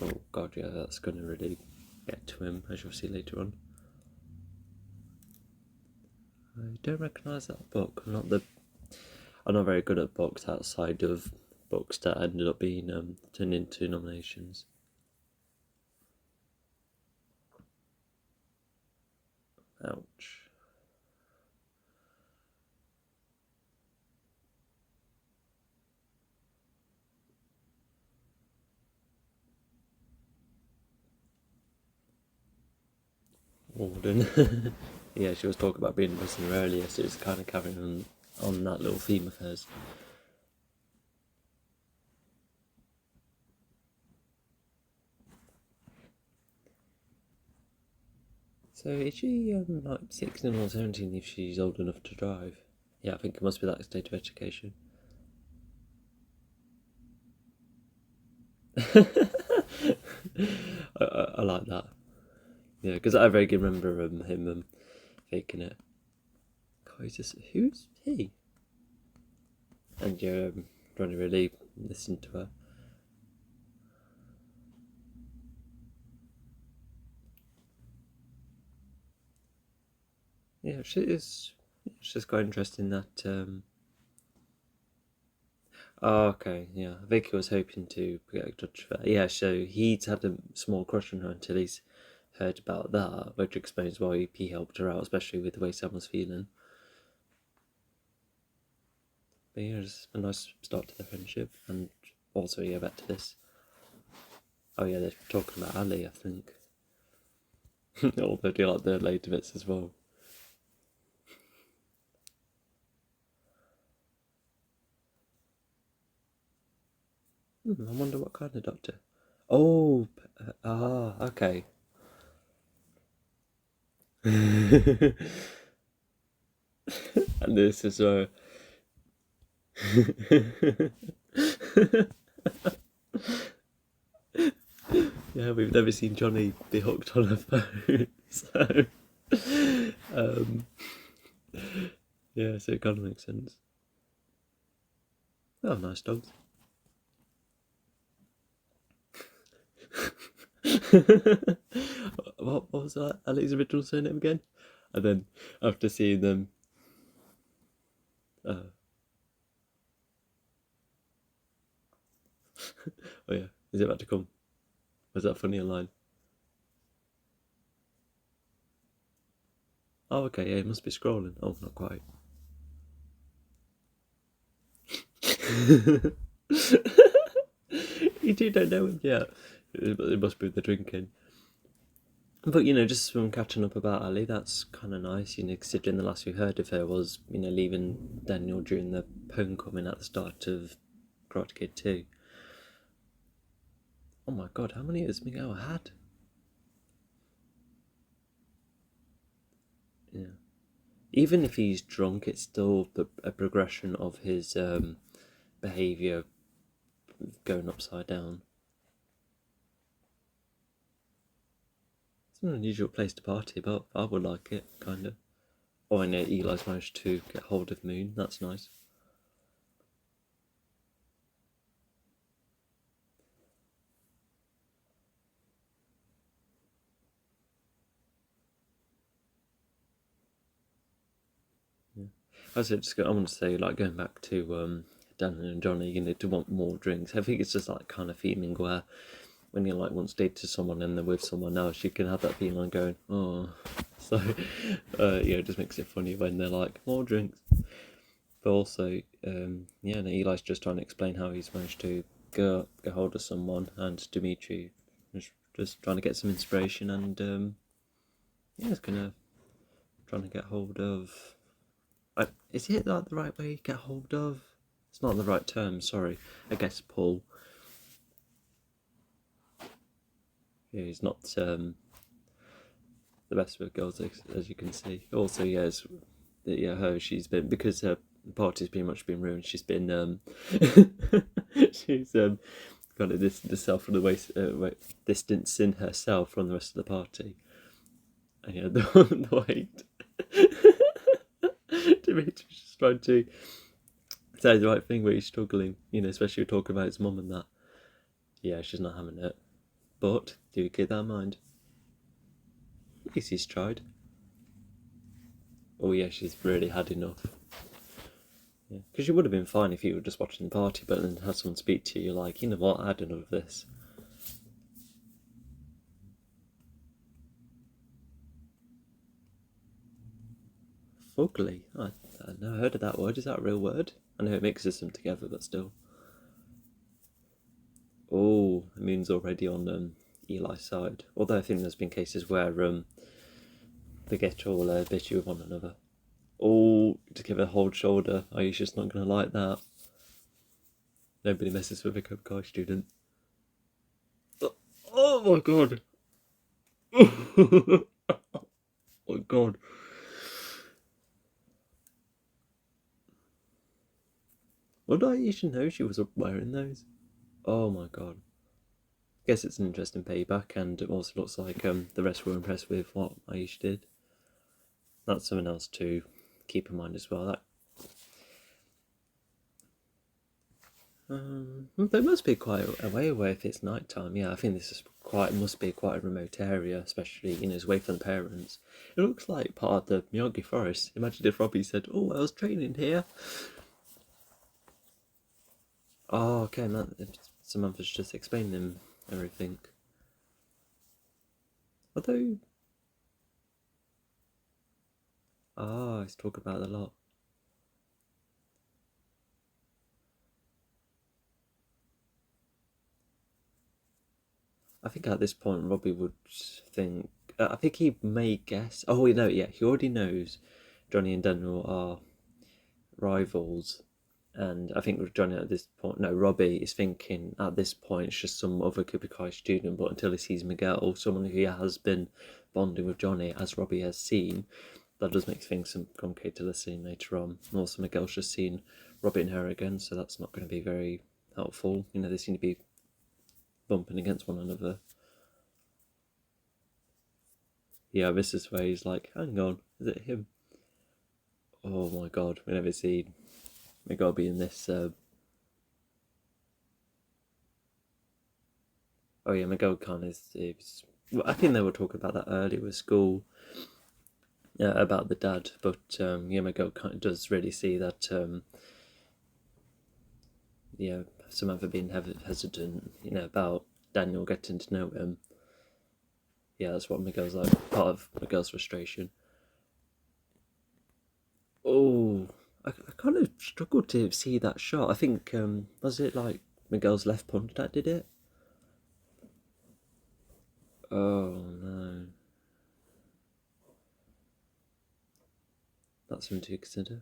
Oh God, yeah, that's going to really get to him, as you'll see later on. I don't recognise that book. I'm not very good at books outside of books that ended up being turned into nominations. Ouch. Warden. Yeah, she was talking about being a prisoner earlier, so it's kind of carrying on that little theme of hers. So is she like 16 or 17 if she's old enough to drive? Yeah, I think it must be that state of education. I like that. Yeah, because I very good remember him faking it. God, who's he? And you're trying to really listen to her. Yeah, it's just quite interesting that Oh, okay, yeah. Vicky was hoping to get a touch of her. Yeah, so he'd had a small crush on her until he's heard about that, which explains why he helped her out, especially with the way Sam was feeling. But yeah, it's a nice start to the friendship, and also, yeah, back to this. Oh yeah, they're talking about Ali, I think. Although do like the later bits as well. I wonder what kind of doctor. Oh, okay. And this is yeah, we've never seen Johnny be hooked on a phone, so um, yeah, so it kind of makes sense. Oh, nice dogs. What was that? Ali's original surname again? And then after seeing them, oh yeah, is it about to come? Was that funny line? Oh, okay, yeah, he must be scrolling. Oh, not quite. You two don't know him yet. It must be the drinking. But just from catching up about Ali, that's kind of nice. Considering the last we heard of her was leaving Daniel during the homecoming at the start of Karate Kid 2. Oh my god, how many has Miguel had? Yeah. Even if he's drunk, it's still a progression of his behaviour going upside down. It's an unusual place to party, but I would like it, kind of. Oh, I know Eli's managed to get hold of Moon. That's nice. Yeah. I want to say, like, going back to Dan and Johnny, to want more drinks. I think it's just like kind of feeling where when you like once dated someone and they're with someone else, you can have that feeling going, oh. So, yeah, it just makes it funny when they're like, more drinks. But also, yeah, and Eli's just trying to explain how he's managed to get hold of someone, and Dimitri is just trying to get some inspiration, and yeah, it's trying to get hold of. Is it like the right way? Get hold of? It's not the right term. Sorry, I guess pull. Yeah, he's not the best with girls, as you can see. Also, yeah, she's been, because her party's pretty much been ruined. She's been she's kind of distanced herself from the distancing herself from the rest of the party. And yeah, the wait. Dimitri's just trying to say the right thing, where he's struggling, especially talking about his mum and that. Yeah, she's not having it. But do keep that in mind. At least he's tried. Oh yeah, she's really had enough. Yeah, because you would have been fine if you were just watching the party, but then had someone speak to you, you're like, you know what, I had enough of this. Fugly? I never heard of that word. Is that a real word? I know it mixes them together, but still. Oh, it means already on Eli's side. Although I think there's been cases where they get all bitchy with one another. Oh, to give a hold shoulder. Are just not going to like that? Nobody messes with a Cobra Kai student. Oh my god. Oh my god. What did Aisha know she was wearing those? Oh my god. Guess it's an interesting payback, and it also looks like the rest were impressed with what Aisha did. That's something else to keep in mind as well. There must be quite a way away if it's night time. Yeah, I think this is must be quite a remote area, especially it's away from the parents. It looks like part of the Miyagi forest. Imagine if Robbie said, "Oh, I was training here." Oh, okay, man. Samantha's just explained him everything. Although, he's talking about it a lot. I think at this point, Robbie would think. I think he may guess. Oh, wait, no, yeah, he already knows Johnny and Daniel are rivals. And I think with Johnny at this point, no, Robbie is thinking at this point it's just some other Cobra Kai student, but until he sees Miguel, someone who has been bonding with Johnny, as Robbie has seen, that does make things complicated to listen later on. And also, Miguel's just seen Robbie and her again, so that's not going to be very helpful. You know, they seem to be bumping against one another. Yeah, this is where he's like, hang on, is it him? Oh my god, we never seen Miguel be in this. Oh yeah, Miguel kind of is. Well, I think they were talking about that earlier with school. About the dad, but yeah, Miguel kind of does really see that yeah, Samantha being hesitant, you know, about Daniel getting to know him. Yeah, that's what Miguel's like, part of Miguel's frustration. Oh, I kind of struggled to see that shot. I think was it like Miguel's left punch that did it? Oh no, that's something to consider.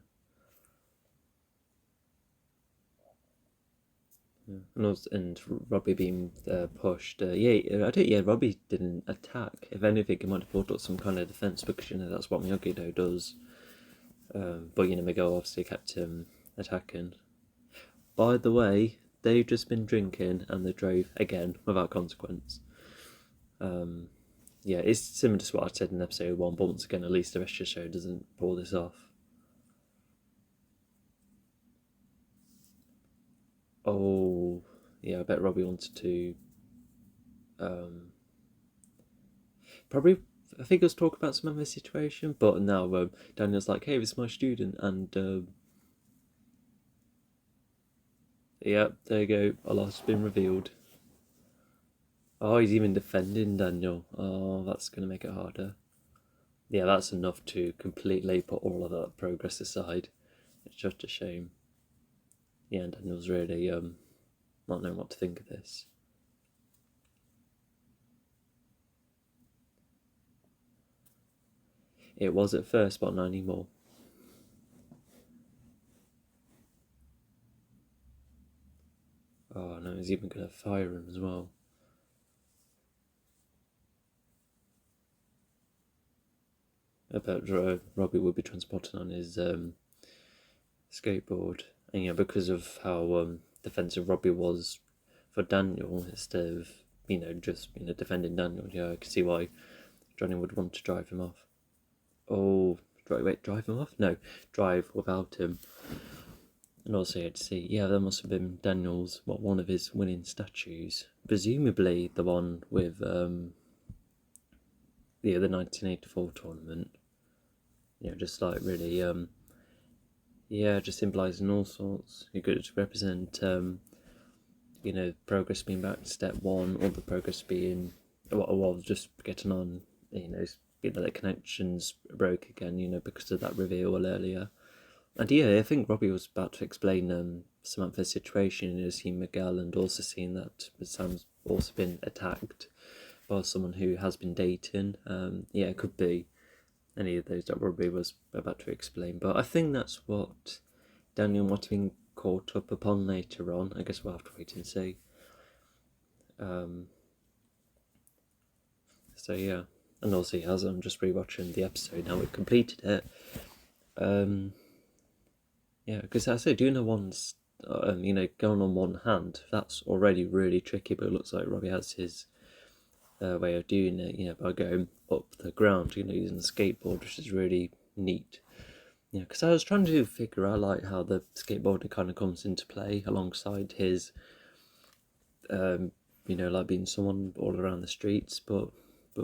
Yeah. And Robbie being pushed. Yeah, I don't. Yeah, Robbie didn't attack. If anything, he might have brought up some kind of defense because you know that's what Miyagi-Do does. But you know, Miguel obviously kept him attacking. By the way, they've just been drinking and they drove again without consequence. Yeah, it's similar to what I said in episode 1, but once again, at least the rest of the show doesn't pull this off. Oh, yeah, I bet Robbie wanted to. Probably, I think it was talk about some other situation, but now Daniel's like, hey, this is my student, and yeah, there you go, a lot's been revealed. Oh, he's even defending Daniel. Oh, that's going to make it harder. Yeah, that's enough to completely put all of that progress aside. It's just a shame. Yeah, and Daniel's really not knowing what to think of this. It was at first, but not anymore. Oh no, he's even going to fire him as well. I bet Robbie would be transporting on his skateboard. And yeah, because of how defensive Robbie was for Daniel, instead of, you know, just, you know, defending Daniel, yeah, I can see why Johnny would want to drive him off. Oh, drive him off? No, drive without him. And also, you had to see, yeah, there must have been Daniel's, one of his winning statues. Presumably the one with, yeah, the 1984 tournament. You know, just like really, yeah, just symbolising all sorts. You could represent, you know, progress being back to step 1, or the progress being, well, just getting on, you know, the connections broke again, you know, because of that reveal earlier. And yeah, I think Robbie was about to explain Samantha's situation, you know, seeing Miguel and also seeing that Sam's also been attacked by someone who has been dating. Yeah, it could be any of those that Robbie was about to explain. But I think that's what Daniel might have been caught up upon later on. I guess we'll have to wait and see. So yeah, and also as I'm just rewatching the episode now, we've completed it. Yeah, because I say doing a one's, you know, going on one hand, that's already really tricky. But it looks like Robbie has his way of doing it, you know, by going up the ground, you know, using the skateboard, which is really neat. Yeah, because I was trying to figure out like how the skateboarding kind of comes into play alongside his, you know, like being someone all around the streets. But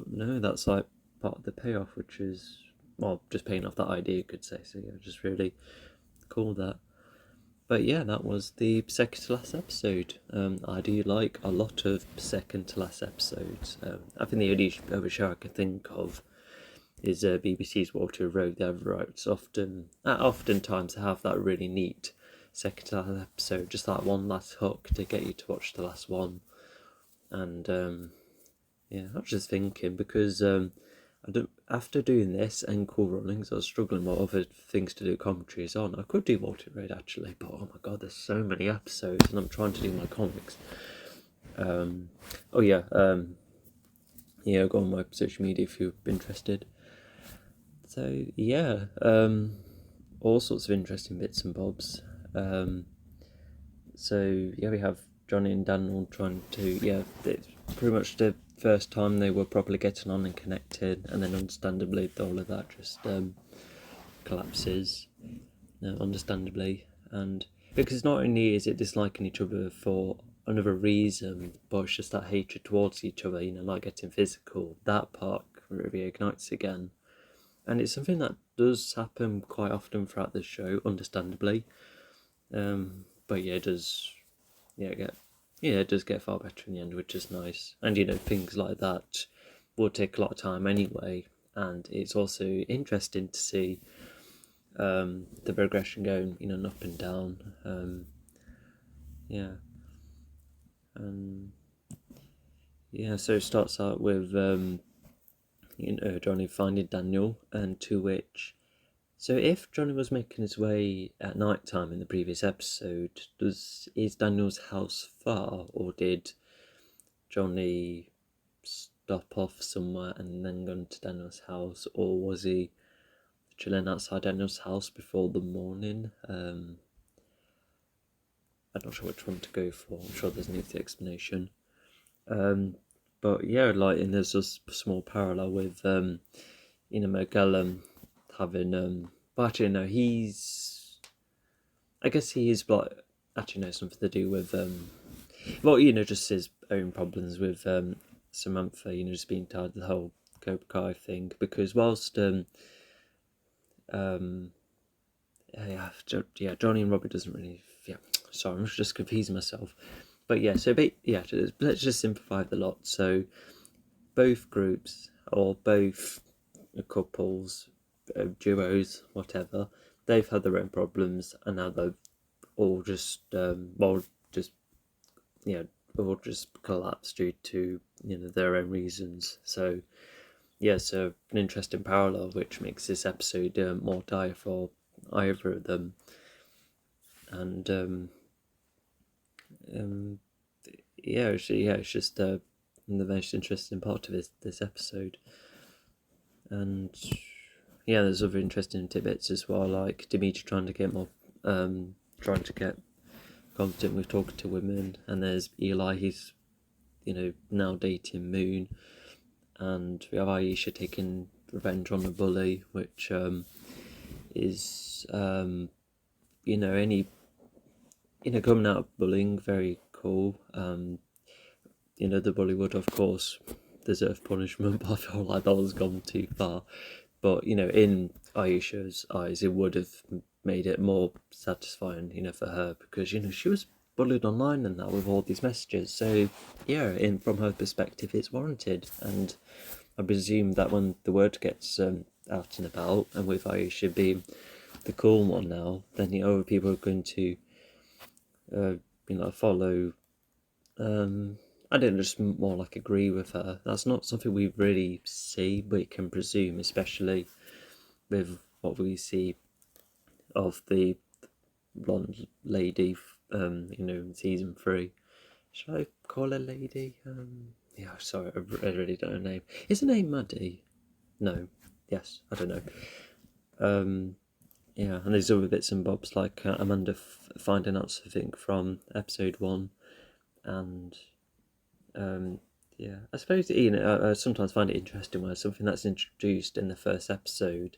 no, that's like part of the payoff, which is, well, just paying off that idea, you could say. So yeah, just really cool that. But yeah, that was the second to last episode. I do like a lot of second to last episodes. I think the only other show I can think of is BBC's Walter Road. The other routes oftentimes have that really neat second to last episode, just that one last hook to get you to watch the last one. And yeah, I was just thinking because after doing this and Cool Runnings, I was struggling what other things to do commentaries on. I could do Walter Road actually, but oh my god, there's so many episodes, and I'm trying to do my comics. Yeah, go on my social media if you're interested. So yeah, all sorts of interesting bits and bobs. So yeah, we have Johnny and Daniel trying to it's pretty much the first time they were properly getting on and connected, and then understandably all of that just collapses, understandably, and because not only is it disliking each other for another reason, but it's just that hatred towards each other, like getting physical, that part reignites again. And it's something that does happen quite often throughout the show, understandably. But yeah, it does get far better in the end, which is nice. And things like that will take a lot of time anyway. And it's also interesting to see the progression going, up and down. So it starts out with Johnny finding Daniel, and to which. So if Johnny was making his way at night time in the previous episode, is Daniel's house far, or did Johnny stop off somewhere and then go into Daniel's house, or was he chilling outside Daniel's house before the morning? I'm not sure which one to go for. I'm sure there's an easy explanation. But yeah, and there's just a small parallel with Miguel having but actually no, I guess he is actually something to do with just his own problems with Samantha, just being tired of the whole Cobra Kai thing, because whilst Johnny and Robbie doesn't really sorry, I'm just confusing myself. But yeah, so let's just simplify the lot. So both groups, or both couples, duos, whatever, they've had their own problems, and now they've all just all just collapsed due to their own reasons. So so an interesting parallel, which makes this episode more dire for either of them. And it's just the most interesting part of this episode. And there's other interesting tidbits as well, like Dimitri trying to get more trying to get confident with talking to women, and there's Eli, he's now dating Moon, and we have Aisha taking revenge on the bully, which is coming out of bullying, very cool. The bully would of course deserve punishment, but I feel like that was gone too far. But in Aisha's eyes, it would have made it more satisfying, for her, because she was bullied online and that with all these messages. So from her perspective, it's warranted, and I presume that when the word gets out and about, and with Aisha being the cool one now, then other people are going to follow. I don't just more like agree with her. That's not something we really see, but we can presume, especially with what we see of the blonde lady, in season 3. Should I call her lady? Sorry, I really don't know her name. Is her name Maddie? No. Yes, I don't know. And there's other bits and bobs, like Amanda finding out something from episode 1, and I suppose I sometimes find it interesting where something that's introduced in the first episode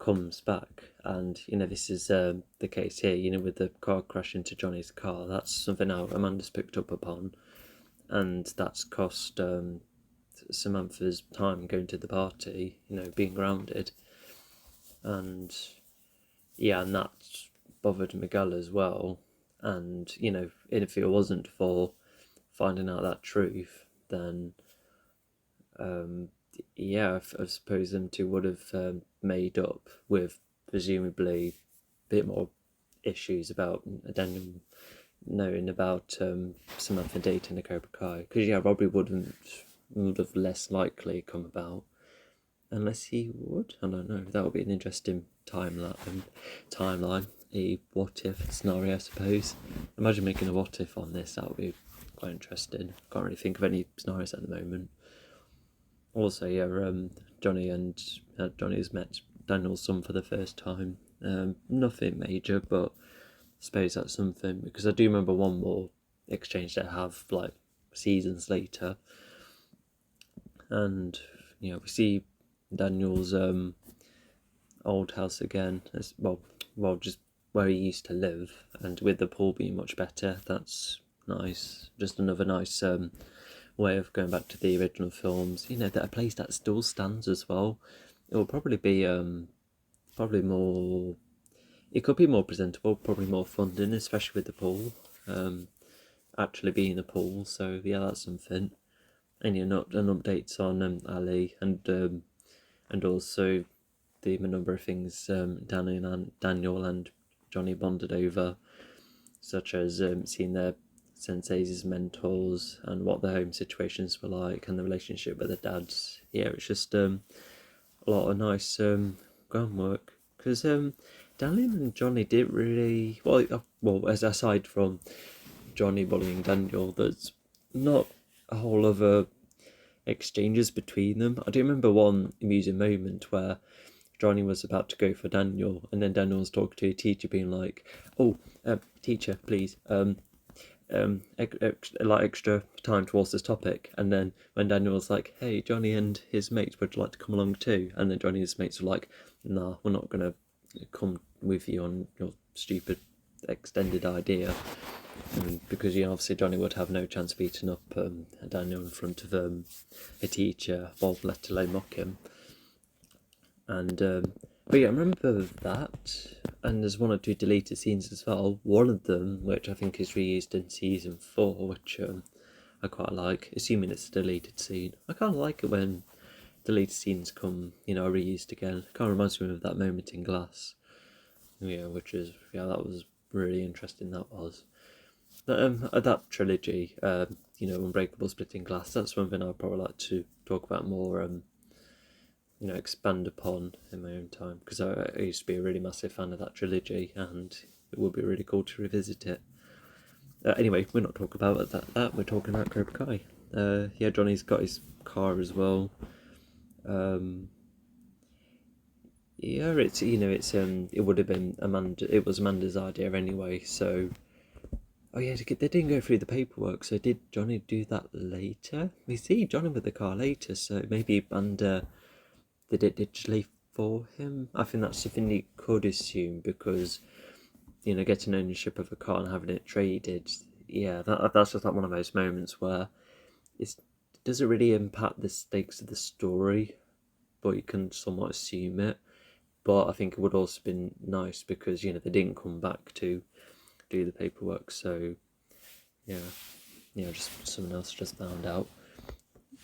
comes back, and this is the case here. With the car crash into Johnny's car, that's something now Amanda's picked up upon, and that's cost Samantha's time going to the party, being grounded, and and that's bothered Miguel as well. And, you know, if it wasn't for finding out that truth, then, yeah, I suppose them two would have made up with presumably a bit more issues about Daniel knowing about Samantha dating the Cobra Kai. Because, yeah, robbery would have less likely come about. Unless he would, I don't know. That would be an interesting timeline. A what if scenario, I suppose. Imagine making a what if on this. That would be quite interesting. Can't really think of any scenarios at the moment. Also, yeah, Johnny's met Daniel's son for the first time. Nothing major, but I suppose that's something, because I do remember one more exchange they have like seasons later, and you know we see Daniel's old house again, as well, just where he used to live, and with the pool being much better. That's nice. Just another nice way of going back to the original films. You know, that a place that still stands as well. It will probably be probably more. It could be more presentable, probably more funding, especially with the pool. Actually being a pool. So yeah, that's something. And you know, an updates on Ali and also the number of things Daniel and Johnny bonded over, such as seeing their senseis, mentors, and what their home situations were like, and the relationship with their dads. Yeah, it's just a lot of nice groundwork, because Daniel and Johnny didn't really as aside from Johnny bullying Daniel, there's not a whole other exchanges between them. I do remember one amusing moment where Johnny was about to go for Daniel, and then Daniel was talking to a teacher, being like, "Oh, teacher, please, extra time towards this topic." And then when Daniel was like, "Hey, Johnny and his mates would like to come along too," and then Johnny and his mates were like, "Nah, we're not gonna come with you on your stupid extended idea." Because obviously Johnny would have no chance beating up Daniel in front of a teacher, or let alone mock him. And but yeah, I remember that, and there's one or two deleted scenes as well. One of them, which I think is reused in season 4, which I quite like, assuming it's a deleted scene. I kind of like it when deleted scenes come, reused again. It kind of reminds me of that moment in Glass. Yeah, that was really interesting. That was. That trilogy, Unbreakable, Splitting Glass, that's something I'd probably like to talk about more, expand upon in my own time, because I used to be a really massive fan of that trilogy, and it would be really cool to revisit it. Anyway, we're not talking about that. We're talking about Cobra Kai. Yeah, Johnny's got his car as well. Yeah, it would have been It was Amanda's idea anyway, so. Oh yeah, they didn't go through the paperwork, so did Johnny do that later? We see Johnny with the car later, so maybe Amanda did it digitally for him. I think that's something you could assume, because, getting ownership of a car and having it traded, yeah, that's just like one of those moments where it doesn't really impact the stakes of the story, but you can somewhat assume it. But I think it would also been nice because, they didn't come back to do the paperwork, so just someone else just found out.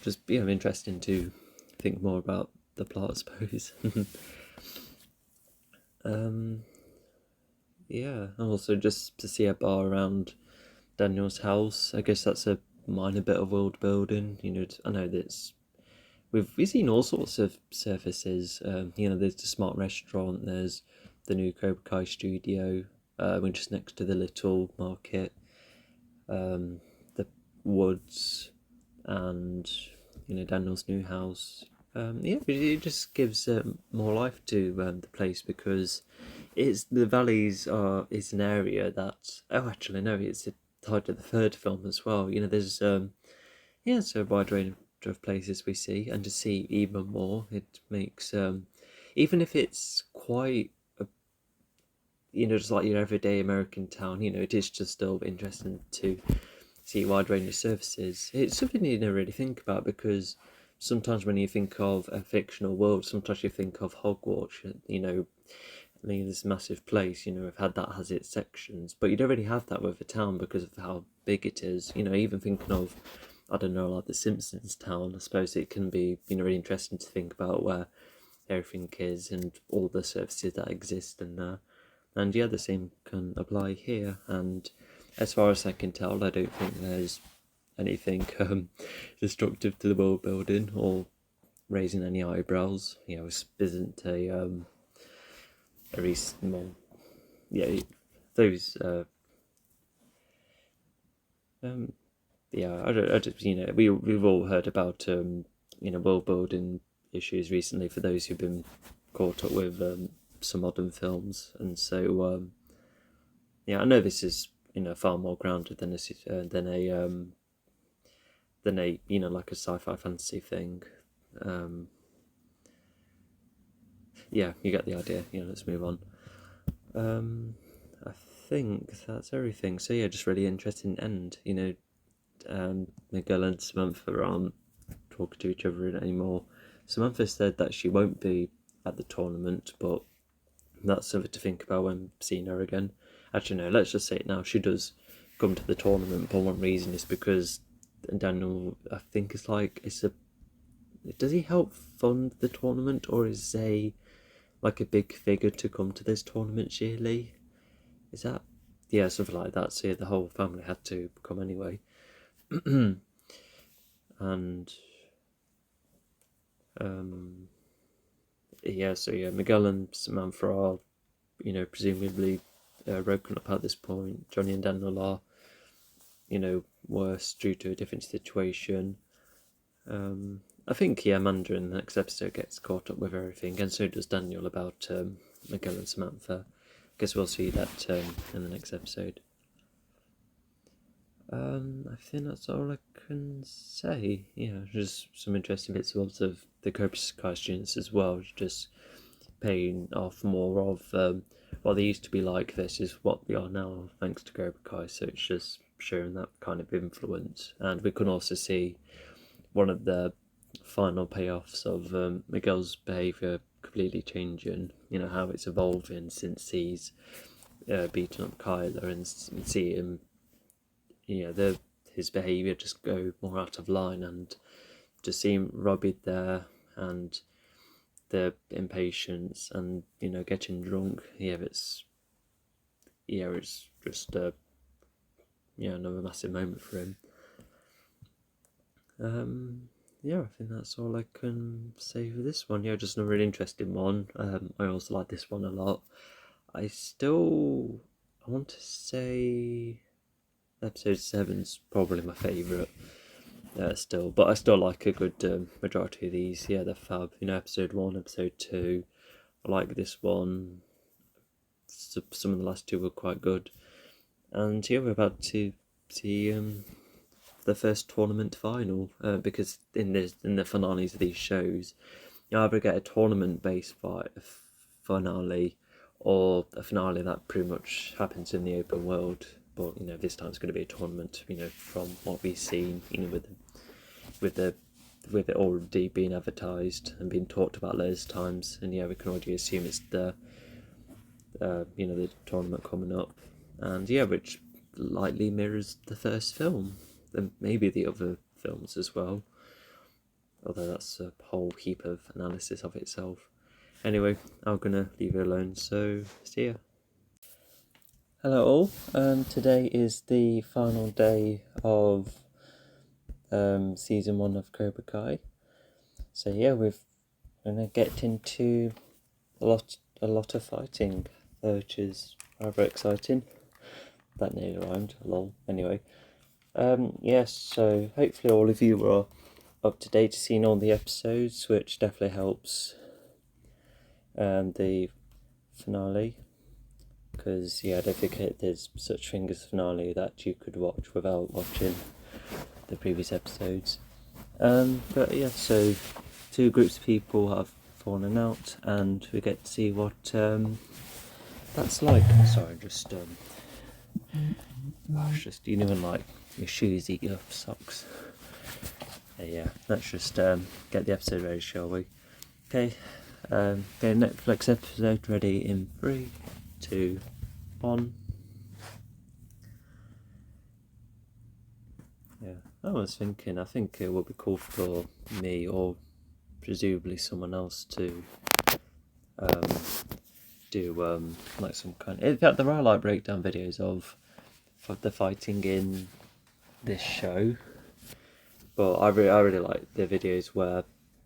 Just interesting to think more about the plot, I suppose. Yeah, and also just to see a bar around Daniel's house. I guess that's a minor bit of world building. I know that we've seen all sorts of surfaces. There's the smart restaurant. There's the new Cobra Kai studio, which is next to the little market, the woods, and Daniel's new house. It just gives more life to the place, because the valleys is an area that. Oh, actually no, it's tied to the third film as well. There's it's a wide range of places we see, and to see even more, it makes even if it's quite just like your everyday American town, it is just still interesting to see a wide range of services. It's something you don't really think about, because sometimes when you think of a fictional world, sometimes you think of Hogwarts, this massive place, we've had that has its sections, but you don't really have that with a town because of how big it is. Even thinking of, I don't know, like the Simpsons town, I suppose it can be, really interesting to think about where everything is and all the services that exist in there. And yeah, the same can apply here. And as far as I can tell, I don't think there's anything destructive to the world building or raising any eyebrows. This isn't a recent one. Yeah, those. I just we've all heard about world building issues recently for those who've been caught up with some modern films, and so I know this is far more grounded than a like a sci-fi fantasy thing. Yeah, you get the idea. Let's move on. I think that's everything. So yeah, just really interesting end. Miguel and Samantha aren't talking to each other anymore. Samantha said that she won't be at the tournament, but that's something to think about when seeing her again. Actually, no, let's just say it now. She does come to the tournament, but one reason is because Daniel, I think does he help fund the tournament, or is a big figure to come to this tournament yearly? Is that, yeah, something like that. So yeah, the whole family had to come anyway. And Miguel and Samantha are, presumably broken up at this point. Johnny and Daniel are, worse due to a different situation. I think Amanda in the next episode gets caught up with everything, and so does Daniel about Miguel and Samantha. Guess we'll see that in the next episode. I think that's all I can say. Just some interesting bits of the Cobra Kai students as well, just paying off more of what they used to be like versus what they are now, thanks to Cobra Kai. So it's just showing that kind of influence, and we can also see one of the final payoffs of Miguel's behaviour completely changing. How it's evolving since he's beaten up Kyler, and see him, his behaviour just go more out of line, and just seeing Robbie there and the impatience and getting drunk. It's just another massive moment for him. I think that's all I can say for this one. Just a really interesting one. I also like this one a lot. I want to say episode 7's probably my favourite still, but I still like a good majority of these. They're fab. Episode 1, episode 2, I like this one. Some of the last two were quite good, and we're about to see the first tournament final, because in the finales of these shows, you either get a tournament-based finale or a finale that pretty much happens in the open world. But this time it's going to be a tournament. From what we've seen, with it already being advertised and being talked about loads of times, and we can already assume it's the tournament coming up, and which lightly mirrors the first film. And maybe the other films as well, although that's a whole heap of analysis of itself. Anyway, I'm gonna leave it alone, so see ya. Hello all, today is the final day of season 1 of Cobra Kai. So we're gonna get into a lot of fighting, which is rather exciting. That nearly rhymed, lol. Anyway. So hopefully all of you are up to date, seeing all the episodes, which definitely helps the finale, because I don't think there's such thing as finale that you could watch without watching the previous episodes. So 2 groups of people have fallen out, and we get to see what that's like. Sorry, just when like your shoes eat your socks. Let's just get the episode ready, shall we? Okay, Okay, Netflix episode ready in 3, 2, 1. Yeah, I was thinking, I think it would be cool for me or presumably someone else to do like some kind. In fact, there are like breakdown videos of the fighting in this show, but I really like the videos where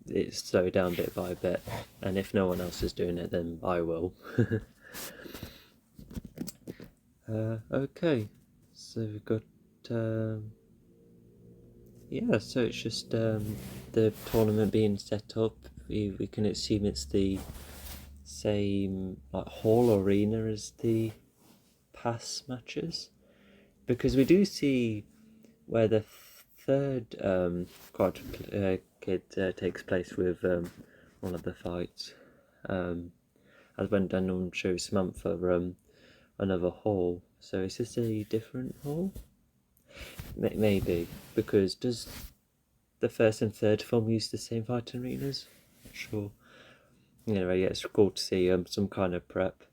it's slowed down bit by bit, and if no one else is doing it, then I will. Okay, so we've got yeah, so it's just the tournament being set up. We can assume it's the same like hall arena as the pass matches, because we do see where the third quad kid takes place with one of the fights. As when Daniel shows Samantha another hall. So is this a different hall? Maybe, because does the first and third film use the same fighting arenas? Not sure. Anyway, yeah, it's cool to see some kind of prep.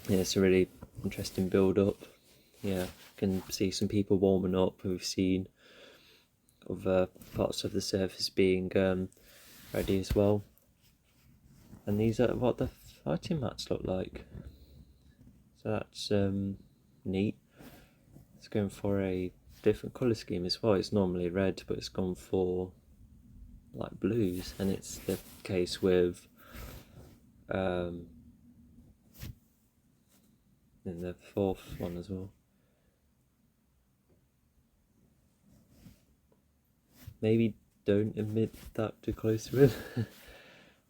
Yeah, it's a really interesting build up. Yeah, can see some people warming up. We've seen other parts of the surface being ready as well. And these are what the fighting mats look like. So that's neat. It's going for a different colour scheme as well. It's normally red, but it's gone for like blues, and it's the case with in the fourth one as well. Maybe don't admit that too close to him.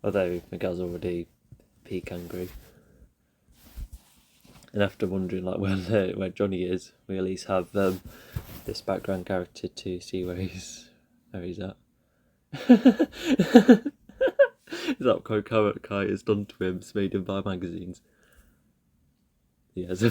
Although Miguel's already peak angry. And after wondering like where Johnny is, we at least have this background character to see where he's at. Is that what Cobra Kai has done to him? It's made him buy magazines. Yes.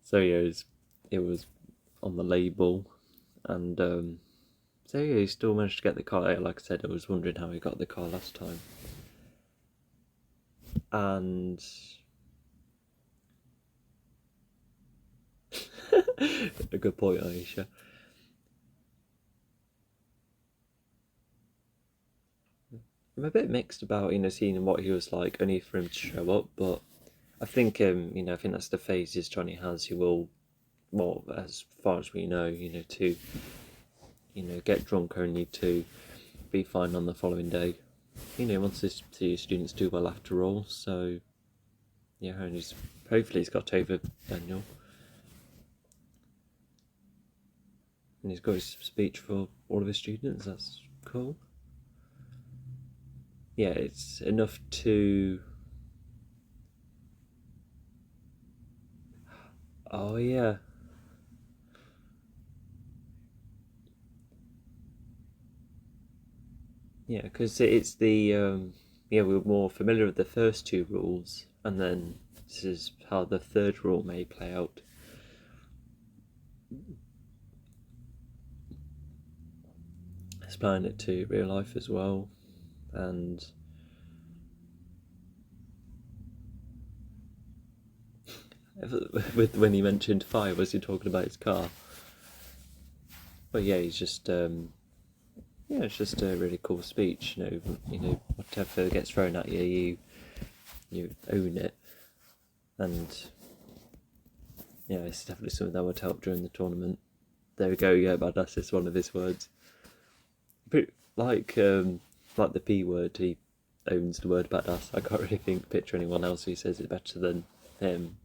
So yeah, it was on the label, and so yeah, he still managed to get the car. Like I said, I was wondering how he got the car last time, and a good point, Aisha. I'm a bit mixed about seeing what he was like, only for him to show up, but I think I think that's the phases Johnny has. He will, well, as far as we know, to get drunk only to be fine on the following day. He wants his students do well after all, so yeah, and hopefully he's got over Daniel. And he's got his speech for all of his students, that's cool. Yeah, it's enough to... Oh yeah. Yeah, because it's the... yeah, we're more familiar with the first two rules, and then this is how the third rule may play out. Applying it to real life as well, and with when he mentioned fire, was he talking about his car? But yeah, he's just yeah, it's just a really cool speech. Whatever gets thrown at you, you own it, and yeah, it's definitely something that would help during the tournament. There we go. Yeah, badass is one of his words. But like the P word, he owns the word badass. I can't really picture anyone else who says it better than him.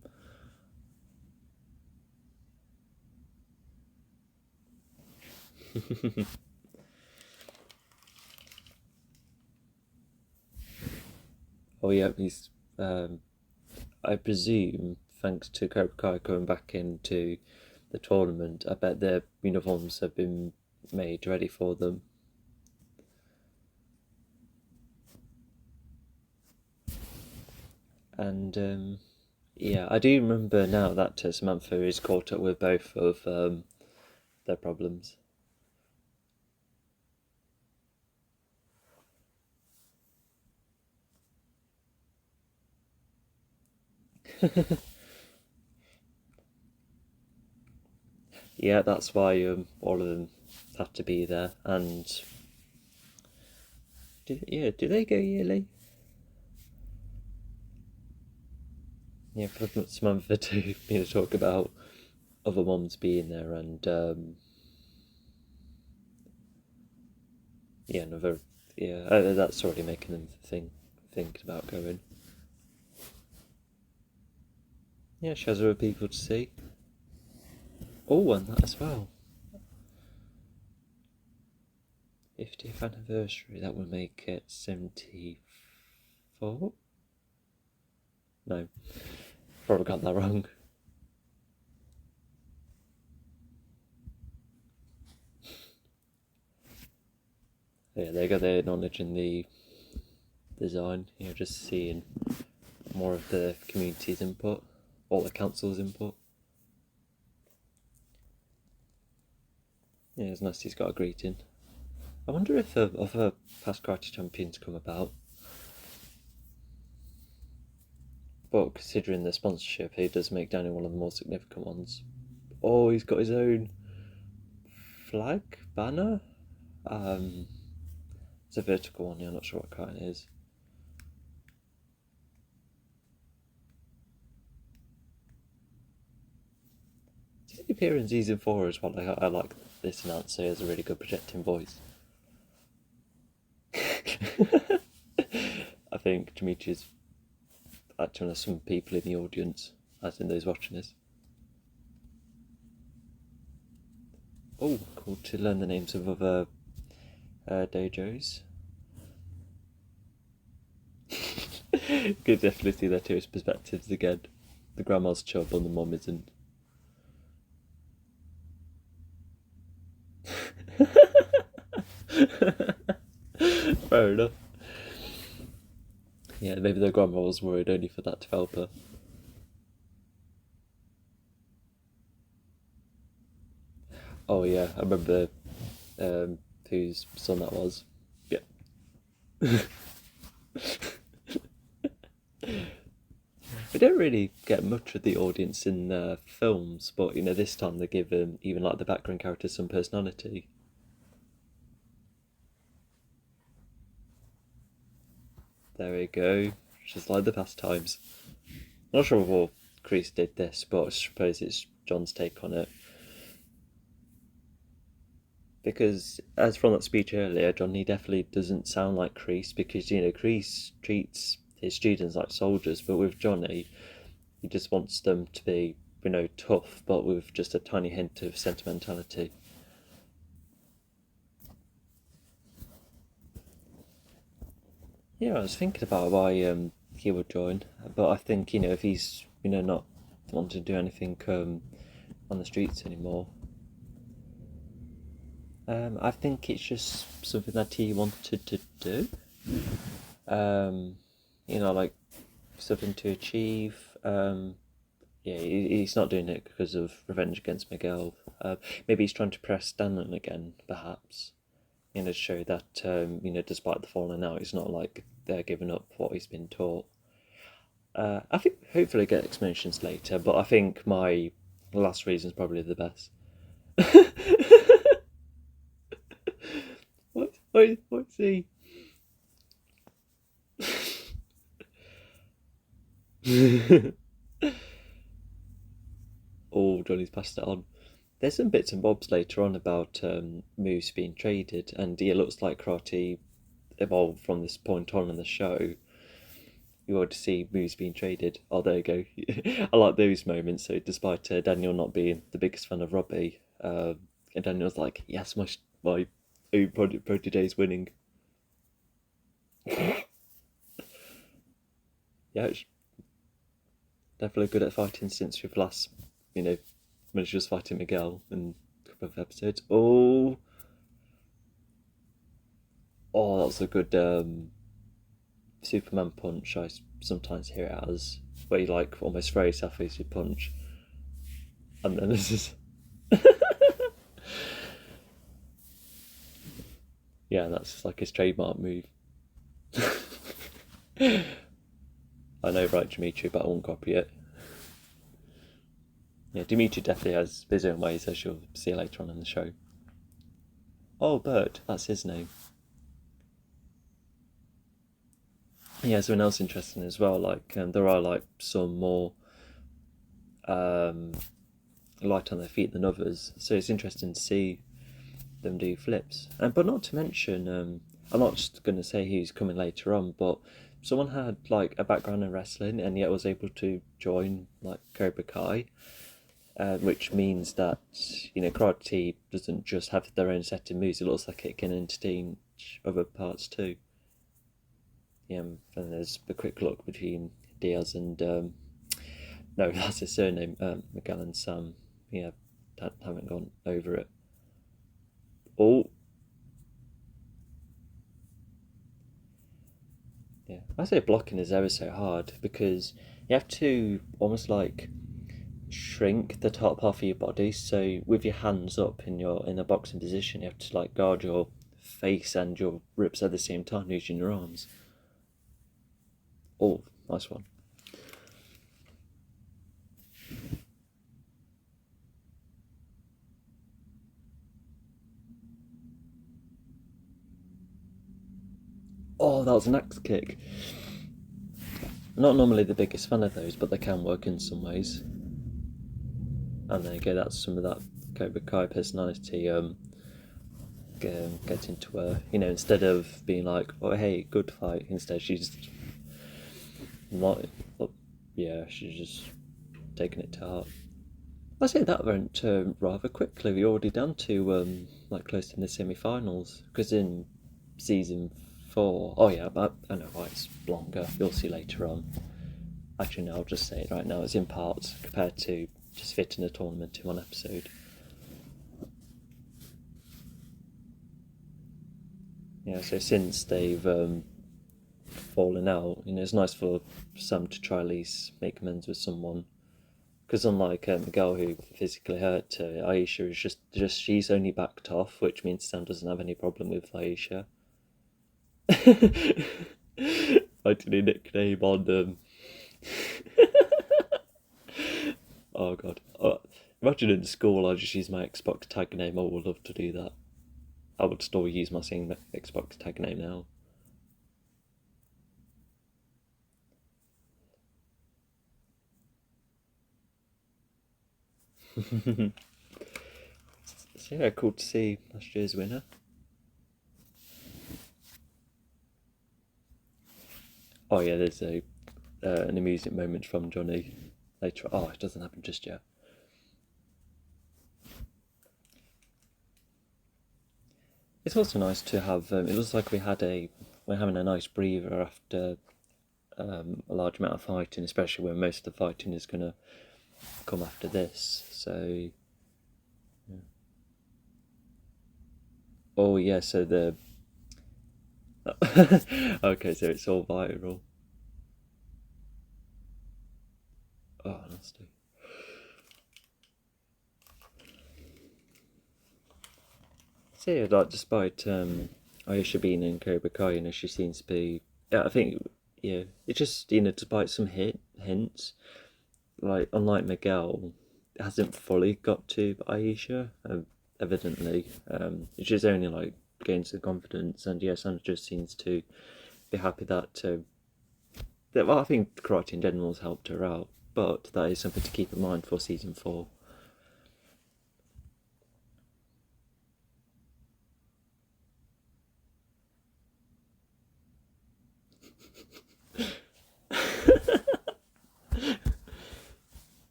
Oh yeah, he's I presume thanks to Cobra Kai coming back into the tournament, I bet their uniforms have been made ready for them. And Yeah, I do remember now that Samantha is caught up with both of their problems. Yeah, that's why all of them have to be there. And do they go yearly? Yeah, for Samantha to talk about other moms being there and yeah, another yeah, that's already making them think about going. Yeah, she has other people to see. Oh, and that as well. 50th anniversary. That would make it 74. No, probably got that wrong. Yeah, there you go. They're acknowledging the design. Just seeing more of the community's input, all the council's input. Yeah, it's nice he's got a greeting. I wonder if other past karate champions come about. But considering the sponsorship, he does make Daniel one of the more significant ones. Oh, he's got his own flag banner. It's a vertical one. Yeah, I'm not sure what kind it is. Does he appear in season 4 as well? I like this announcer. He has a really good projecting voice. I think Dimitri's acting as some people in the audience, as in those watching us. Oh, cool to learn the names of other dojos. Could definitely see their two perspectives again. The grandma's chub and the mum isn't. Fair enough. Yeah, maybe the grandma was worried only for that to help her. Oh yeah, I remember whose son that was. Yeah. We don't really get much of the audience in films, but this time they give even like the background characters some personality. There we go, just like the past times. I'm not sure if Chris did this, but I suppose it's John's take on it. Because as from that speech earlier, Johnny definitely doesn't sound like Kreese because Kreese treats his students like soldiers, but with Johnny, he just wants them to be tough, but with just a tiny hint of sentimentality. Yeah, I was thinking about why he would join, but I think if he's not wanting to do anything on the streets anymore, I think it's just something that he wanted to do. Like something to achieve. Yeah, he's not doing it because of revenge against Miguel. Maybe he's trying to press Stanley again, perhaps. To show that despite the falling out, he's not like they're giving up what he's been taught. I think hopefully get explanations later, but I think my last reason is probably the best. What's he? Oh, Johnny's passed it on. There's some bits and bobs later on about moves being traded, and it looks like karate evolved from this point on in the show. You ought to see moves being traded. Oh, there you go. I like those moments. So, despite Daniel not being the biggest fan of Robbie, and Daniel's like, "Yes, my protege's winning." Yeah, definitely good at fighting since we've last, when she was fighting Miguel in a couple of episodes. Oh, that was a good Superman punch, I sometimes hear it as where he like almost throws halfway through punch, and then this is yeah, that's just like his trademark move. I know, right, Dimitri, but I won't copy it. Yeah, Dimitri definitely has his own ways, as you'll see later on in the show. Oh, Bert, that's his name. Yeah, something else interesting as well. Like there are like some more light on their feet than others, so it's interesting to see them do flips. But not to mention, I'm not just going to say who's coming later on, but someone had like a background in wrestling and yet was able to join like Cobra Kai, which means that karate doesn't just have their own set of moves. It looks like it can entertain other parts too. Yeah, and there's a quick look between Diaz and no, that's his surname, Miguel and Sam. Yeah, haven't gone over it. Oh, yeah. I say blocking is ever so hard because you have to almost like shrink the top half of your body. So with your hands up in a boxing position, you have to like guard your face and your ribs at the same time using your arms. Oh, nice one. Oh, that was an axe kick. Not normally the biggest fan of those, but they can work in some ways. And there you go, that's some of that Cobra Kai personality get into her. Instead of being like, oh hey, good fight, instead she's not, yeah, she's just taking it to heart. I say that went rather quickly. We're already down to like close to the semi-finals because in season 4, oh yeah, but I know why it's longer. You'll see later on. Actually, no, I'll just say it right now. It's in parts compared to just fitting a tournament in one episode. Yeah, so since they've fallen out, it's nice for Sam to try at least make amends with someone. Because unlike Miguel, who physically hurt Aisha, is just she's only backed off, which means Sam doesn't have any problem with Aisha. I did a nickname on them. Oh god. Imagine in school I just use my Xbox tag name. I would love to do that. I would still use my same Xbox tag name now. So yeah, cool to see last year's winner. Oh yeah, there's an amusing moment from Johnny later. Oh, it doesn't happen just yet. It's also nice to have. It looks like we're having a nice breather after a large amount of fighting, especially when most of the fighting is going to come after this. So, yeah. Oh yeah, so the okay, so it's all viral. Oh, nasty. So yeah, like despite Aisha being in Cobra Kai, she seems to be. Yeah, I think yeah, it's just despite some hints, like unlike Miguel, it hasn't fully got to Aisha. Evidently, it's just only like gains the confidence, and yes, Sandra just seems to be happy that well, I think karate in general has helped her out, but that is something to keep in mind for season 4.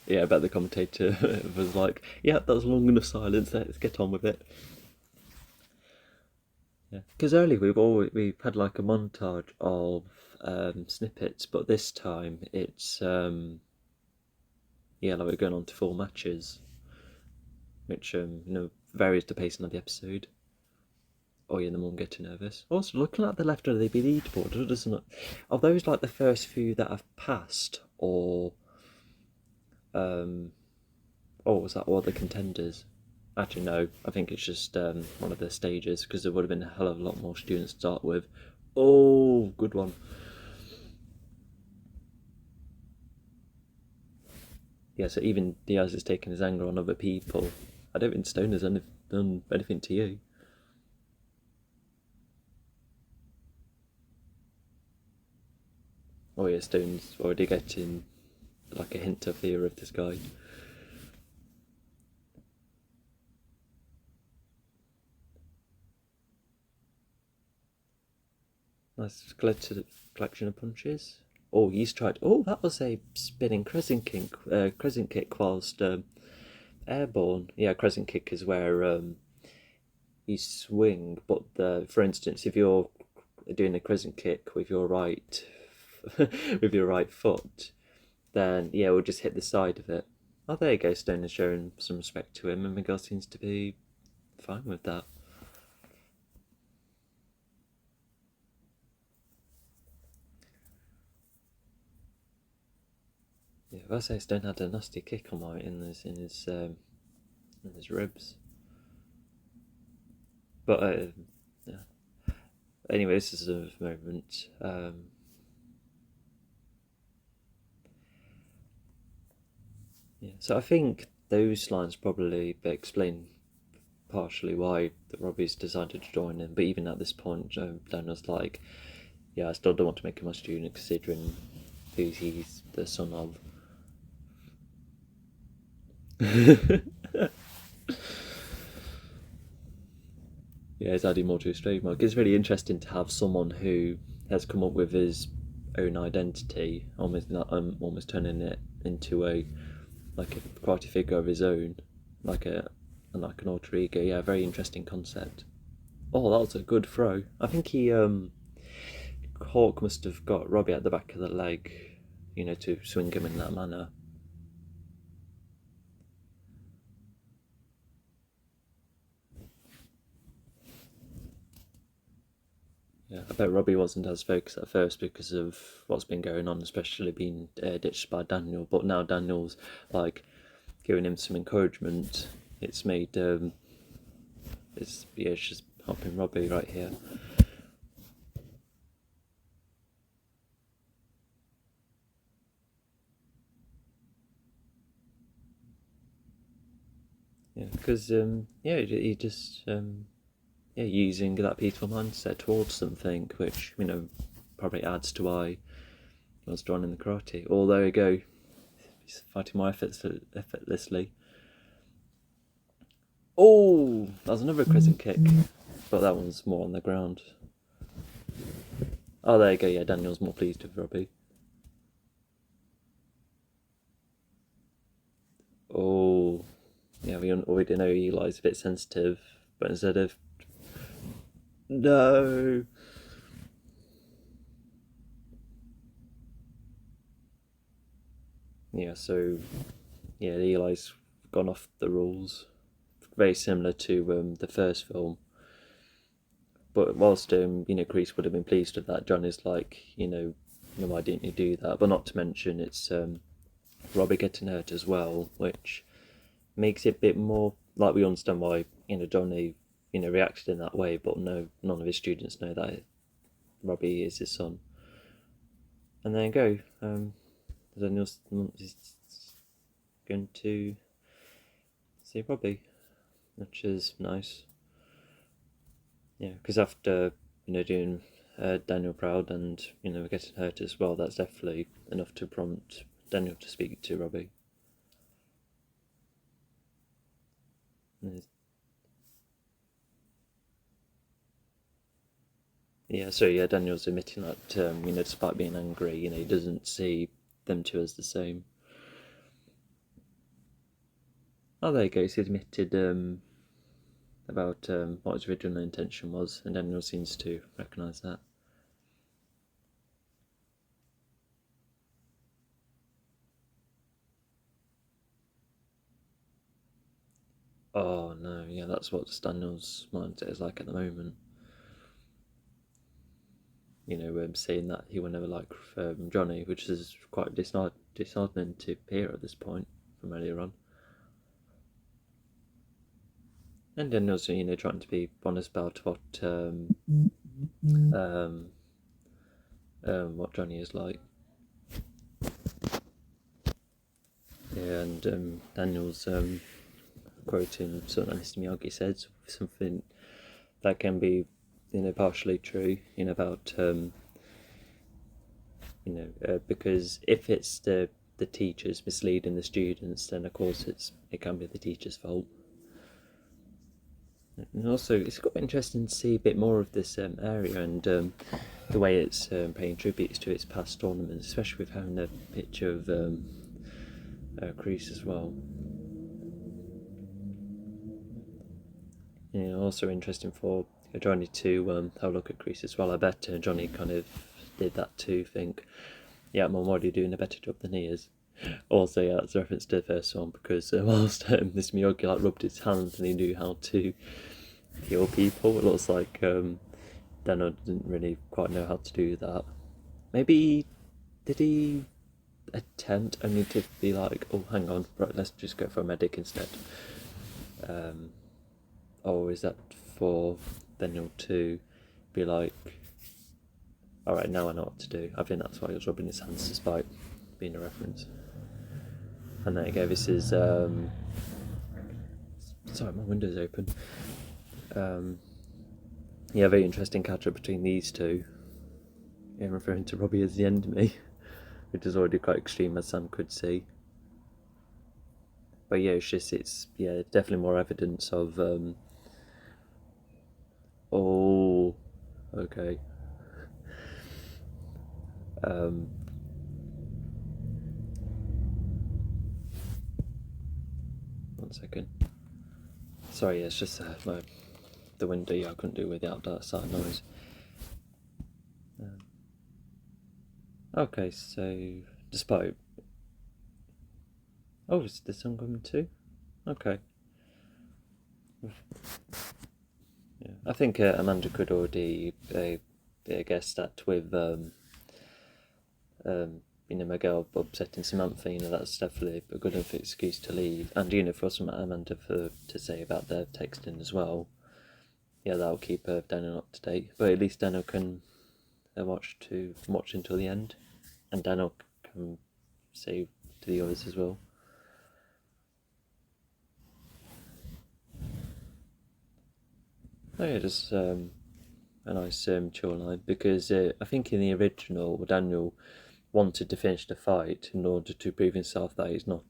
Yeah, I bet the commentator was like, "Yeah, that was long enough silence. Let's get on with it." Yeah, because earlier we've had like a montage of snippets, but this time it's yeah, like we're going on to 4 matches, which varies the pacing of the episode. Oh yeah, the mum getting nervous. Also, looking at the left of the leaderboard, it doesn't. Are those like the first few that have passed, or oh, was that all the contenders? Actually, no. I think it's just one of the stages because there would have been a hell of a lot more students to start with. Oh, good one. Yeah, so even Diaz is taking his anger on other people. I don't think Stone has done anything to you. Oh yeah, Stone's already getting like a hint of fear of this guy. Nice collection of punches. Oh, he's tried. Oh, that was a spinning crescent kick whilst airborne. Yeah, crescent kick is where you swing, but for instance, if you're doing a crescent kick with your right with your right foot, then yeah, we'll just hit the side of it. Oh, there you go. Stone is showing some respect to him, and Miguel seems to be fine with that. Yeah, if I say Stone had a nasty kick on my in his ribs, but yeah. Anyway, this is a moment. Yeah, so I think those lines probably explain partially why Robbie's decided to join in. But even at this point, Daniel's like, yeah, I still don't want to make him my student considering who he's the son of. Yeah, he's adding more to his trademark. It's really interesting to have someone who has come up with his own identity, almost turning it into a like a quite a figure of his own, like an alter ego. Yeah, very interesting concept. Oh, that was a good throw. I think Hawk must have got Robbie at the back of the leg, to swing him in that manner. Yeah, I bet Robbie wasn't as focused at first because of what's been going on, especially being ditched by Daniel. But now Daniel's like giving him some encouragement. It's made it's just helping Robbie right here. Yeah, because he just using that peaceful mindset towards something, which probably adds to why he was drawn in the karate. Oh, there we go. He's fighting more effortlessly. Oh, that was another crescent kick, but that one's more on the ground. Oh, there you go. Yeah, Daniel's more pleased with Robbie. Oh, yeah, we already know Eli's a bit sensitive, but instead of no. Yeah, so yeah, Eli's gone off the rules. Very similar to the first film. But whilst Grease would have been pleased with that, John is like, why didn't you do that? But not to mention it's Robbie getting hurt as well, which makes it a bit more like we understand why Johnny reacted in that way, but no, none of his students know that Robbie is his son. And there you go. Daniel's going to see Robbie, which is nice. Yeah, because after doing Daniel proud and getting hurt as well, that's definitely enough to prompt Daniel to speak to Robbie. Yeah, so yeah, Daniel's admitting that despite being angry, he doesn't see them two as the same. Oh, there you go. He's admitted about what his original intention was, and Daniel seems to recognise that. Oh no, yeah, that's what Daniel's mindset is like at the moment. saying that he will never like Johnny, which is quite disheartening to hear at this point from earlier on. And then also, trying to be honest about what Johnny is like. Yeah, and Daniel's quoting something Mr. Miyagi said, something that can be, partially true, about because if it's the teachers misleading the students, then of course it can be the teacher's fault. And also, it's quite interesting to see a bit more of this area and the way it's paying tributes to its past tournaments, especially with having a picture of Kreese as well. Also interesting for Johnny to have a look at Kreese as well. I bet Johnny kind of did that too, think, yeah, I'm already doing a better job than he is. Also, yeah, that's a reference to the first one, because whilst Mr. Miyagi rubbed his hands and he knew how to heal people, it looks like Dano didn't really quite know how to do that. Maybe, did he attempt only to be like, oh, hang on, right, let's just go for a medic instead? Or is that for Daniel to be like, alright, now I know what to do? I think that's why he was rubbing his hands, despite being a reference. And there you go, this is sorry, my window's open. Yeah, very interesting catch-up between these two. Yeah, referring to Robbie as the enemy, which is already quite extreme, as Sam could see. But yeah, it's definitely more evidence of oh, okay. 1 second. Sorry, it's just the window. Yeah, I couldn't do without that side noise. Okay, so despite. Oh, is the sun coming too? Okay. Yeah, I think Amanda could already guess that with Miguel upsetting Samantha. That's definitely a good enough excuse to leave. And for Amanda to say about their texting as well. Yeah, that'll keep Daniel up to date. But at least Daniel can watch until the end, and Daniel can say to the others as well. Oh yeah, just a nice chill line, because I think in the original Daniel wanted to finish the fight in order to prove himself that he's not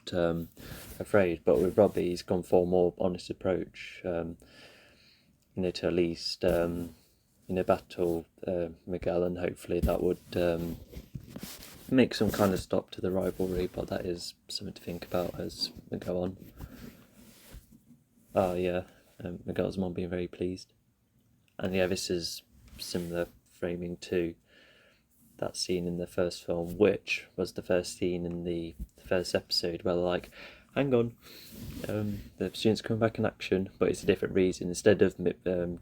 afraid, but with Robbie he's gone for a more honest approach, to at least battle Miguel, and hopefully that would make some kind of stop to the rivalry. But that is something to think about as we go on. Oh yeah, Miguel's mom being very pleased. And yeah, this is similar framing to that scene in the first film, which was the first scene in the first episode where they're like, hang on, the students coming back in action, but it's a different reason. Instead of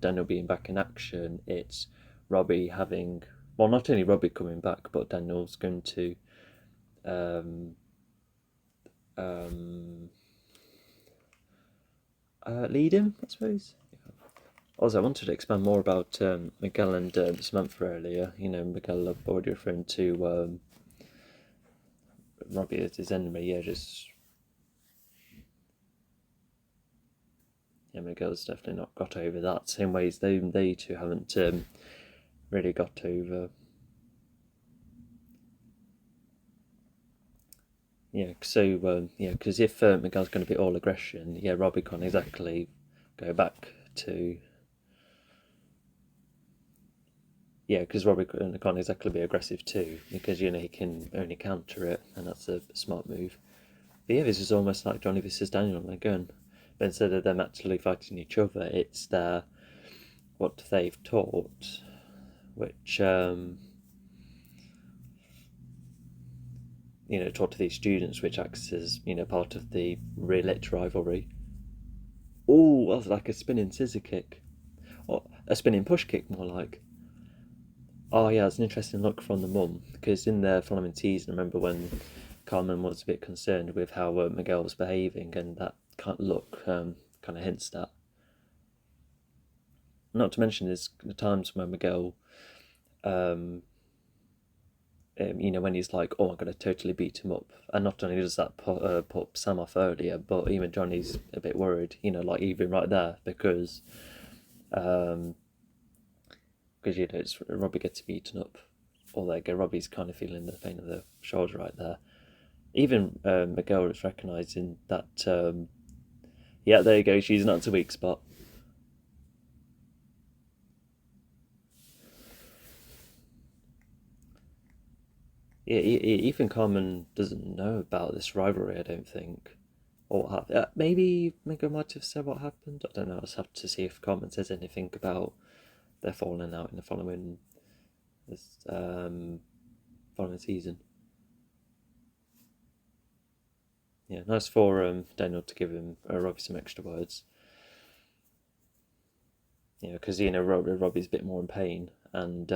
Daniel being back in action, it's Robbie having, well, not only Robbie coming back, but Daniel's going to lead him, I suppose. Also, I wanted to expand more about Miguel and Samantha earlier. Miguel already referring to Robbie as his enemy. Miguel's definitely not got over that. Same ways they two haven't really got over. Yeah, so because if Miguel's going to be all aggression, Robbie can't exactly go back to. Yeah, because Robbie can't exactly be aggressive too, because he can only counter it, and that's a smart move. But yeah, this is almost like Johnny versus Daniel on a gun. But instead of them actually fighting each other, it's what they've taught, which taught to these students, which acts as part of the relit rivalry. Oh, that was like a spinning scissor kick, or a spinning push kick, more like. Oh yeah, it's an interesting look from the mum because in the following season, I remember when Carmen was a bit concerned with how Miguel was behaving, and that kind of look kind of hints that. Not to mention, there's the times when Miguel, um, when he's like, "Oh, I'm gonna totally beat him up," and not only does that put Sam off earlier, but even Johnny's a bit worried. Like even right there um, it's Robbie gets beaten up. Or there you go, Robbie's kind of feeling the pain of the shoulder right there. Even Miguel is recognising that. Yeah, there you go. She's not a weak spot. Yeah, even Carmen doesn't know about this rivalry. I don't think, or what happened. Maybe Miguel might have said what happened. I don't know. I'll just have to see if Carmen says anything about their falling out in the this following season. Yeah, nice for Daniel to give him Robbie some extra words. Because Robbie's a bit more in pain, and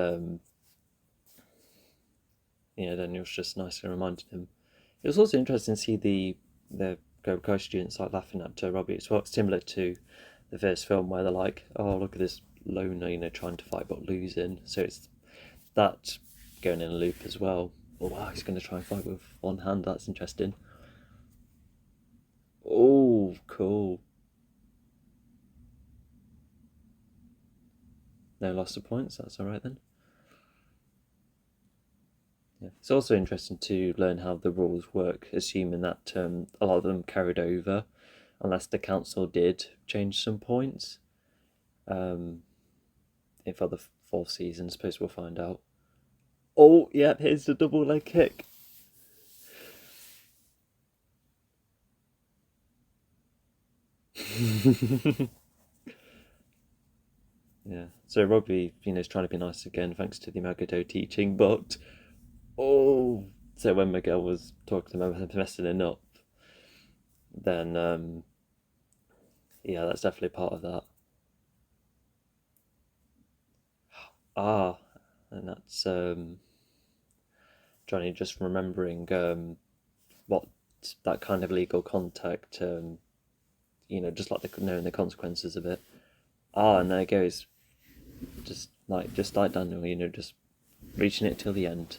Daniel's just nicely reminded him. It was also interesting to see the Cobra Kai students like laughing at Robbie. It's similar to the first film where they're like, "Oh, look at this loner, trying to fight but losing." So it's that going in a loop as well. Oh wow, he's going to try and fight with one hand. That's interesting. Oh, cool. No loss of points. That's all right then. Yeah. It's also interesting to learn how the rules work, assuming that a lot of them carried over, unless the council did change some points. Um, if other fourth season, I suppose we'll find out. Oh, yeah, here's the double leg kick. Yeah. So Robbie, is trying to be nice again, thanks to the Magodo teaching, but oh, so when Miguel was talking about messing it up, then yeah, that's definitely part of that. Ah, and that's Johnny just remembering what that kind of legal contact, just like knowing the consequences of it. Ah, and there it goes, just like Daniel, just reaching it till the end.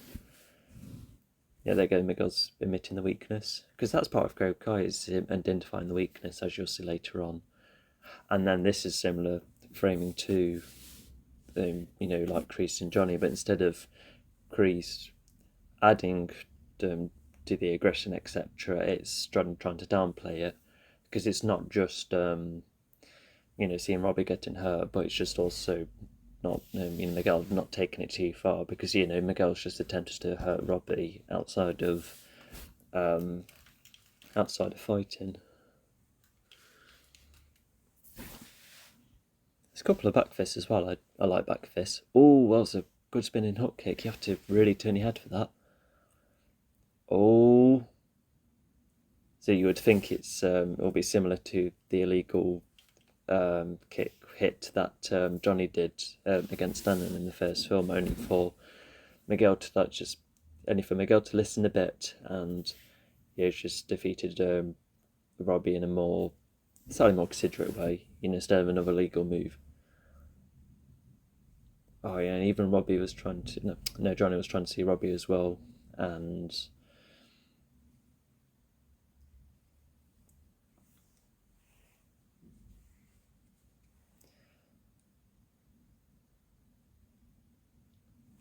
Yeah, there you go. Miguel's admitting the weakness because that's part of Cobra Kai is him identifying the weakness, as you'll see later on. And then this is similar framing to, like Kreese and Johnny, but instead of Kreese adding to the aggression, etc., it's trying to downplay it because it's not just seeing Robbie getting hurt, but it's just also not Miguel not taking it too far because Miguel's just attempted to hurt Robbie um, outside of fighting. There's a couple of back fists as well. I like back fists. Oh, well, it's a good spinning hook kick. You have to really turn your head for that. Oh, so you would think it'll be similar to the illegal kick hit that Johnny did against Dannon in the first film, only for Miguel to listen a bit, and it's just defeated Robbie in a slightly more considerate way, instead of another legal move. Oh yeah, and even Robbie was trying to no, Johnny was trying to see Robbie as well, and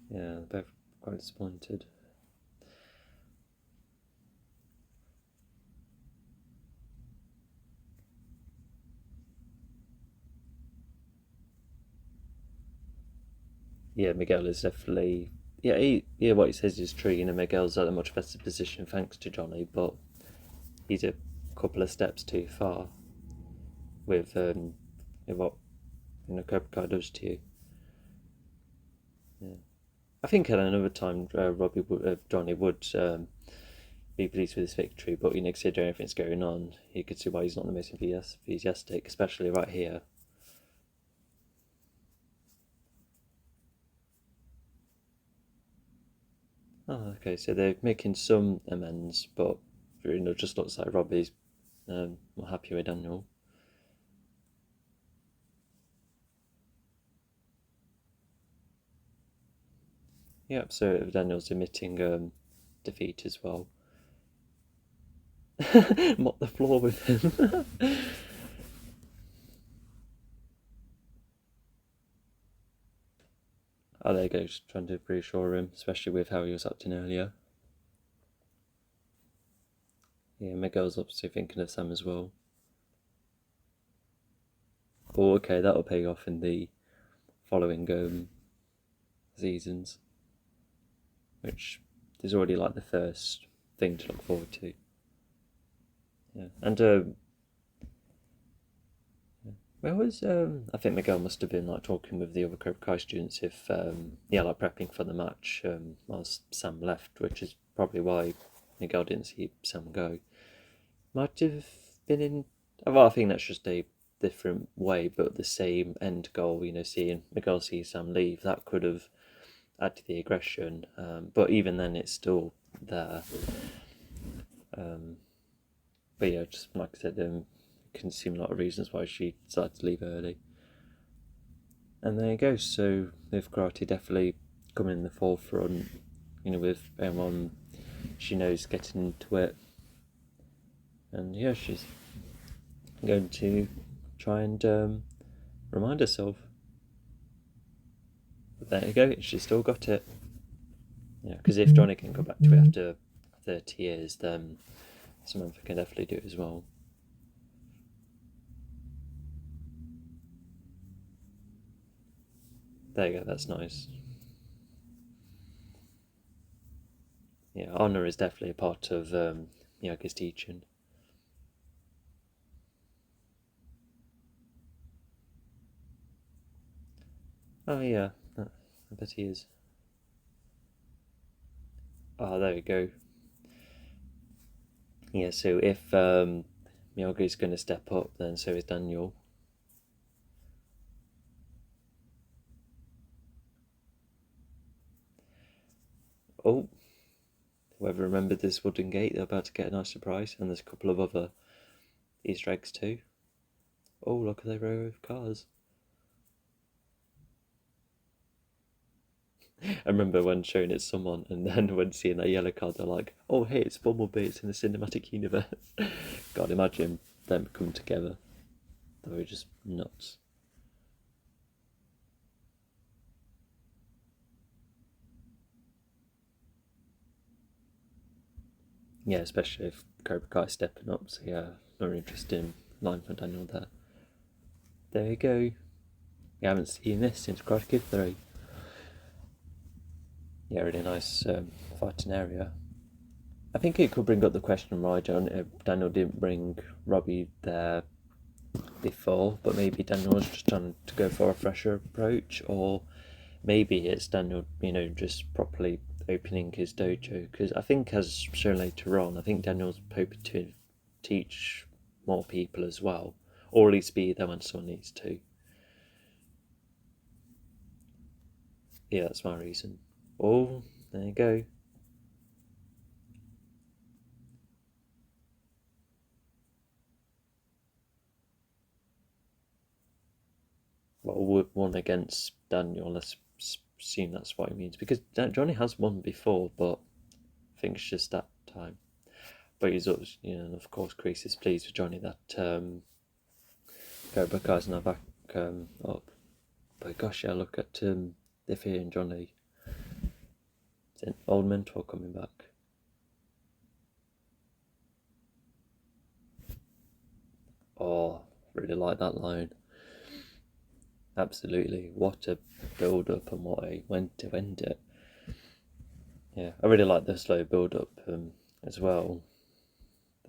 yeah, they're both quite disappointed. Yeah, Miguel is definitely yeah. What he says is true. Miguel's at a much better position thanks to Johnny, but he's a couple of steps too far with what Cobra Kai does to you. Yeah. I think at another time, Johnny would be pleased with his victory, but considering everything's going on, you could see why he's not the most enthusiastic, especially right here. Okay, so they're making some amends, but it just looks like Robbie's more happy with Daniel. Yep, so Daniel's admitting defeat as well. Mop the floor with him. Oh, there you go, just trying to reassure him, especially with how he was acting earlier. Yeah, Miguel's obviously thinking of Sam as well. Oh, okay, that'll pay off in the following seasons, which is already like the first thing to look forward to. Yeah, and where was I think Miguel must have been like talking with the other Cobra Kai students if like prepping for the match whilst Sam left, which is probably why Miguel didn't see Sam go. Might have been in. Well, I think that's just a different way, but the same end goal. Seeing Miguel see Sam leave, that could have added to the aggression. But even then, it's still there. But yeah, just like I said, can seem a lot of reasons why she decided to leave early. And there you go. So with karate definitely coming in the forefront, with everyone she knows getting into it. And yeah, she's going to try and remind herself. But there you go, she's still got it. Yeah, because if Johnny can go back to it after 30 years, then Samantha can definitely do it as well. There you go, that's nice. Yeah, honour is definitely a part of Miyagi's teaching. Oh yeah, I bet he is. Oh, there we go. Yeah, so if Miyagi's going to step up, then so is Daniel. Oh, whoever remembered this wooden gate, they're about to get a nice surprise, and there's a couple of other Easter eggs too. Oh, look at the row of cars. I remember when showing it to someone, and then when seeing that yellow car, they're like, "Oh, hey, it's Bumblebee! It's in the cinematic universe." God, imagine them coming together. They were just nuts. Yeah, especially if Cobra Kai stepping up. So yeah, very interesting line from Daniel there. There you go. We haven't seen this since Karate Kid 3. Yeah, really nice fighting area. I think it could bring up the question, right, John, if Daniel didn't bring Robbie there before, but maybe Daniel was just trying to go for a fresher approach, or maybe it's Daniel, just properly opening his dojo. Because I think, as shown later on, I think Daniel's hoping to teach more people as well, or at least be there when someone needs to. Yeah, that's my reason. Oh, there you go. Well, one against Daniel. Let's assume that's what he means, because Johnny has won before, but I think it's just that time. But he's always, of course, Chris is pleased with Johnny that Cobra Kai's now back up. But gosh, yeah, look at Diffie and Johnny. Is an old mentor coming back? Oh, really like that line. Absolutely, what a build up and what a when to end it. Yeah, I really like the slow build up as well.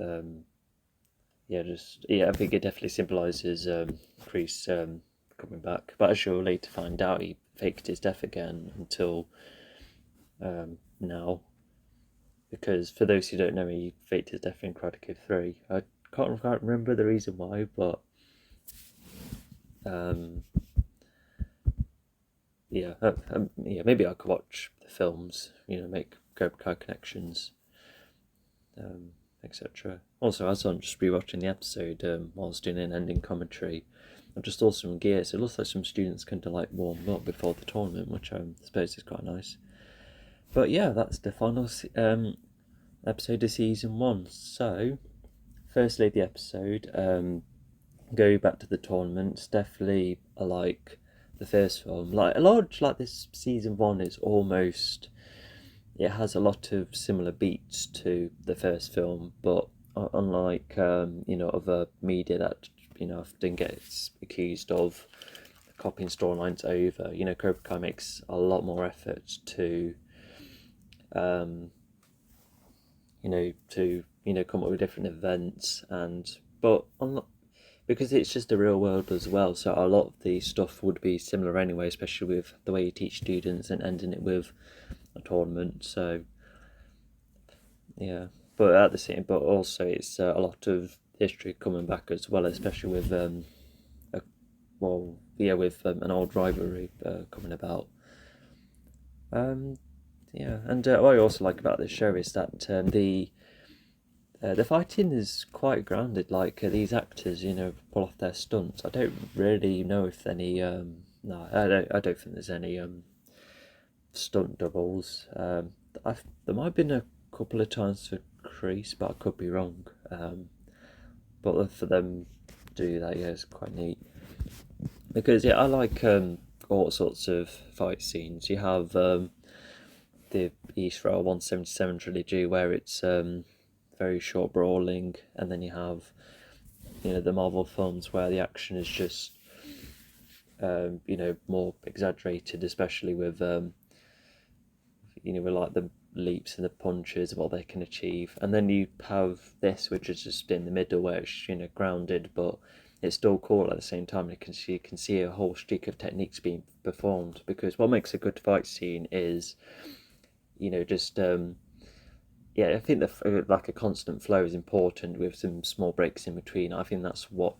I think it definitely symbolises Kreese coming back. But as you'll later find out, he faked his death again until now. Because for those who don't know, he faked his death in Karate Kid 3. I can't remember the reason why, but maybe I could watch the films, make Cobra Kai connections, etc. Also, as I'm just rewatching the episode whilst doing an ending commentary, I just saw some gear. So it looks like some students can like warm up before the tournament, which I suppose is quite nice. But yeah, that's the final episode of season 1. So, firstly, the episode. Go back to the tournament. It's definitely like the first film. Like a lot like this season 1 is almost. It has a lot of similar beats to the first film, but unlike other media that often gets accused of copying storylines over, Cobra Kai makes a lot more effort to come up with different events, but because it's just the real world as well, so a lot of the stuff would be similar anyway, especially with the way you teach students and ending it with a tournament. So yeah, but also it's a lot of history coming back as well, especially with an old rivalry coming about. And what I also like about this show is that the fighting is quite grounded. Like these actors, pull off their stunts. I don't really know if any. No, I don't think there's any stunt doubles. There might have been a couple of times for Crease, but I could be wrong. But for them to do that, yeah, it's quite neat. Because I like all sorts of fight scenes. You have the Israel 177 trilogy where it's very short brawling, and then you have the Marvel films where the action is just more exaggerated, especially with with like the leaps and the punches, what they can achieve. And then you have this, which is just in the middle, where it's grounded, but it's still cool at the same time. You can see a whole streak of techniques being performed, because what makes a good fight scene is just I think like a constant flow is important with some small breaks in between. I think that's what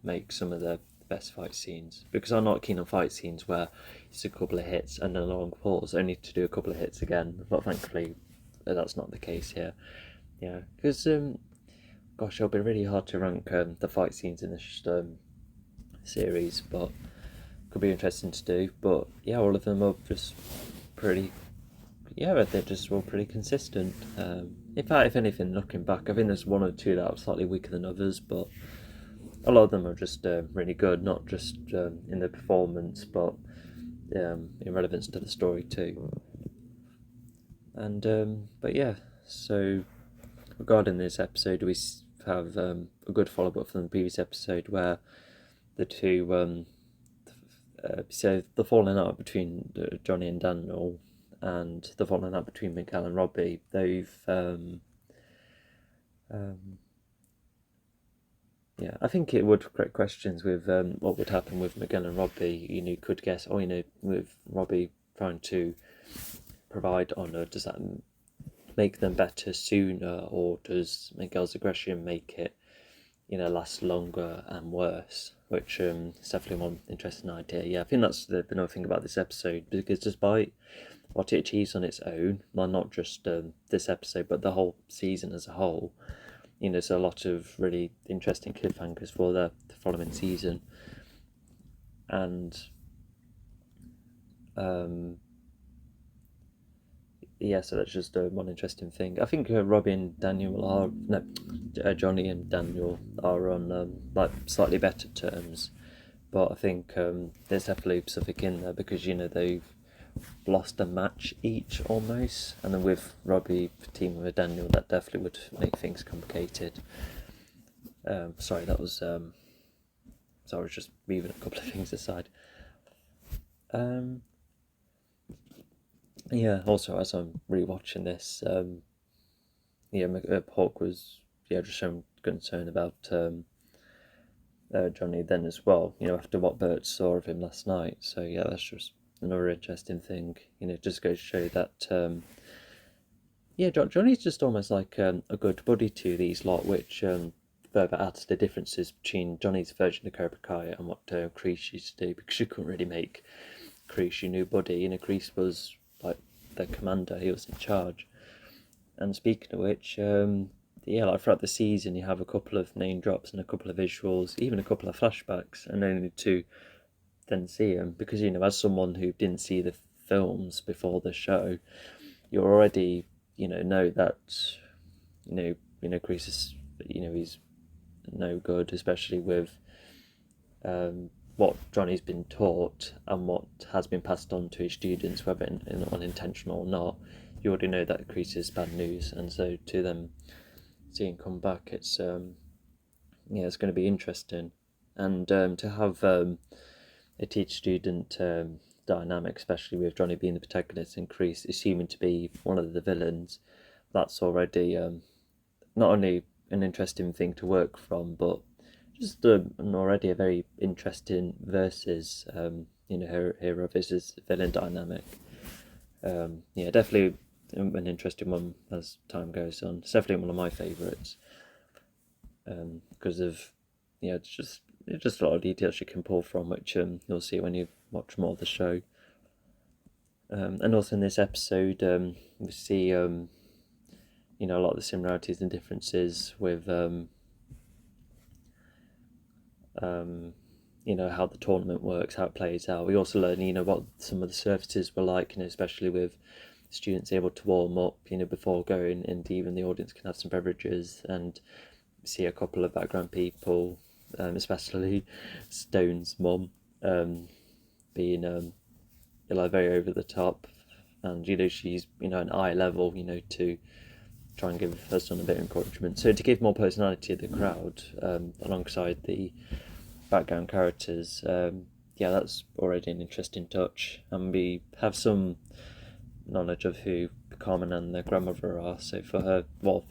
makes some of the best fight scenes, because I'm not keen on fight scenes where it's a couple of hits and a long pause only to do a couple of hits again, but thankfully that's not the case here. Because it'll be really hard to rank the fight scenes in this series, but could be interesting to do. But all of them are just pretty they're just all pretty consistent. In fact, if anything, looking back, I think there's one or two that are slightly weaker than others, but a lot of them are just really good, not just in the performance, but in relevance to the story too. And so regarding this episode, we have a good follow-up from the previous episode where the two so the falling out between Johnny and Daniel, and the falling out between Miguel and Robbie, they've I think it would create questions with what would happen with Miguel and Robbie. You could guess, with Robbie trying to provide honour, does that make them better sooner, or does Miguel's aggression make it last longer and worse? Which is definitely one interesting idea. I think that's the another thing about this episode, because despite what it achieves on its own, well, not just this episode but the whole season as a whole, there's a lot of really interesting cliffhangers for the following season. And so that's just one interesting thing. I think Robbie and Daniel Johnny and Daniel are on like slightly better terms, but I think there's definitely something in there, because they've lost a match each almost, and then with Robbie teaming with Daniel, that definitely would make things complicated. Sorry, that was I was just moving a couple of things aside. Also, as I'm rewatching this, Hawk was just showing concern about Johnny then as well, after what Bert saw of him last night. So that's just another interesting thing. Just goes to show that Johnny's just almost like a good buddy to these lot, which further adds the differences between Johnny's version of Cobra Kai and what Kreese used to do, because you couldn't really make Kreese your new buddy. Kreese was like the commander. He was in charge. And speaking of which, like throughout the season, you have a couple of name drops and a couple of visuals, even a couple of flashbacks, and only to then see them. Because, as someone who didn't see the films before the show, you already, know that, Chris is, he's no good, especially with what Johnny's been taught and what has been passed on to his students, whether unintentional or not. You already know that Chris is bad news, and so to them seeing come back, it's it's going to be interesting, and to have a teacher-student dynamic, especially with Johnny being the protagonist and Chris assuming to be one of the villains, that's already not only an interesting thing to work from, but just already a very interesting versus hero versus villain dynamic. Definitely an interesting one as time goes on. It's definitely one of my favourites because of it's just a lot of details you can pull from, which you'll see when you watch more of the show. And also in this episode, we see a lot of the similarities and differences with how the tournament works, how it plays out. We also learn what some of the surfaces were like, especially with students able to warm up before going, and even the audience can have some beverages, and see a couple of background people, especially Stone's mum being very over the top, and she's an eye level to try and give her son a bit of encouragement, so to give more personality to the crowd alongside the background characters. That's already an interesting touch, and we have some knowledge of who Carmen and their grandmother are, so for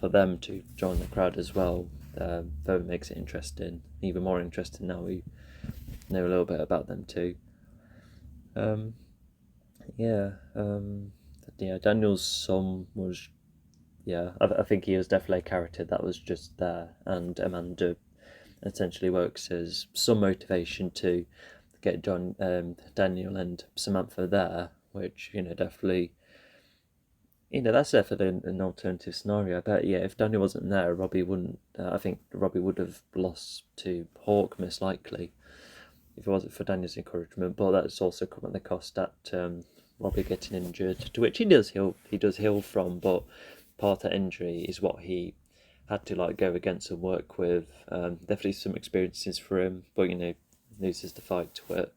them to join the crowd as well further makes it interesting, even more interesting now we know a little bit about them too. Daniel's son was I think he was definitely a character that was just there, and Amanda essentially works as some motivation to get Daniel and Samantha there, which definitely that's definitely an alternative scenario. But if Daniel wasn't there, Robbie wouldn't. I think Robbie would have lost to Hawk most likely if it wasn't for Daniel's encouragement. But that's also come at the cost at Robbie getting injured, to which he does heal from, but part of that injury is what he had to go against and work with. Definitely some experiences for him, but loses the fight to it,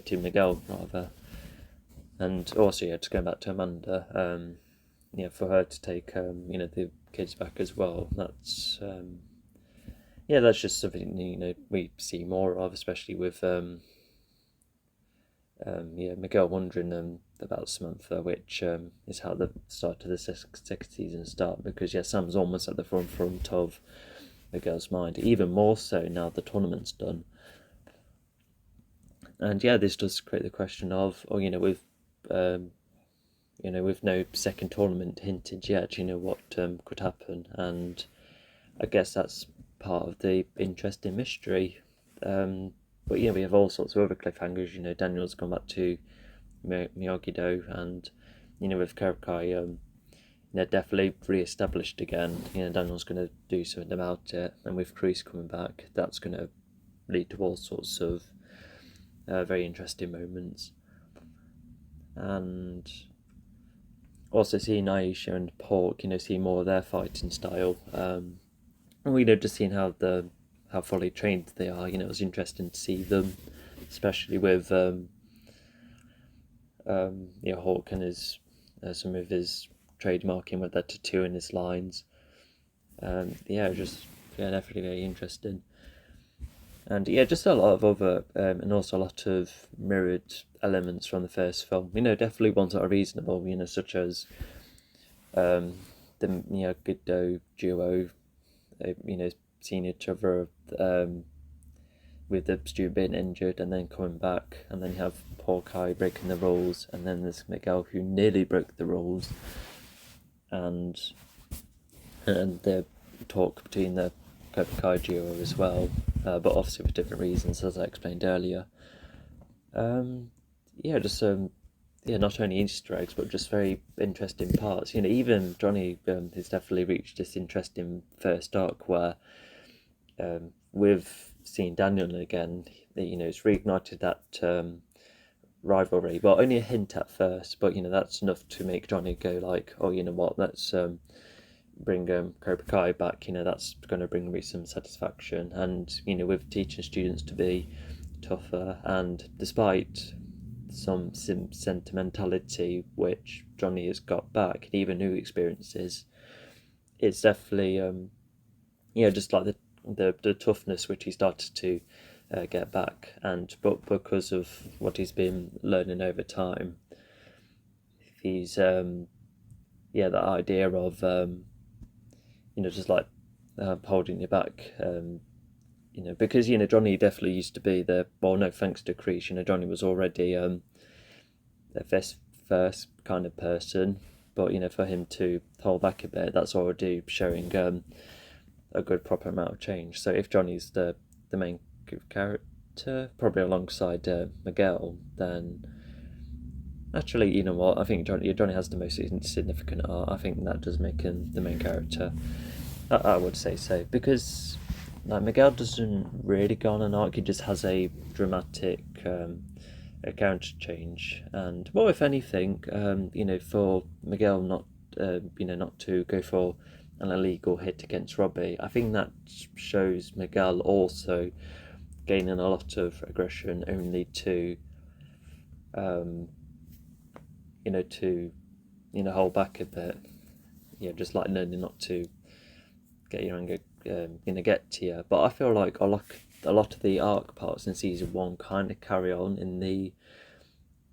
to Miguel rather. And also just going back to Amanda, for her to take the kids back as well, that's that's just something we see more of, especially with Miguel wondering about Samantha, which is how the start of the second season start, because Sam's almost at the front of Miguel's mind, even more so now the tournament's done. And this does create the question of, with no second tournament hinted yet, what could happen, and I guess that's part of the interesting mystery. But we have all sorts of other cliffhangers. Daniel's gone back to Miyagi-Do, and with Cobra Kai, definitely re-established again. Daniel's going to do something about it, and with Chris coming back, that's going to lead to all sorts of very interesting moments. And also seeing Aisha and Pork, seeing more of their fighting style. And just seeing how fully trained they are. It was interesting to see them, especially with Hawk and his some of his trademarking with that tattoo in his lines. Definitely very interesting. And just a lot of other and also a lot of mirrored elements from the first film. Definitely ones that are reasonable. Such as the Miyagi-Do duo. Seeing each other with the student being injured and then coming back, and then you have Paul Kai breaking the rules, and then there's Miguel who nearly broke the rules, and the talk between the Cobra Kai duo as well, but obviously for different reasons, as I explained earlier. not only Easter eggs but just very interesting parts. Even Johnny has definitely reached this interesting first arc where with seeing Daniel again, it's reignited that rivalry, but only a hint at first. But that's enough to make Johnny go like, oh, you know what? Let's bring Cobra Kai back. That's going to bring me some satisfaction. And with teaching students to be tougher, and despite some sentimentality which Johnny has got back, and even new experiences, it's definitely just like the toughness which he started to get back, but because of what he's been learning over time, he's that idea of just like holding you back, because Johnny definitely used to be thanks to Crease, Johnny was already a first kind of person, but for him to hold back a bit, that's already showing a good proper amount of change. So if Johnny's the main character, probably alongside Miguel, then actually, you know what, I think Johnny has the most significant art. I think that does make him the main character. I would say so, because like Miguel doesn't really go on an arc. He just has a dramatic a character change, and well, if anything, for Miguel not not to go for an illegal hit against Robbie, I think that shows Miguel also gaining a lot of aggression, only to hold back a bit. Just like learning not to get your anger get to you. But I feel like a lot of the arc parts in season 1 kind of carry on in the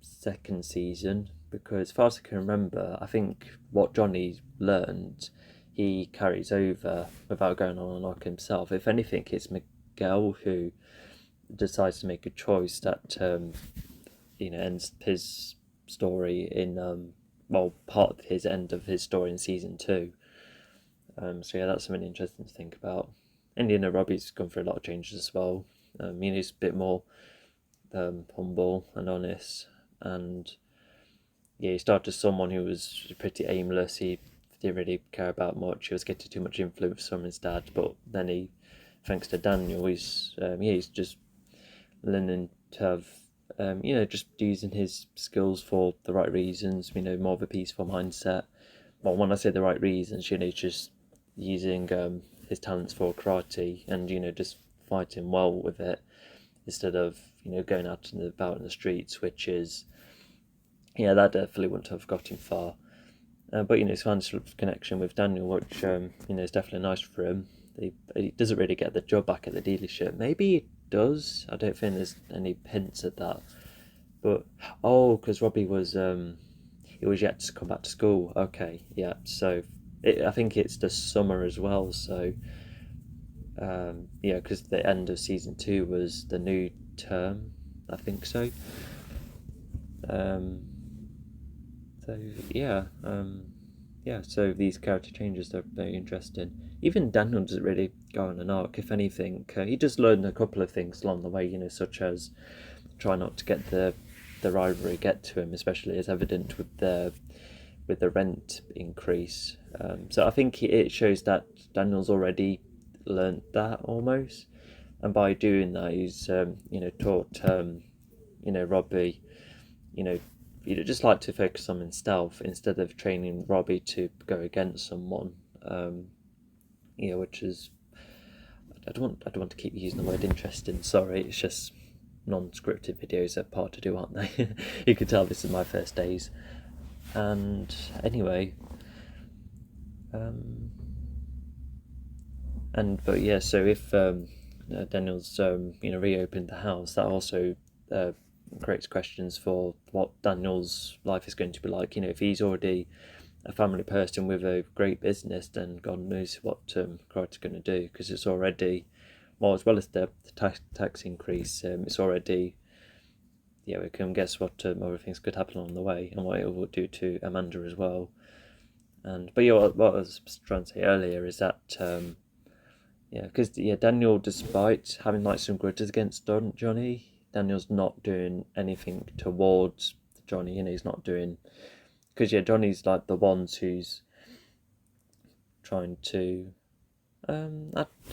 second season, because as far as I can remember, I think what Johnny learned, he carries over without going on an arc himself. If anything, it's Miguel who decides to make a choice that ends his story in part of his end of his story in season 2. So yeah, that's something interesting to think about. And Robbie's gone through a lot of changes as well. He's a bit more humble and honest, and he started as someone who was pretty aimless. He didn't really care about much. He was getting too much influence from his dad, but then thanks to Daniel, he's just learning to have just using his skills for the right reasons. More of a peaceful mindset. Well, when I say the right reasons, just using his talents for karate and just fighting well with it, instead of going out and about in the streets, which is that definitely wouldn't have got him far. But he's found sort of connection with Daniel, which is definitely nice for him. He doesn't really get the job back at the dealership. Maybe he does. I don't think there's any hints at that. But because Robbie was he was yet to come back to school. Okay, yeah. So I think it's the summer as well. So because the end of season 2 was the new term. I think so. So these character changes are very interesting. Even Daniel doesn't really go on an arc. If anything, he just learned a couple of things along the way, such as try not to get the rivalry get to him, especially as evident with the rent increase. So I think it shows that Daniel's already learned that almost, and by doing that, he's taught Robbie just like to focus on himself instead of training Robbie to go against someone. Which is I don't want to keep using the word interesting. Sorry, it's just non-scripted videos are part to do, aren't they? You can tell this is my first days. And anyway, so if Daniel's reopened the house, that also creates questions for what Daniel's life is going to be like. If he's already a family person with a great business, then God knows what Karate's going to do, because it's already, well, as well as the tax increase, it's already, we can guess what other things could happen along the way, and what it will do to Amanda as well. But what I was trying to say earlier is that because Daniel, despite having some grudges against Johnny, Daniel's not doing anything towards Johnny. He's not doing, because Johnny's like the ones who's trying to.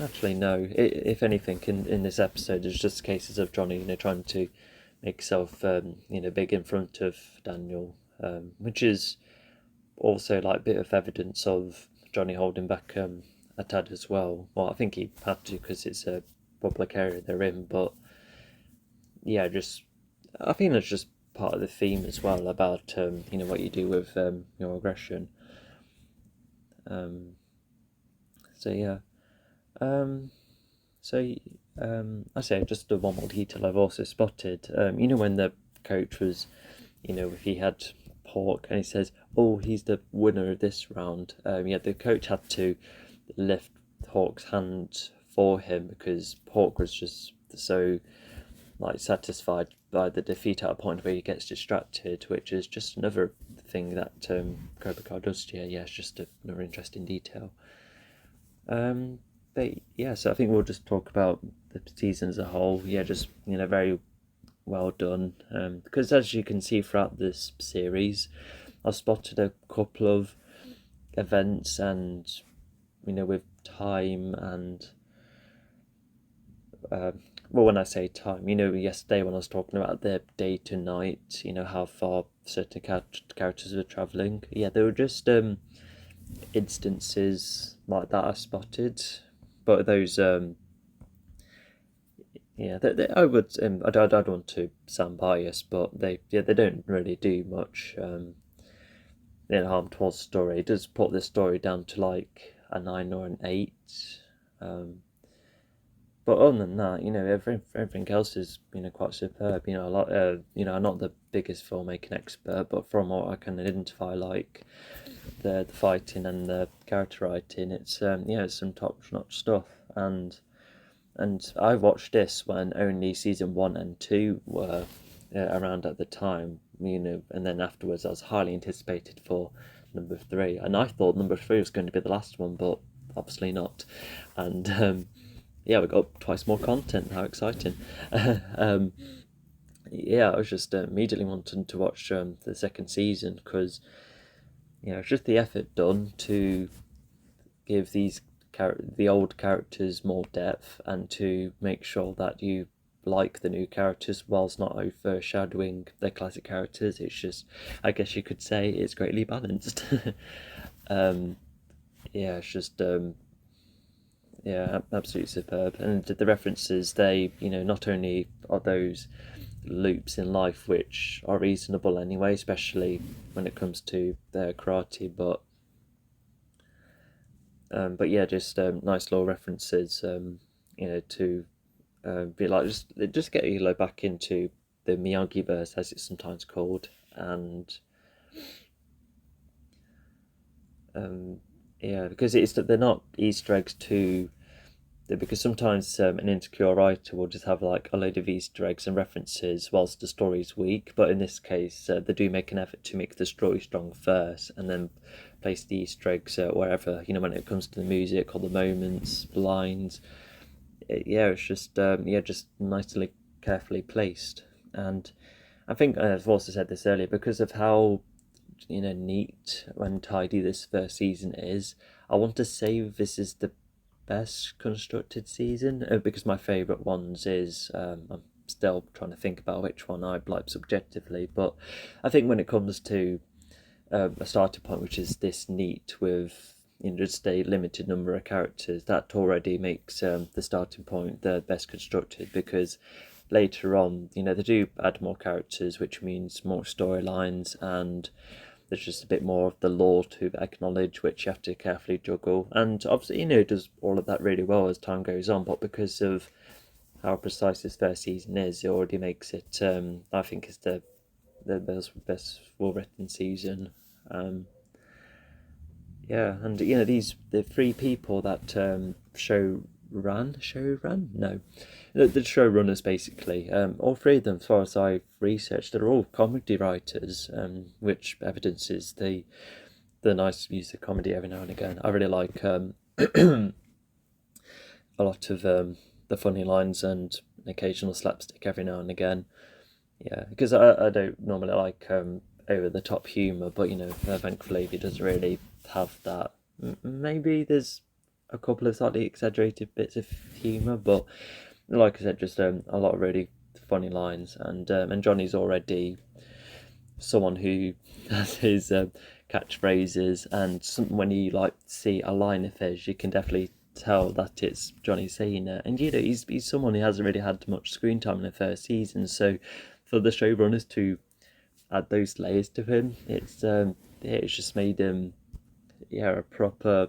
Actually, no. If anything, in this episode, there's just cases of Johnny, trying to make himself, big in front of Daniel, which is also like a bit of evidence of Johnny holding back a tad as well. Well, I think he had to because it's a public area they're in, but yeah, I think that's just part of the theme as well about what you do with your aggression. So yeah. I say just the one more detail I've also spotted. When the coach was, if he had Hawk and he says, "Oh, he's the winner of this round." The coach had to lift Hawk's hand for him because Hawk was just so satisfied by the defeat at a point where he gets distracted, which is just another thing that Cobra Kai does here. Yeah, it's just another interesting detail. But yeah, so I think we'll just talk about the season as a whole. Yeah, just very well done. Because as you can see throughout this series, I've spotted a couple of events and with time and when I say time, yesterday when I was talking about the day to night, how far certain characters were travelling. Yeah, there were just instances like that I spotted, but those I would I don't want to sound biased, but they don't really do much harm towards the story. It does put the story down to like a 9 or an 8, but other than that, everything else is quite superb. A lot. I'm not the biggest filmmaking expert, but from what I can identify, like the fighting and the character writing, it's it's some top-notch stuff. And I watched this when only season 1 and 2 were around at the time, and then afterwards I was highly anticipated for number 3, and I thought number 3 was going to be the last one, but obviously not. And yeah, we got twice more content. How exciting! I was just immediately wanting to watch the second season because it's just the effort done to give the old characters more depth and to make sure that you like the new characters whilst not overshadowing the classic characters. It's just, I guess you could say, it's greatly balanced. It's just absolutely superb. And the references, they not only are those loops in life which are reasonable anyway, especially when it comes to their karate, but just nice little references to be like just get you back into the Miyagi verse, as it's sometimes called, and because they're not Easter eggs because sometimes an insecure writer will just have like a load of Easter eggs and references whilst the story's weak, but in this case they do make an effort to make the story strong first and then place the Easter eggs wherever, when it comes to the music or the moments, the lines. It's just just nicely, carefully placed. And I think I've also said this earlier, because of how neat and tidy this first season is, I want to say this is the best constructed season, because my favourite ones is I'm still trying to think about which one I like subjectively, but I think when it comes to a starting point which is this neat with just a limited number of characters, that already makes the starting point the best constructed, because later on they do add more characters, which means more storylines, and there's just a bit more of the lore to acknowledge, which you have to carefully juggle. And obviously, it does all of that really well as time goes on, but because of how precise this first season is, it already makes it, I think, is the best well-written season. And the 3 people that the showrunners basically, all 3 of them, as far as I've researched, they're all comedy writers, which evidences the nice use of comedy every now and again. I really like a lot of the funny lines and an occasional slapstick every now and again. Yeah, because I don't normally like over the top humour, but thankfully he doesn't really have that. Maybe there's a couple of slightly exaggerated bits of humour, but like I said, just a lot of really funny lines, and Johnny's already someone who has his catchphrases, and when you like see a line of his, you can definitely tell that it's Johnny saying it. And he's someone who hasn't really had much screen time in the first season, so for the showrunners to add those layers to him, it's just made him a proper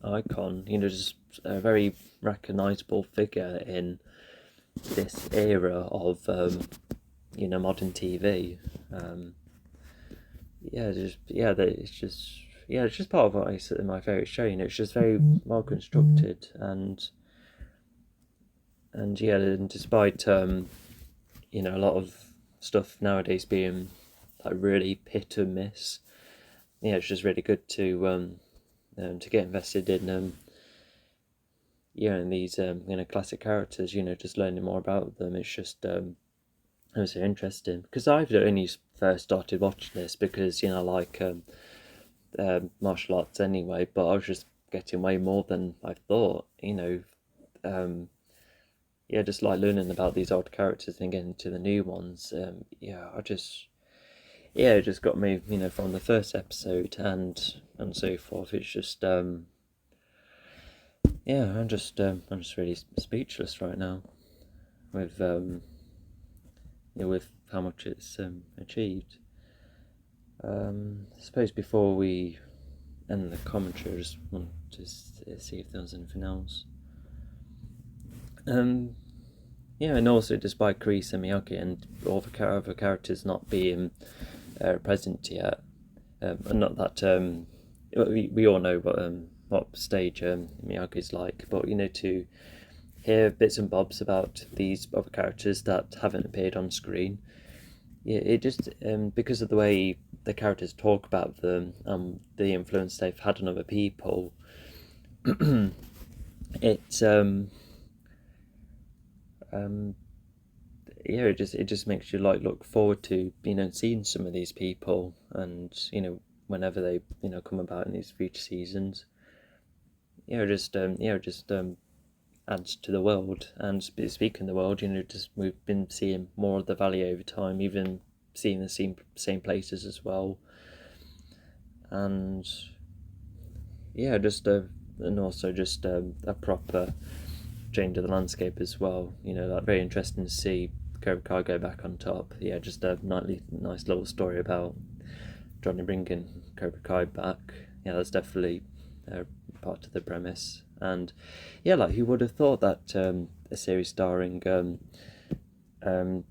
icon. Just a very recognisable figure in this era of modern TV. It's just part of what my favourite show. It's just very well constructed, and despite a lot of stuff nowadays being like really hit and miss, it's just really good to get invested in in these classic characters. Just learning more about them. It's just it was so interesting because I've only first started watching this because I like martial arts anyway, but I was just getting way more than I thought. Just like learning about these old characters and getting to the new ones. It just got me, from the first episode and so forth. It's just I'm just really speechless right now with with how much it's achieved. I suppose before we end the commentary, I just want to see if there was anything else. And also despite Chris and Miyagi and all the other characters not being present yet, and not that we all know what stage Miyagi's like, but to hear bits and bobs about these other characters that haven't appeared on screen. It just because of the way the characters talk about them and the influence they've had on other people, it's it just makes you like look forward to seeing some of these people, and whenever they come about in these future seasons, just adds to the world. And speaking of the world, just we've been seeing more of the valley over time, even seeing the same places as well, and and also just a proper change of the landscape as well. Like very interesting to see Cobra Kai go back on top. Just a nice little story about Johnny bringing Cobra Kai back. That's definitely part of the premise. And like who would have thought that a series starring a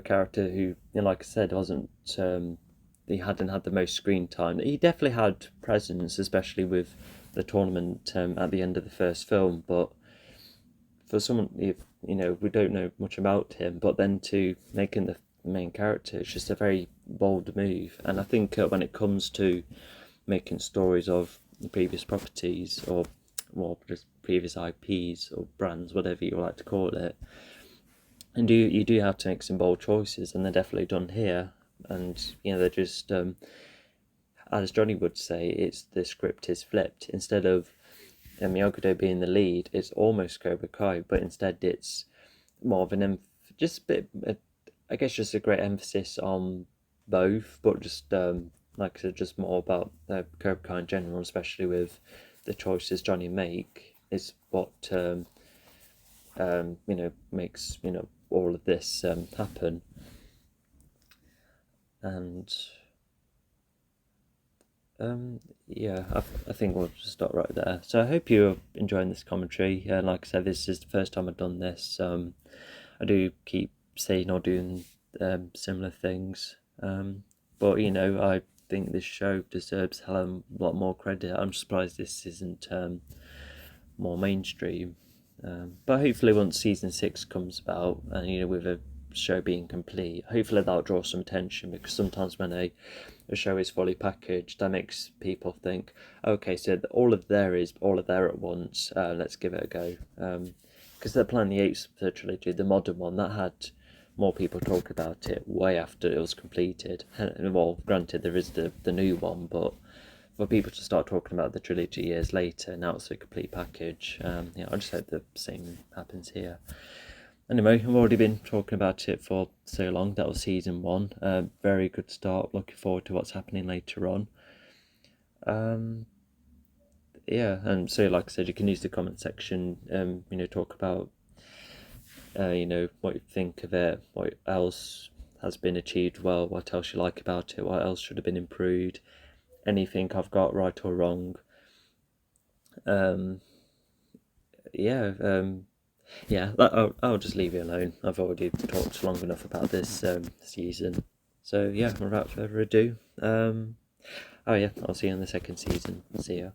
character who, like I said, wasn't he hadn't had the most screen time. He definitely had presence, especially with the tournament at the end of the first film. But for someone, if we don't know much about him, but then to making the main character, it's just a very bold move. And I think when it comes to making stories of previous properties or just previous IPs or brands, whatever you like to call it, and you do have to make some bold choices, and they're definitely done here. And they're just as Johnny would say, it's the script is flipped. Instead of Miyagi being the lead, it's almost Cobra Kai, but instead it's more of an just a bit, I guess, just a great emphasis on both, but just like I said, just more about Cobra Kai in general, especially with the choices Johnny make, is what makes all of this happen. And I think we'll just stop right there. So I hope you're enjoying this commentary. Like I said, this is the first time I've done this. I do keep saying or doing similar things, but I think this show deserves a hell of a lot more credit. I'm surprised this isn't more mainstream. But hopefully once season 6 comes about, and with a show being complete, hopefully that'll draw some attention, because sometimes when a show is fully packaged, that makes people think, okay, so all of there at once, let's give it a go. Because they're playing the 8th trilogy, the modern one, that had more people talk about it way after it was completed. Well, granted, there is the new one, but for people to start talking about the trilogy years later, now it's a complete package. Yeah, I just hope the same happens here. Anyway, I've already been talking about it for so long. That was season 1. Very good start. Looking forward to what's happening later on. Yeah, and so like I said, you can use the comment section. Talk about what you think of it, what else has been achieved well, what else you like about it, what else should have been improved, anything I've got right or wrong. I'll just leave you alone. I've already talked long enough about this season. So yeah, without further ado, I'll see you in the second season. See ya.